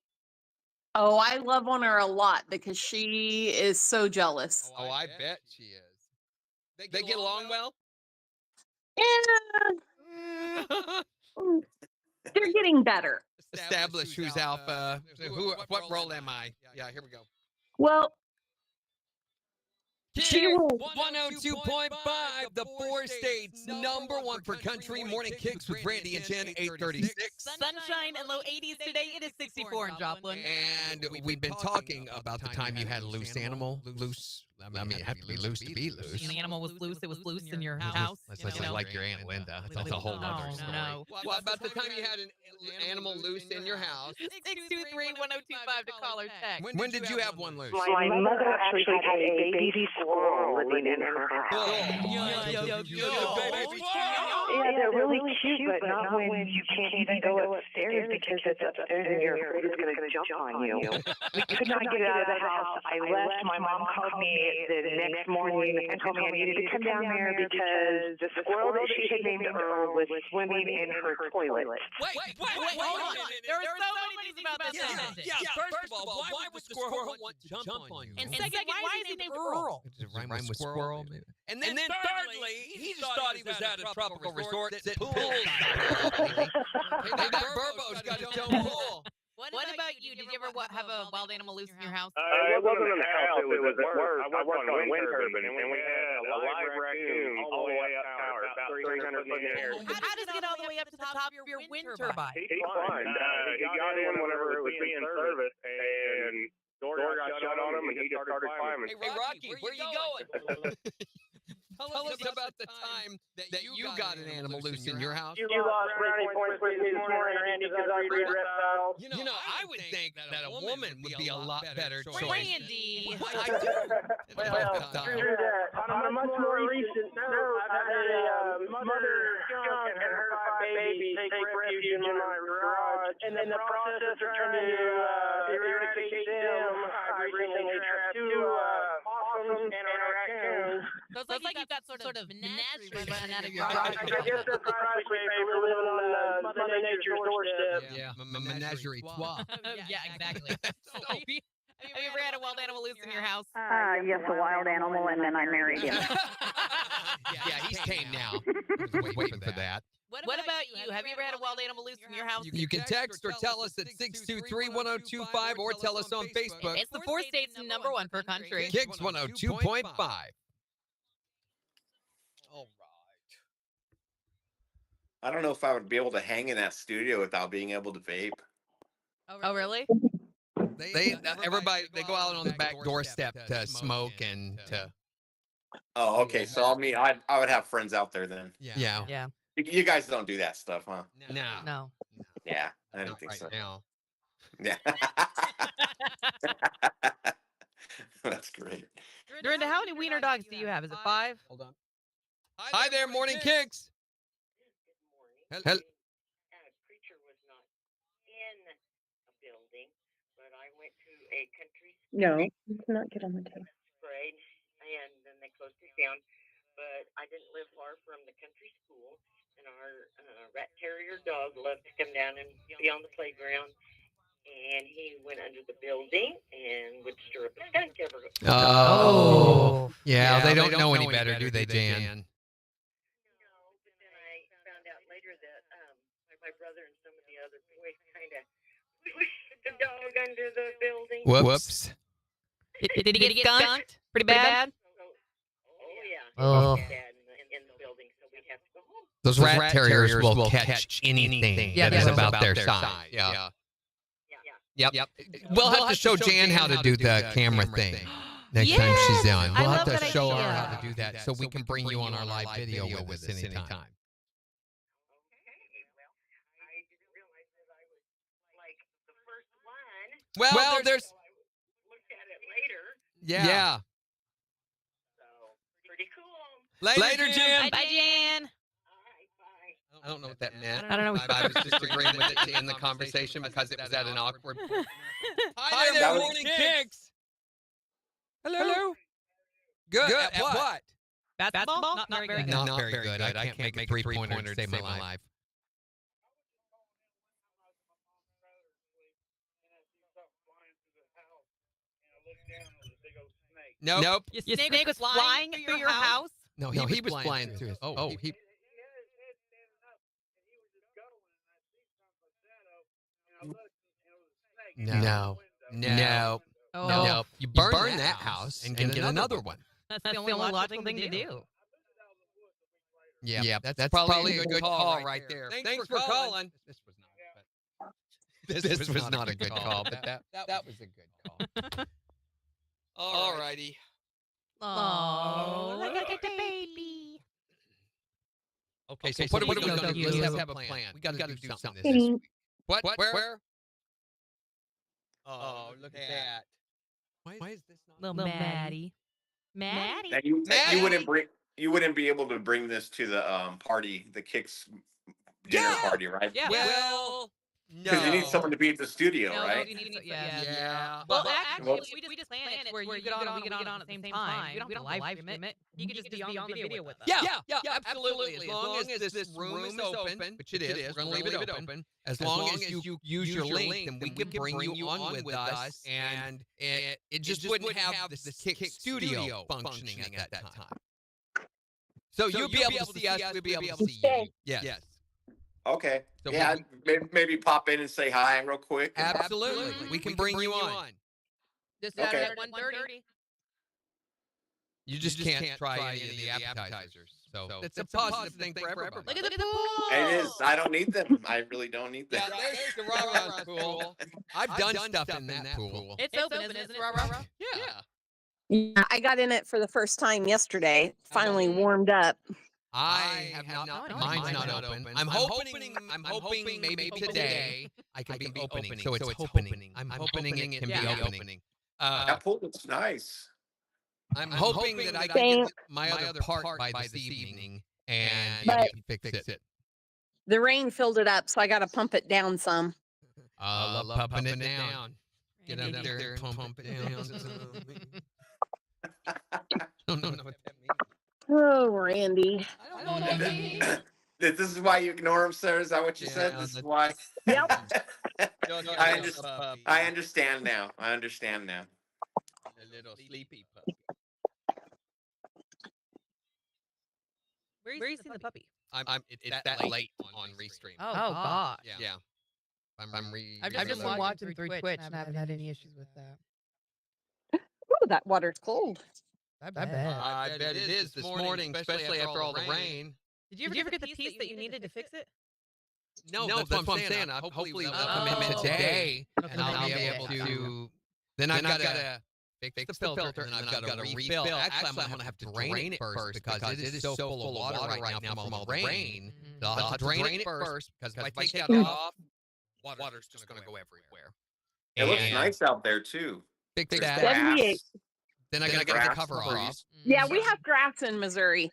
Speaker 10: Oh, I love on her a lot because she is so jealous.
Speaker 3: Oh, I bet she is. They get along well?
Speaker 10: Yeah, they're getting better.
Speaker 3: Establish who's alpha. What role am I? Yeah, here we go.
Speaker 10: Well, She will.
Speaker 3: 102.5, the four states, #1 for country. Morning Kicks with Brandy and Jen, 8:36.
Speaker 2: Sunshine and low 80s today. It is 64 in Joplin.
Speaker 3: And we've been talking about the time you had a loose animal. I mean, it had to be loose to be loose.
Speaker 2: When the animal was loose, it was loose in your house.
Speaker 3: That's like your Aunt Linda. That's a whole other story.
Speaker 2: No.
Speaker 3: What about the time you had an animal loose in your house?
Speaker 2: 623-1025 to call or text.
Speaker 3: When did you have one loose?
Speaker 5: My mother actually had a baby squirrel living in her house. Yeah, they're really cute, but not when you can't even go upstairs because it's upstairs and you're afraid it's going to jump on you. We could not get it out of the house. I left. My mom called me the next morning and told me I needed to come down there because the squirrel that she had named Earl was swimming in her toilet.
Speaker 2: Wait, hold on. There are so many things about this sentence.
Speaker 3: Yeah, first of all, why would the squirrel want to jump on you?
Speaker 2: And second, why is he named Earl?
Speaker 3: Does it rhyme with squirrel? And then thirdly, he just thought he was at a tropical resort that pools. Hey, that Burbo's got his own pool.
Speaker 2: What about you? Did you ever have a wild animal loose in your house?
Speaker 8: It wasn't in the house, it was at work. I worked on a wind turbine, and we had a live raccoon all the way up tower, about 300 foot in the air.
Speaker 2: How does it get all the way up to the top of your wind turbine?
Speaker 8: He climbed. He got in whenever it was being serviced, and door got shut on him, and he just started climbing.
Speaker 3: Hey, Rocky, where you going? Tell us about the time that you got an animal loose in your house.
Speaker 8: You lost brownie points with me this morning, Randy, because I read reptiles.
Speaker 3: You know, I would think that a woman would be a lot better choice.
Speaker 2: Randy!
Speaker 8: Well, through that, on a much more recent note, I've had a mother skunk and her 5 babies take refuge in my garage. And in the process of trying to eradicate them, I recently trapped 2 possums and a raccoon.
Speaker 2: So it's like you've got sort of menagerie running out of your garage.
Speaker 8: I guess that's the price we pay for living on Mother Nature's doorstep.
Speaker 3: Yeah, menagerie trois.
Speaker 2: Yeah, exactly. Have you ever had a wild animal loose in your house?
Speaker 5: Yes, a wild animal, and then I married him.
Speaker 3: Yeah, he's tame now. I was waiting for that.
Speaker 2: What about you? Have you ever had a wild animal loose in your house?
Speaker 3: You can text or tell us at 623-1025 or tell us on Facebook.
Speaker 2: It's the four states #1 for country.
Speaker 3: KIX 102.5. All right.
Speaker 6: I don't know if I would be able to hang in that studio without being able to vape.
Speaker 2: Oh, really?
Speaker 3: Everybody they go out on the back doorstep to smoke and to.
Speaker 6: Oh, okay. So I would have friends out there then.
Speaker 3: Yeah.
Speaker 2: Yeah.
Speaker 6: You guys don't do that stuff, huh?
Speaker 2: No.
Speaker 6: Yeah, I didn't think
Speaker 3: right
Speaker 6: so.
Speaker 3: now.
Speaker 6: Yeah. That's great.
Speaker 2: Dorinda, how many wiener dogs do you have? Is it 5?
Speaker 3: Hold on. Hi there, Morning Kicks. Hello.
Speaker 12: Preacher was not in a building, but I went to a country
Speaker 10: No, let's not get on the tape.
Speaker 12: parade, and then they closed it down. But I didn't live far from the country school, and our rat terrier dog loved to come down and be on the playground. And he went under the building and would stir up a skunk every.
Speaker 3: Oh. Yeah, they don't know any better, do they, Jan?
Speaker 12: No, but then I found out later that my brother and some of the other boys kind of pushed the dog under the building.
Speaker 3: Whoops.
Speaker 2: Did he get skunked? Pretty bad?
Speaker 12: Oh, yeah.
Speaker 2: Oh.
Speaker 12: In the building, so we have to go home.
Speaker 3: Those rat terriers will catch anything that is about their size. Yeah. Yep. We'll have to show Jan how to do the camera thing next time she's on. We'll have to show her how to do that so we can bring you on our live video with us anytime.
Speaker 12: Okay, well, I didn't realize that I was like the first one.
Speaker 3: Well, there's.
Speaker 12: So I looked at it later.
Speaker 3: Yeah.
Speaker 12: So pretty cool.
Speaker 3: Later, Jan.
Speaker 2: Bye, Jan.
Speaker 12: All right, bye.
Speaker 3: I don't know what that meant.
Speaker 2: I don't know.
Speaker 3: I was just agreeing with it in the conversation because it was at an awkward point.
Speaker 2: Hi
Speaker 3: there, Morning Kicks. Hello. Good. At what?
Speaker 2: Basketball? Not very good.
Speaker 3: Not very good. I can't make a three-pointer to save my life. Nope.
Speaker 2: Your snake was flying through your house?
Speaker 3: No, he was flying through his. Oh, he. No.
Speaker 2: Oh.
Speaker 3: You burn that house and get another one.
Speaker 2: That's the only logical thing to do.
Speaker 3: Yeah, that's probably a good call right there. Thanks for calling. This was not a good call, but that was a good call. All righty.
Speaker 2: Oh, look at the baby.
Speaker 3: Okay, so what are we going to do? Let's have a plan. We got to do something this
Speaker 10: Kitty.
Speaker 3: week. What? Where? Oh, look at that. Why is this not?
Speaker 2: Little Maddie. Maddie.
Speaker 6: Now you wouldn't be able to bring this to the party, the KIX dinner party, right?
Speaker 2: Yeah.
Speaker 3: Well,
Speaker 6: Because you need someone to be at the studio,
Speaker 2: No,
Speaker 6: right?
Speaker 2: you need
Speaker 3: Yeah.
Speaker 2: Well, actually, we just plan it where you get on at the same time. We don't have to live stream it. You can just be on the video with us.
Speaker 3: Yeah, absolutely. As long as this room is open, which it is, we're going to leave it open. As long as you use your link, then we can bring you on with us, and it just wouldn't have this KIX studio functioning at that time. So you'll be able to see us, we'll be able to see you. Yes.
Speaker 6: Okay.
Speaker 3: So
Speaker 6: yeah, maybe pop in and say hi real quick.
Speaker 3: Absolutely. We can bring you on.
Speaker 2: Just at 1:30.
Speaker 3: You just can't try any of the appetizers. So it's a positive thing for everybody.
Speaker 2: Look at the pool.
Speaker 6: It is. I don't need them. I really don't need them.
Speaker 3: Yeah, there's the rah-rah pool. I've done stuff in that pool.
Speaker 2: It's open, isn't it, rah-rah?
Speaker 3: Yeah.
Speaker 10: Yeah, I got in it for the first time yesterday. Finally warmed up.
Speaker 3: I have not. Mine's not open. I'm hoping maybe today I can be opening. So it's opening. I'm hoping it can be opening.
Speaker 6: That pool looks nice.
Speaker 3: I'm hoping that I can get my other part by this evening and fix it.
Speaker 10: The rain filled it up, so I got to pump it down some.
Speaker 3: I love pumping it down. Get out there and pump it down. I don't know what that means.
Speaker 10: Oh, Randy.
Speaker 3: I don't know what that means.
Speaker 6: This is why you ignore him, sir? Is that what you said? This is why?
Speaker 10: Yep.
Speaker 6: I understand now. I understand now.
Speaker 3: A little sleepy puppy.
Speaker 2: Where are you seeing the puppy?
Speaker 3: It's that late on Restream.
Speaker 2: Oh gosh.
Speaker 3: Yeah.
Speaker 2: I've just been watching through Twitch and I haven't had any issues with that.
Speaker 10: Ooh, that water's cold.
Speaker 2: I bet.
Speaker 3: I bet it is this morning, especially after all the rain.
Speaker 2: Did you ever get the piece that you needed to fix it?
Speaker 3: No, that's what I'm saying. Hopefully they'll come in today, and I'll be able to. Then I've got to fix the filter, and I've got to refill. Actually, I'm going to have to drain it first because it is so full of water right now from all the rain. So I'll have to drain it first because if I take that off, water's just going to go everywhere.
Speaker 6: It looks nice out there too.
Speaker 3: Fix that.
Speaker 10: 78.
Speaker 3: Then I got to get the cover off.
Speaker 10: Yeah, we have grass in Missouri.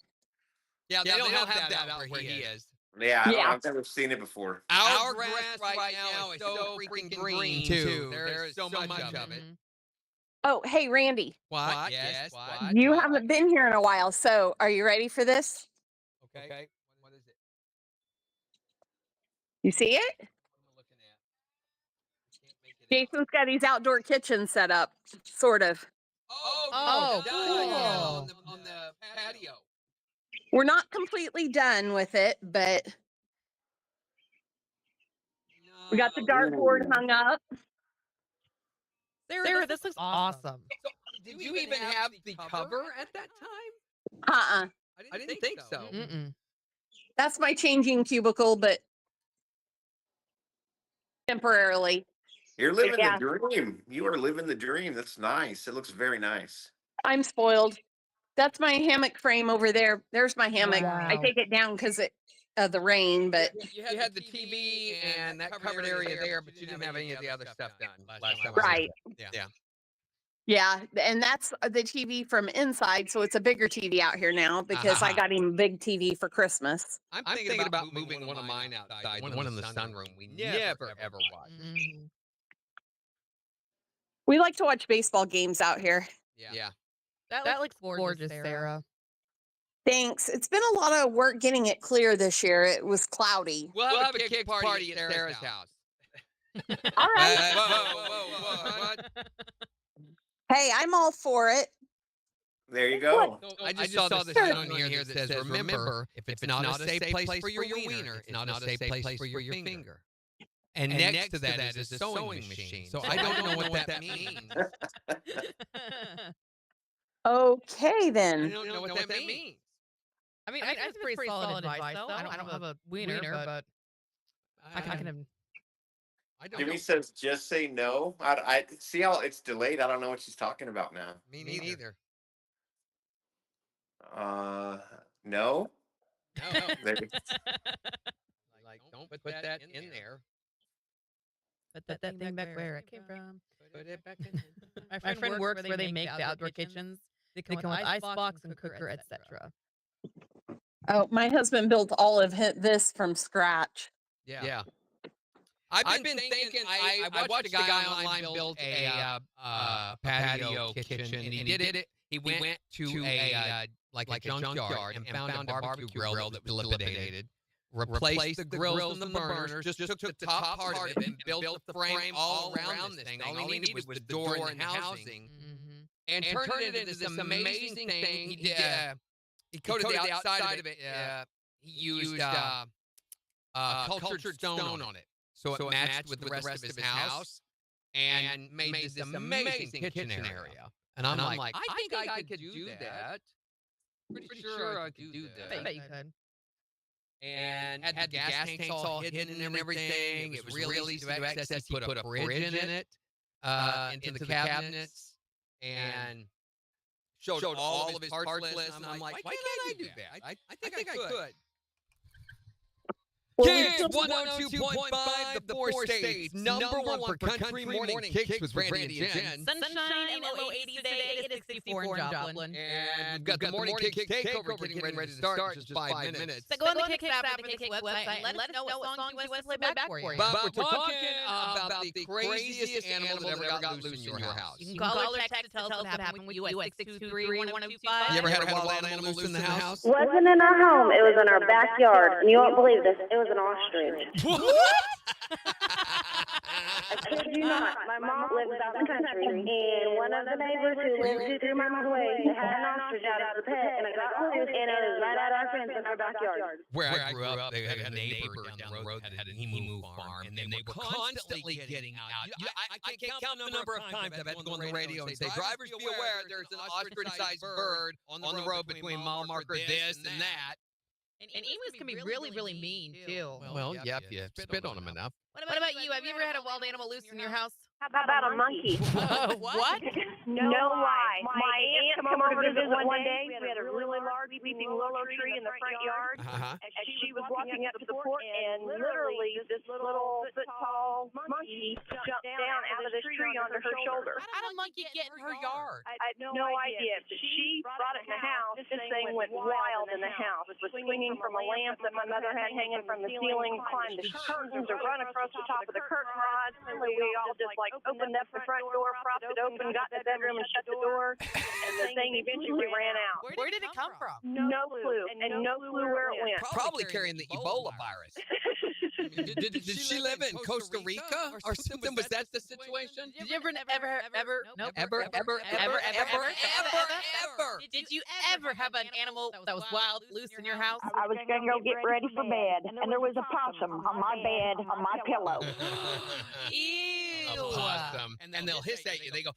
Speaker 3: Yeah, they don't have that out where he is.
Speaker 6: Yeah, I've never seen it before.
Speaker 3: Our grass right now is so freaking green too. There is so much of it.
Speaker 10: Oh, hey, Randy.
Speaker 3: What? Yes. What?
Speaker 10: You haven't been here in a while, so are you ready for this?
Speaker 3: Okay. What is it?
Speaker 10: You see it?
Speaker 3: What am I looking at?
Speaker 10: Jason's got his outdoor kitchen set up, sort of.
Speaker 3: Oh, cool. On the patio.
Speaker 10: We're not completely done with it, but we got the dartboard hung up.
Speaker 2: Sarah, this looks awesome.
Speaker 3: So, did you even have the cover at that time?
Speaker 10: Uh-uh.
Speaker 3: I didn't think so.
Speaker 2: Mm-mm.
Speaker 10: That's my changing cubicle, but temporarily.
Speaker 6: You're living the dream. You are living the dream. That's nice. It looks very nice.
Speaker 10: I'm spoiled. That's my hammock frame over there. There's my hammock.
Speaker 2: Wow.
Speaker 10: I take it down because of the rain, but
Speaker 3: You had the TV and that covered area there, but you didn't have any of the other stuff done last time.
Speaker 10: right.
Speaker 3: Yeah.
Speaker 10: Yeah, and that's the TV from inside, so it's a bigger TV out here now because I got him a big TV for Christmas.
Speaker 3: I'm thinking about moving one of mine outside, one in the sunroom. We never ever watch.
Speaker 2: Mm-hmm.
Speaker 10: We like to watch baseball games out here.
Speaker 3: Yeah.
Speaker 2: That looks gorgeous, Sarah.
Speaker 10: Thanks. It's been a lot of work getting it clear this year. It was cloudy.
Speaker 3: We'll have a KIX party at Sarah's house.
Speaker 10: All right.
Speaker 3: Whoa, what?
Speaker 10: Hey, I'm all for it.
Speaker 6: There you go.
Speaker 3: I just saw this on here that says, remember, if it's not a safe place for your wiener, it's not a safe place for your finger. And next to that is a sewing machine. So I don't know what that means.
Speaker 10: Okay,
Speaker 3: I
Speaker 10: then.
Speaker 3: don't know what that means.
Speaker 2: I mean, that's pretty solid advice, though. I don't have a wiener, but I can.
Speaker 3: I don't
Speaker 6: Jimmy
Speaker 3: know.
Speaker 6: says, "Just say no." I see how it's delayed. I don't know what she's talking about now.
Speaker 3: Me neither.
Speaker 6: No.
Speaker 3: No.
Speaker 6: There-
Speaker 3: Like, don't put that in there.
Speaker 2: Put that thing back where it came from.
Speaker 3: Put it back in.
Speaker 2: My friend works where they make the outdoor kitchens. They come with ice box and cooker, etc.
Speaker 10: Oh, my husband built all of this from scratch.
Speaker 3: Yeah. I've been thinking. I watched a guy online build a patio kitchen, and he did it. He went to a junkyard and found a barbecue grill that was dilapidated. Replaced the grills and the burners. Just took the top part of it and built the frame all around this thing. All he needed was the door and the housing, and turned it into this amazing thing. He coated the outside of it. He used cultured stone on it, so it matched with the rest of his house, and made this amazing kitchen area. And I'm like, I think I could do that. Pretty sure I could do that.
Speaker 2: I bet you could.
Speaker 3: And had the gas tanks all hidden and everything. It was really easy to access. He put a fridge in it, into the cabinets, and showed all of his parts list. And I'm like, why can't I do that? I think I could. KIX 102.5, the four states, number one for country morning KIX with Randy and Jen.
Speaker 2: Sunshine and low 80s today. It is 64 in Joplin.
Speaker 3: And we've got the morning KIX takeover getting ready to start in just 5 minutes.
Speaker 2: So go on the KIX app or the KIX website and let us know what songs you want us to play back for you.
Speaker 3: But we're talking about the craziest animal that ever got loose in your house.
Speaker 2: You can call or text to tell us what happened with you at 623-1025.
Speaker 3: You ever had a wild animal loose in the house?
Speaker 4: Wasn't in our home. It was in our backyard. And you won't believe this. It was an ostrich.
Speaker 3: What?
Speaker 4: I kid you not. My mom lives out in the country, and one of the neighbors who lives 2-3 miles away had an ostrich out as a pet, and it got loose, and it was right at our fence in our backyard.
Speaker 3: Where I grew up, they had a neighbor down the road that had an emu farm, and they were constantly getting out. I can't count the number of times I've had to go on the radio and say, drivers be aware, there's an ostrich-sized bird on the road between mile marker this and that.
Speaker 2: And emus can be really, really mean, too.
Speaker 3: Well, yeah, if you spit on them enough.
Speaker 2: What about you? Have you ever had a wild animal loose in your house?
Speaker 4: How about a monkey?
Speaker 2: What?
Speaker 4: No lie. My aunt came over to visit one day. We had a really large weeping willow tree in the front yard. And she was walking up to the porch, and literally this little foot-tall monkey jumped down out of this tree onto her shoulder.
Speaker 2: How did a monkey get in her yard?
Speaker 4: I had no idea. She brought it in the house. This thing went wild in the house. It was swinging from a lamp that my mother had hanging from the ceiling, climbed the curtains, or run across the top of the curtain rods. And we all just like opened up the front door, propped it open, got in the bedroom and shut the door. And the thing eventually ran out.
Speaker 2: Where did it come from?
Speaker 4: No clue. And no clue where it went.
Speaker 3: Probably carrying the Ebola virus. Did she live in Costa Rica or something? Was that the situation?
Speaker 2: Did you ever Did you ever have an animal that was wild loose in your house?
Speaker 13: I was going to go get ready for bed, and there was a possum on my bed, on my pillow.
Speaker 2: Ew.
Speaker 3: A possum. And they'll hiss at you. They go,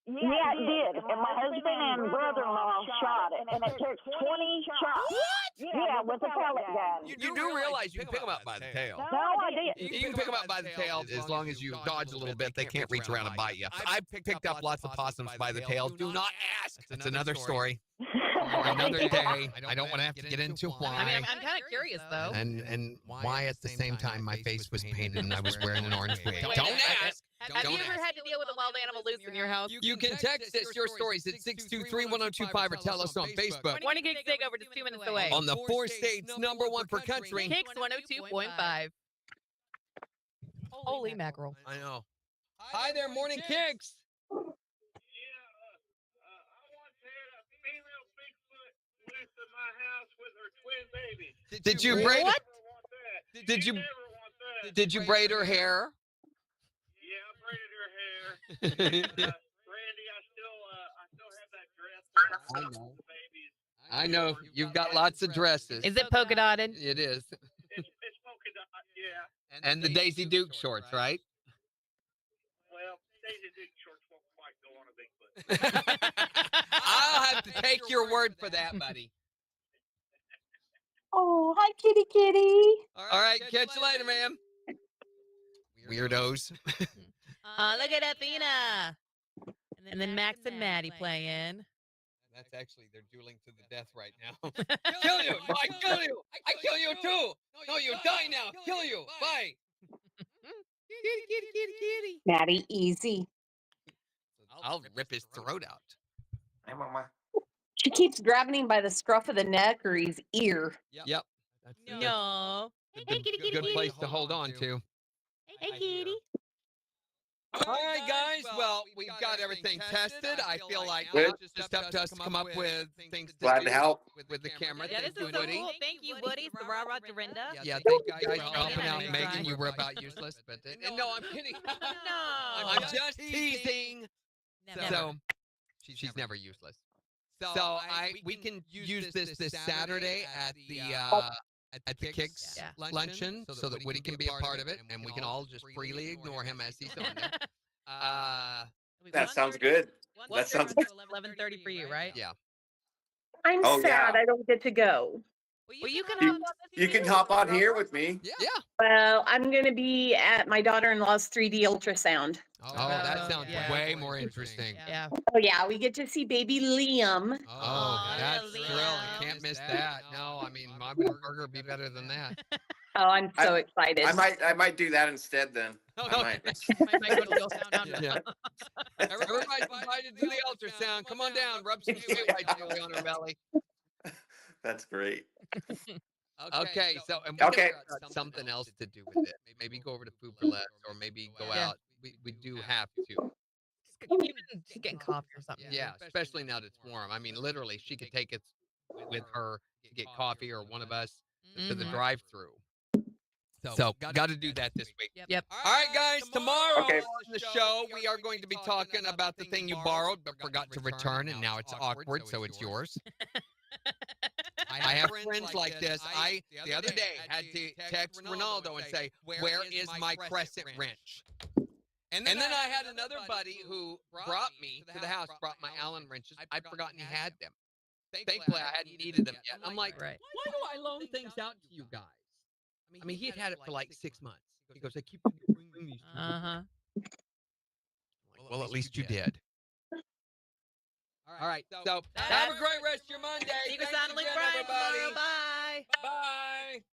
Speaker 13: Yeah, it did. And my husband and brother-in-law shot it, and it took 20 shots.
Speaker 3: What?
Speaker 13: Yeah, with a pellet gun.
Speaker 3: You do realize you can pick them up by the tail.
Speaker 13: No, I didn't.
Speaker 3: You can pick them up by the tail as long as you dodge a little bit. They can't reach around and bite you. I've picked up lots of possums by the tail. Do not ask. It's another story. Another day. I don't want to have to get into why.
Speaker 2: I mean, I'm kind of curious, though.
Speaker 3: And why at the same time my face was painted and I was wearing an orange wig. Don't ask.
Speaker 2: Have you ever had to deal with a wild animal loose in your house?
Speaker 3: You can text us your stories at 623-1025 or tell us on Facebook.
Speaker 2: Morning KIX Takeover just 2 minutes away.
Speaker 3: On the four states, number one for country.
Speaker 2: KIX 102.5. Holy mackerel.
Speaker 3: I know. Hi there, Morning KIX. Did you braid?
Speaker 2: What?
Speaker 3: Did you braid her hair?
Speaker 12: Yeah, I braided her hair. Randy, I still have that dress.
Speaker 3: I know. I know. You've got lots of dresses.
Speaker 2: Is it polka dotted?
Speaker 3: It is.
Speaker 12: It's polka dot, yeah.
Speaker 3: And the Daisy Duke shorts, right?
Speaker 12: Well, Daisy Duke shorts won't quite go on a Bigfoot.
Speaker 3: I'll have to take your word for that, buddy.
Speaker 10: Oh, hi, kitty, kitty.
Speaker 3: All right, catch you later, ma'am. Weirdos.
Speaker 2: Look at Athena. And then Max and Maddie playing.
Speaker 3: That's actually, they're dueling to the death right now. Kill you! No, I kill you! I kill you too! No, you die now! Kill you! Bye! Kitty.
Speaker 10: Maddie, easy.
Speaker 3: I'll rip his throat out.
Speaker 6: Hey, Mama.
Speaker 10: She keeps grabbing him by the scruff of the neck or his ear.
Speaker 3: Yep.
Speaker 2: No. Hey, kitty,
Speaker 3: Good place to hold on to.
Speaker 2: Hey, kitty.
Speaker 3: All right, guys. Well, we've got everything tested. I feel like
Speaker 6: Good.
Speaker 3: now it's just up to us to come up with things to
Speaker 6: Glad
Speaker 3: do
Speaker 6: to help.
Speaker 3: with the camera.
Speaker 2: Yeah, this
Speaker 3: Thank you,
Speaker 2: is so
Speaker 3: Woody.
Speaker 2: cool. Thank you, Woody. The Rara Dorinda.
Speaker 3: Yeah, thank you guys for helping out. Megan, you were about useless, but no, I'm kidding.
Speaker 2: No.
Speaker 3: I'm just teasing. So she's never useless. So we can use this Saturday at the KIX luncheon so that Woody can be a part of it, and we can all just freely ignore him as he's on there.
Speaker 6: That sounds good. That sounds good.
Speaker 2: 11:30 for you, right?
Speaker 3: Yeah.
Speaker 10: I'm
Speaker 6: Oh,
Speaker 10: sad
Speaker 6: yeah.
Speaker 10: I don't get to go.
Speaker 2: Well, you can
Speaker 6: You can hop on here with me.
Speaker 3: Yeah.
Speaker 10: Well, I'm going to be at my daughter-in-law's 3D ultrasound.
Speaker 3: Oh, that sounds
Speaker 2: yeah.
Speaker 3: way more interesting.
Speaker 2: Yeah.
Speaker 10: Oh, yeah, we get to see baby Liam.
Speaker 3: Oh, that's
Speaker 2: Liam.
Speaker 3: thrilling. Can't miss that. No, I mean, my burger would be better than that.
Speaker 10: Oh, I'm so excited.
Speaker 6: I might do that instead then. I might.
Speaker 2: Might go to the ultrasound.
Speaker 3: Yeah. Everybody's invited to the ultrasound. Come on down. Rub some white jelly on her belly.
Speaker 6: That's great.
Speaker 3: Okay, so and
Speaker 6: Okay.
Speaker 3: got something else to do with it. Maybe go over to Food for Less, or maybe go out. We do have to.
Speaker 2: She's getting coffee or something.
Speaker 3: Yeah, especially now that it's warm. I mean, literally, she could take it with her to get coffee, or one of us to the drive-through. So got to do that this week.
Speaker 2: Yep.
Speaker 3: All right, guys. Tomorrow
Speaker 6: Okay.
Speaker 3: on the show, we are going to be talking about the thing you borrowed but forgot to return, and now it's awkward, so it's yours. I have friends like this. I, the other day, had to text Ronaldo and say, "Where is my crescent wrench?" And then I had another buddy who brought me to the house, brought my Allen wrenches. I'd forgotten he had them. Thankfully, I hadn't needed them yet. I'm like,
Speaker 2: Right.
Speaker 3: why do I loan things out to you guys? I mean, he had it for like 6 months. He goes, I keep bringing these to you.
Speaker 2: Uh-huh.
Speaker 3: Well, at least you did. All right. So have a great rest of your Monday.
Speaker 2: Secret
Speaker 3: Thanks
Speaker 2: Sound Link
Speaker 3: again,
Speaker 2: Friday
Speaker 3: everybody.
Speaker 2: tomorrow.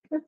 Speaker 2: Bye.
Speaker 3: Bye.